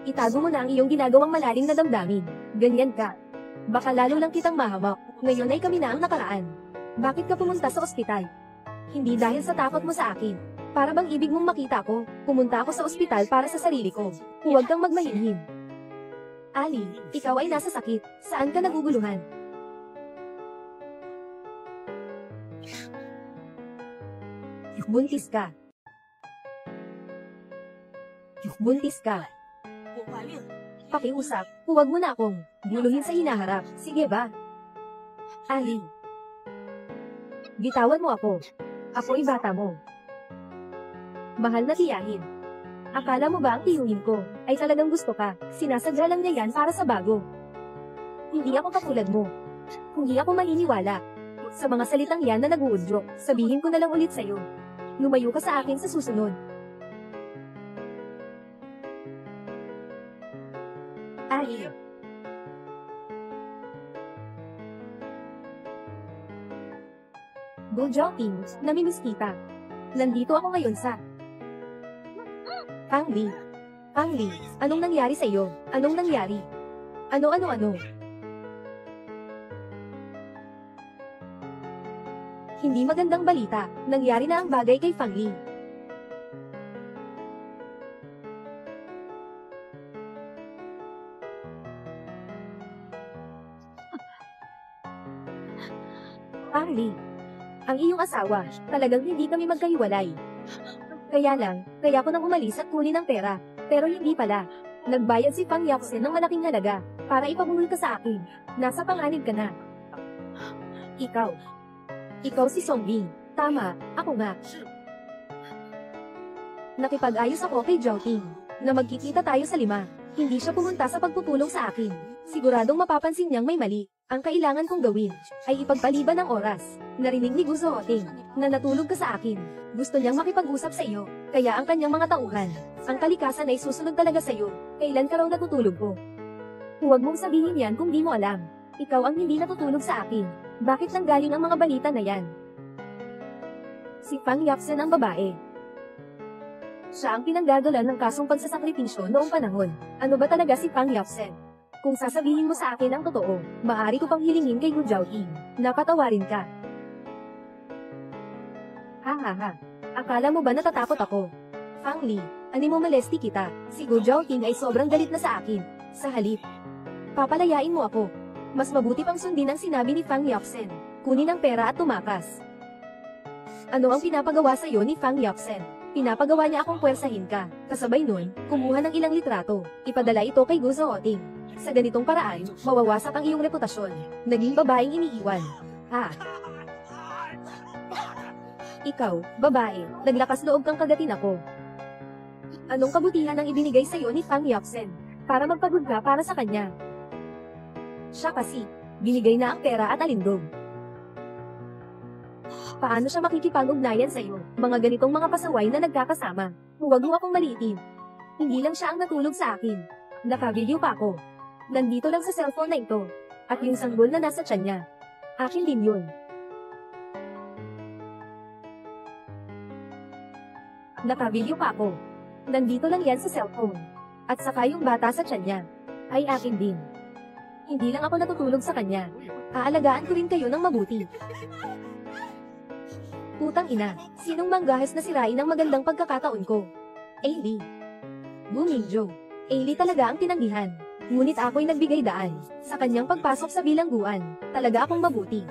Itago mo na ang iyong ginagawang malalim na damdamin. Ganyan ka. Baka lalo lang kitang mahamak. Ngayon ay kami na ang nakaraan. Bakit ka pumunta sa ospital? Hindi dahil sa takot mo sa akin. Para bang ibig mong makita ko, pumunta ako sa ospital para sa sarili ko. Huwag kang magmahinhin. Ali, ikaw ay nasa sakit. Saan ka naguguluhan? Buntis ka. Buntis ka. Pakiusap, huwag mo na akong guluhin sa hinaharap. Sige ba? Ali. Bitawan mo ako. Ako'y bata mo. Mahal na tiyahin. Akala mo ba ang tiyuhin ko ay talagang gusto ka? Sinasadya lang niya yan para sa bago. Hindi ako katulad mo. Hindi ako maniniwala. Sa mga salitang yan na nag-uudyok, sabihin ko na lang ulit sa'yo. Lumayo ka sa akin sa susunod. Ali. Gu Zhaoting, namimiss kita. Nandito ako ngayon sa Pang Li. Pang Li, anong nangyari sa iyo? Anong nangyari? Ano? Hindi magandang balita. Nangyari na ang bagay kay Fang Li. Pang Lee. Ang iyong asawa, talagang hindi kami magkahiwalay. Kaya ko nang umalis at kunin ang pera. Pero hindi pala. Nagbayad si Fang Yafsen ng malaking halaga, para ipabulol ka sa akin. Nasa panganib ka na. Ikaw si Songbin. Tama, ako nga. Nakipag-ayos ako kay Zhao na magkikita tayo sa 5. Hindi siya pumunta sa pagpupulong sa akin. Siguradong mapapansin niyang may mali. Ang kailangan kong gawin ay ipagpaliban ng oras. Narinig ni Gu Zhooting na natulog ka sa akin. Gusto niyang makipag-usap sa iyo, kaya ang kanyang mga tauhan. Ang kalikasan ay susunod talaga sa iyo. Kailan ka raw natutulog po? Huwag mong sabihin yan kung di mo alam. Ikaw ang hindi natutulog sa akin. Bakit nanggaling ang mga balita na yan? Si Fang Yafsen ang babae. Siya ang pinanggagalan ng kasong pagsasakripisyo noong panahon. Ano ba talaga si Fang Yafsen? Kung sasabihin mo sa akin ang totoo, maaari ko pang hilingin kay Gu Zhooting na patawarin ka. Ha. Akala mo ba natatakot ako? Fang Lee, animomolesti kita. Si Gu Zhooting ay sobrang galit na sa akin. Sa halip, papalayain mo ako. Mas mabuti pang sundin ang sinabi ni Fang Yafsen. Kunin ang pera at tumakas. Ano ang pinapagawa sa iyo ni Fang Yafsen? Pinapagawa niya akong puwersahin ka. Kasabay nun, kumuha ng ilang litrato. Ipadala ito kay Gu Zhooting. Sa ganitong paraan, mawawasak ang iyong reputasyon. Naging babaeng iniiwan. Ikaw, babae, naglakas loob kang kagatin ako. Anong kabutihan ang ibinigay sa iyo ni Fang Yafsen? Para magpagod ka para sa kanya. Siya kasi, binigay na ang pera at alindog. Paano siya makikipag-ugnayan sa iyo? Mga ganitong mga pasaway na nagkakasama. Huwag mo akong maliitin. Hindi lang siya ang natulog sa akin. Naka-video pa ako. Nandito lang sa cellphone na ito. At yung sanggol na nasa tiyan niya. Akin din yun. Naka-video pa ako. Nandito lang yan sa cellphone. At saka yung bata sa tiyan niya. Ay akin din. Hindi lang ako natutulog sa kanya. Aalagaan ko rin kayo ng mabuti. Putang ina, sinong manggahas na sirain ang magandang pagkakataon ko? Ailey. Gu Mingzhou. Ailey talaga ang tinanggihan. Ngunit ako'y nagbigay daan. Sa kanyang pagpasok sa bilangguan, talaga akong mabuti.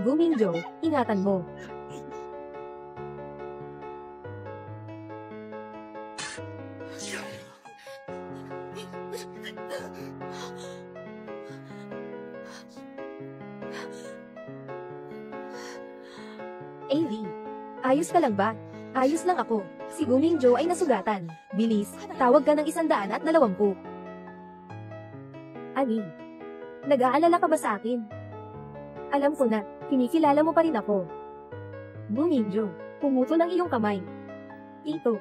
Gu Mingzhou, ingatan mo. Ailey, ayos ka lang ba? Ayos lang ako. Si Gu Mingzhou ay nasugatan. Bilis, tawag ka ng 120. Ani? Nag-aalala ka ba sa akin? Alam ko na, kinikilala mo pa rin ako. Gu Mingzhou, pumutol ang iyong kamay. Ito.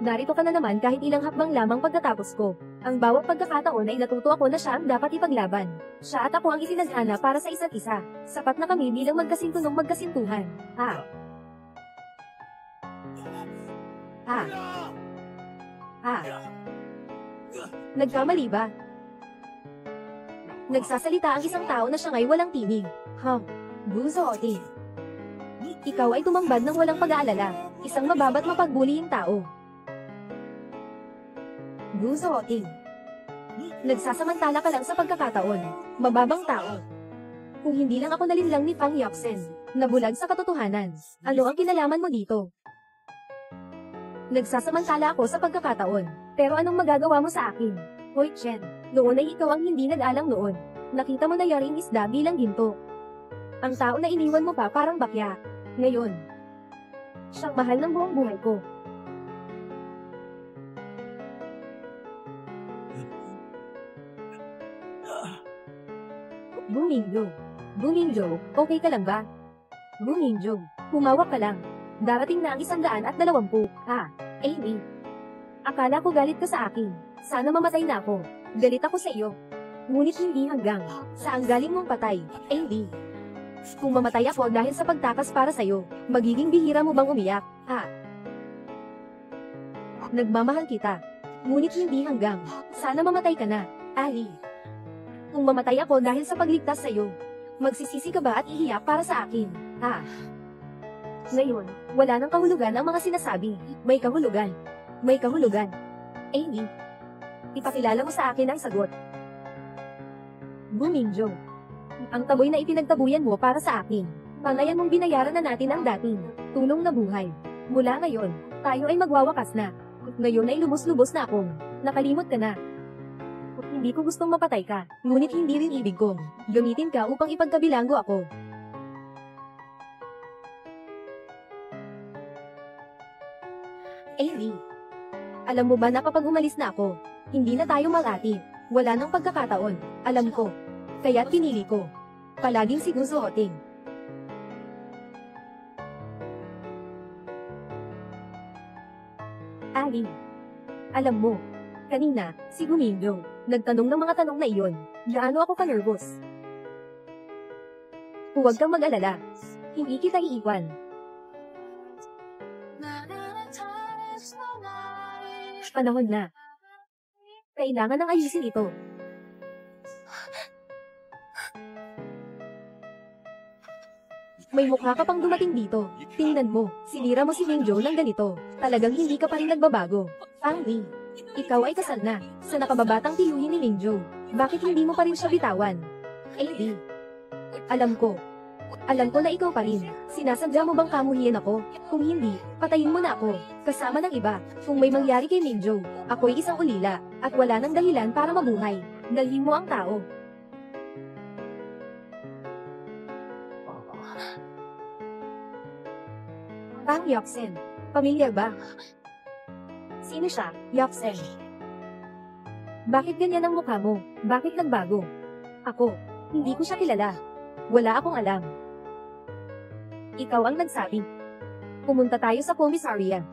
Narito ka na naman kahit ilang hakbang lamang pagkatapos ko. Ang bawat pagkakataon ay natuto ako na siya ang dapat ipaglaban. Siya at ako ang itinadhana para sa isa't isa. Sapat na kami bilang magkasintunong magkasintuhan. Nagkamali ba? Nagsasalita ang isang tao na siyang ay walang tinig. Gu Zhooting. Ikaw ay tumambad ng walang pag-aalala. Isang mababat mapagbulihing tao. Gu Zhooting. Nagsasamantala ka lang sa pagkakataon. Mababang tao. Kung hindi lang ako nalinlang ni Fang Yafsen, nabulag sa katotohanan, ano ang kinalaman mo dito? Nagsasamantala ako sa pagkakataon, pero anong magagawa mo sa akin? Hoy Chen, noon ay ikaw ang hindi nag-alang noon. Nakita mo na yaring isda bilang ginto. Ang tao na iniwan mo pa parang bakya. Ngayon, siyang mahal ng buong buhay ko. Gu Mingzhou. Gu Mingzhou, okay ka lang ba? Gu Mingzhou, humawak ka lang. Darating na ang 120. Ailey. Akala ko galit ka sa akin. Sana mamatay na ako. Galit ako sa iyo. Ngunit hindi hanggang sa ang galing mong patay, Ailey. Kung mamatay ako dahil sa pagtakas para sa'yo, magiging bihira mo bang umiyak? Nagmamahal kita. Ngunit hindi hanggang. Sana mamatay ka na, Ali. Kung mamatay ako dahil sa pagligtas sa'yo, magsisisi ka ba at iiyak para sa akin, ha? Ngayon, wala nang kahulugan ang mga sinasabi. May kahulugan. May kahulugan. Amy, ipakilala mo sa akin ang sagot. Guminjo. Ang taboy na ipinagtabuyan mo para sa akin. Pangayan mong binayaran na natin ang dating tulong na buhay. Mula ngayon, tayo ay magwawakas na. Ngayon ay lubos-lubos na akong nakalimot ka na. Hindi ko gustong mapatay ka, ngunit hindi rin ibig kong gamitin ka upang ipagkabilanggo ako. Amy, alam mo ba na kapag umalis na ako, hindi na tayo mag-ati. Wala nang pagkakataon, alam ko. Kaya't pinili ko palaging sigusuotin. Ali, alam mo, kanina, si Gumindo, nagtanong ng mga tanong na iyon. Gaano ako ka-nervous? Huwag kang mag-alala. Hindi kita iiwan. Panahon na. Kailangan nang ayusin ito. May mukha ka pang dumating dito. Tingnan mo, sinira mo si Mingjo ng ganito. Talagang hindi ka pa rin nagbabago. Fang Li, ikaw ay kasal na sa nakababatang tiyuhin ni Mingjo. Bakit hindi mo pa rin siya bitawan? AD, alam ko. Alam ko na ikaw pa rin. Sinasadya mo bang kamuhian ako? Kung hindi, patayin mo na ako. Kasama ng iba. Kung may mangyari kay Mingjo, ako'y isang ulila, at wala nang dahilan para mabuhay. Dalhin mo ang tao. Pang Yoksen. Pamilyar ba? Sino siya, Yoksen? Bakit ganyan ang mukha mo? Bakit nagbago? Ako, hindi ko siya kilala. Wala akong alam. Ikaw ang nagsabi. Pumunta tayo sa komisarya.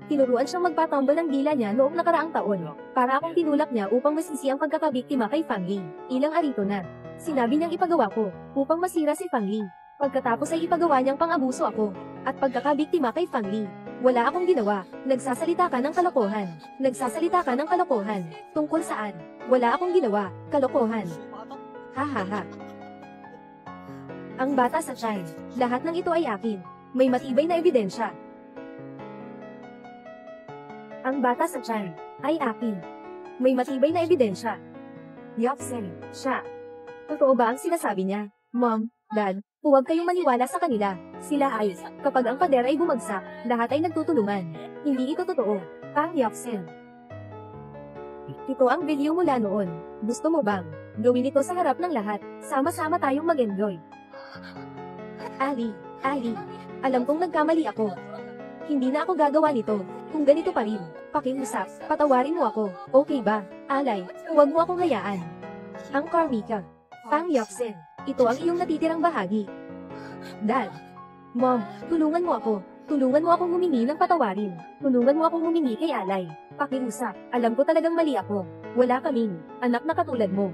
Tinuruan siyang magpatambal ng dila niya noong nakaraang taon. Para akong tinulak niya upang masisi ang pagkakabiktima kay Fang Li. Ilang arito na. Sinabi niyang ipagawa ko, upang masira si Fang Li. Pagkatapos ay ipagawa niyang pang-abuso ako. At pagkakabiktima kay Fang Li. Wala akong ginawa. Nagsasalita ka ng kalokohan. Nagsasalita ka ng kalokohan. Tungkol saan? Wala akong ginawa. Kalokohan. Ha ha ha. Ang bata sa tiyan. Lahat ng ito ay akin. May matibay na ebidensya. Ang bata sa tiyan ay akin. May matibay na ebidensya. Yoksen, siya. Totoo ba ang sinasabi niya? Mom, Dad, huwag kayong maniwala sa kanila. Sila ay, kapag ang pader ay bumagsak, lahat ay nagtutulungan. Hindi ito totoo. Pang Yoksen. Ito ang video mula noon. Gusto mo bang gawin ito sa harap ng lahat? Sama-sama tayong mag-enjoy. Ali, alam kong nagkamali ako. Hindi na ako gagawa nito. Kung ganito pa rin, pakiusap, patawarin mo ako. Okay ba? Alay, huwag mo akong hayaan. Ang Karmika. Pang Yoksen. Ito ang iyong natitirang bahagi. Dad. Mom, tulungan mo ako. Tulungan mo akong humingi ng patawarin. Tulungan mo akong humingi kay Alay. Pakiusap, alam ko talagang mali ako. Wala kaming anak na katulad mo.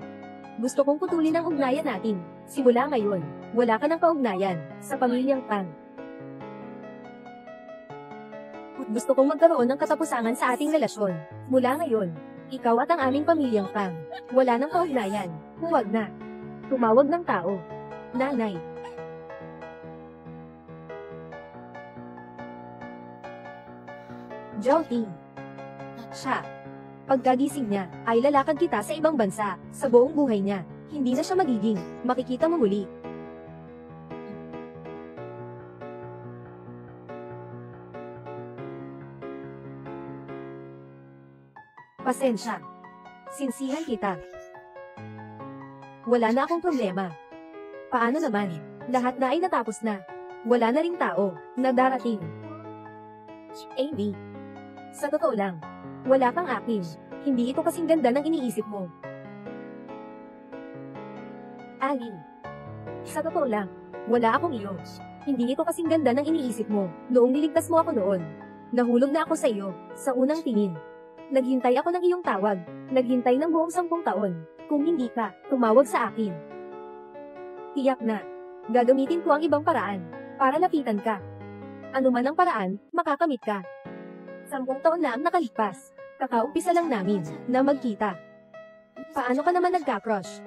Gusto kong putulin ang ugnayan natin. Simula ngayon, wala ka ng kaugnayan sa pamilyang Pang. Gusto kong magkaroon ng katapusan sa ating relasyon. Mula ngayon, ikaw at ang aming pamilyang Pang. Wala ng kaugnayan. Huwag na. Tumawag ng tao. Nanay. Jolting. Siya. Pagkagising niya, ay lalakad kita sa ibang bansa, sa buong buhay niya. Hindi na siya magiging, makikita mo muli. Pasensya. Sinsihan kita. Wala na akong problema. Paano naman? Lahat na ay natapos na. Wala na ring tao na darating. Amy. Sa totoo lang, wala kang akin. Hindi ito kasing ganda ng iniisip mo. Ali. Sa totoo lang, wala akong iyo. Hindi ito kasing ganda ng iniisip mo. Noong niligtas mo ako noon, nahulog na ako sa iyo, sa unang tingin. Naghintay ako ng iyong tawag. Naghintay ng buong 10 taon. Kung hindi ka, tumawag sa akin. Tiyak na, gagamitin ko ang ibang paraan, para lapitan ka. Ano man ang paraan, makakamit ka. 10 taon na ang nakalipas. Kakaumpisa lang namin na magkita. Paano ka naman nagka-crush?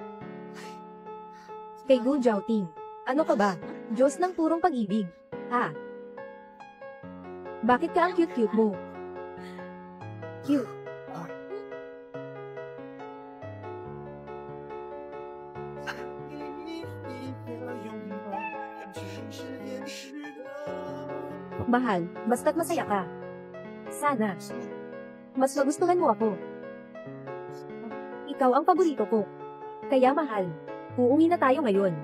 Kay Gu Zhaoting. Ano ka ba? Diyos ng purong pag-ibig. Ha? Bakit ka ang cute-cute mo? Cute. Mahal, basta't masaya ka. Sana. Mas magustuhan mo ako. Ikaw ang paborito ko. Kaya mahal, uuwi na tayo ngayon.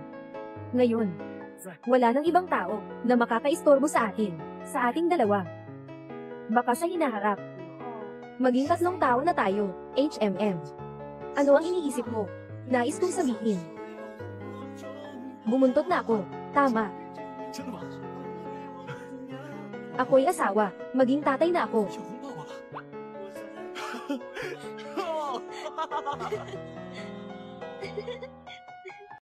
Ngayon. Wala nang ibang tao na makakaistorbo sa atin, sa ating dalawa. Baka sa hinaharap. Maging 3 tao na tayo, HMM. Ano ang iniisip mo? Nais kong sabihin. Bumuntot na ako, tama. Ako'y asawa, maging tatay na ako.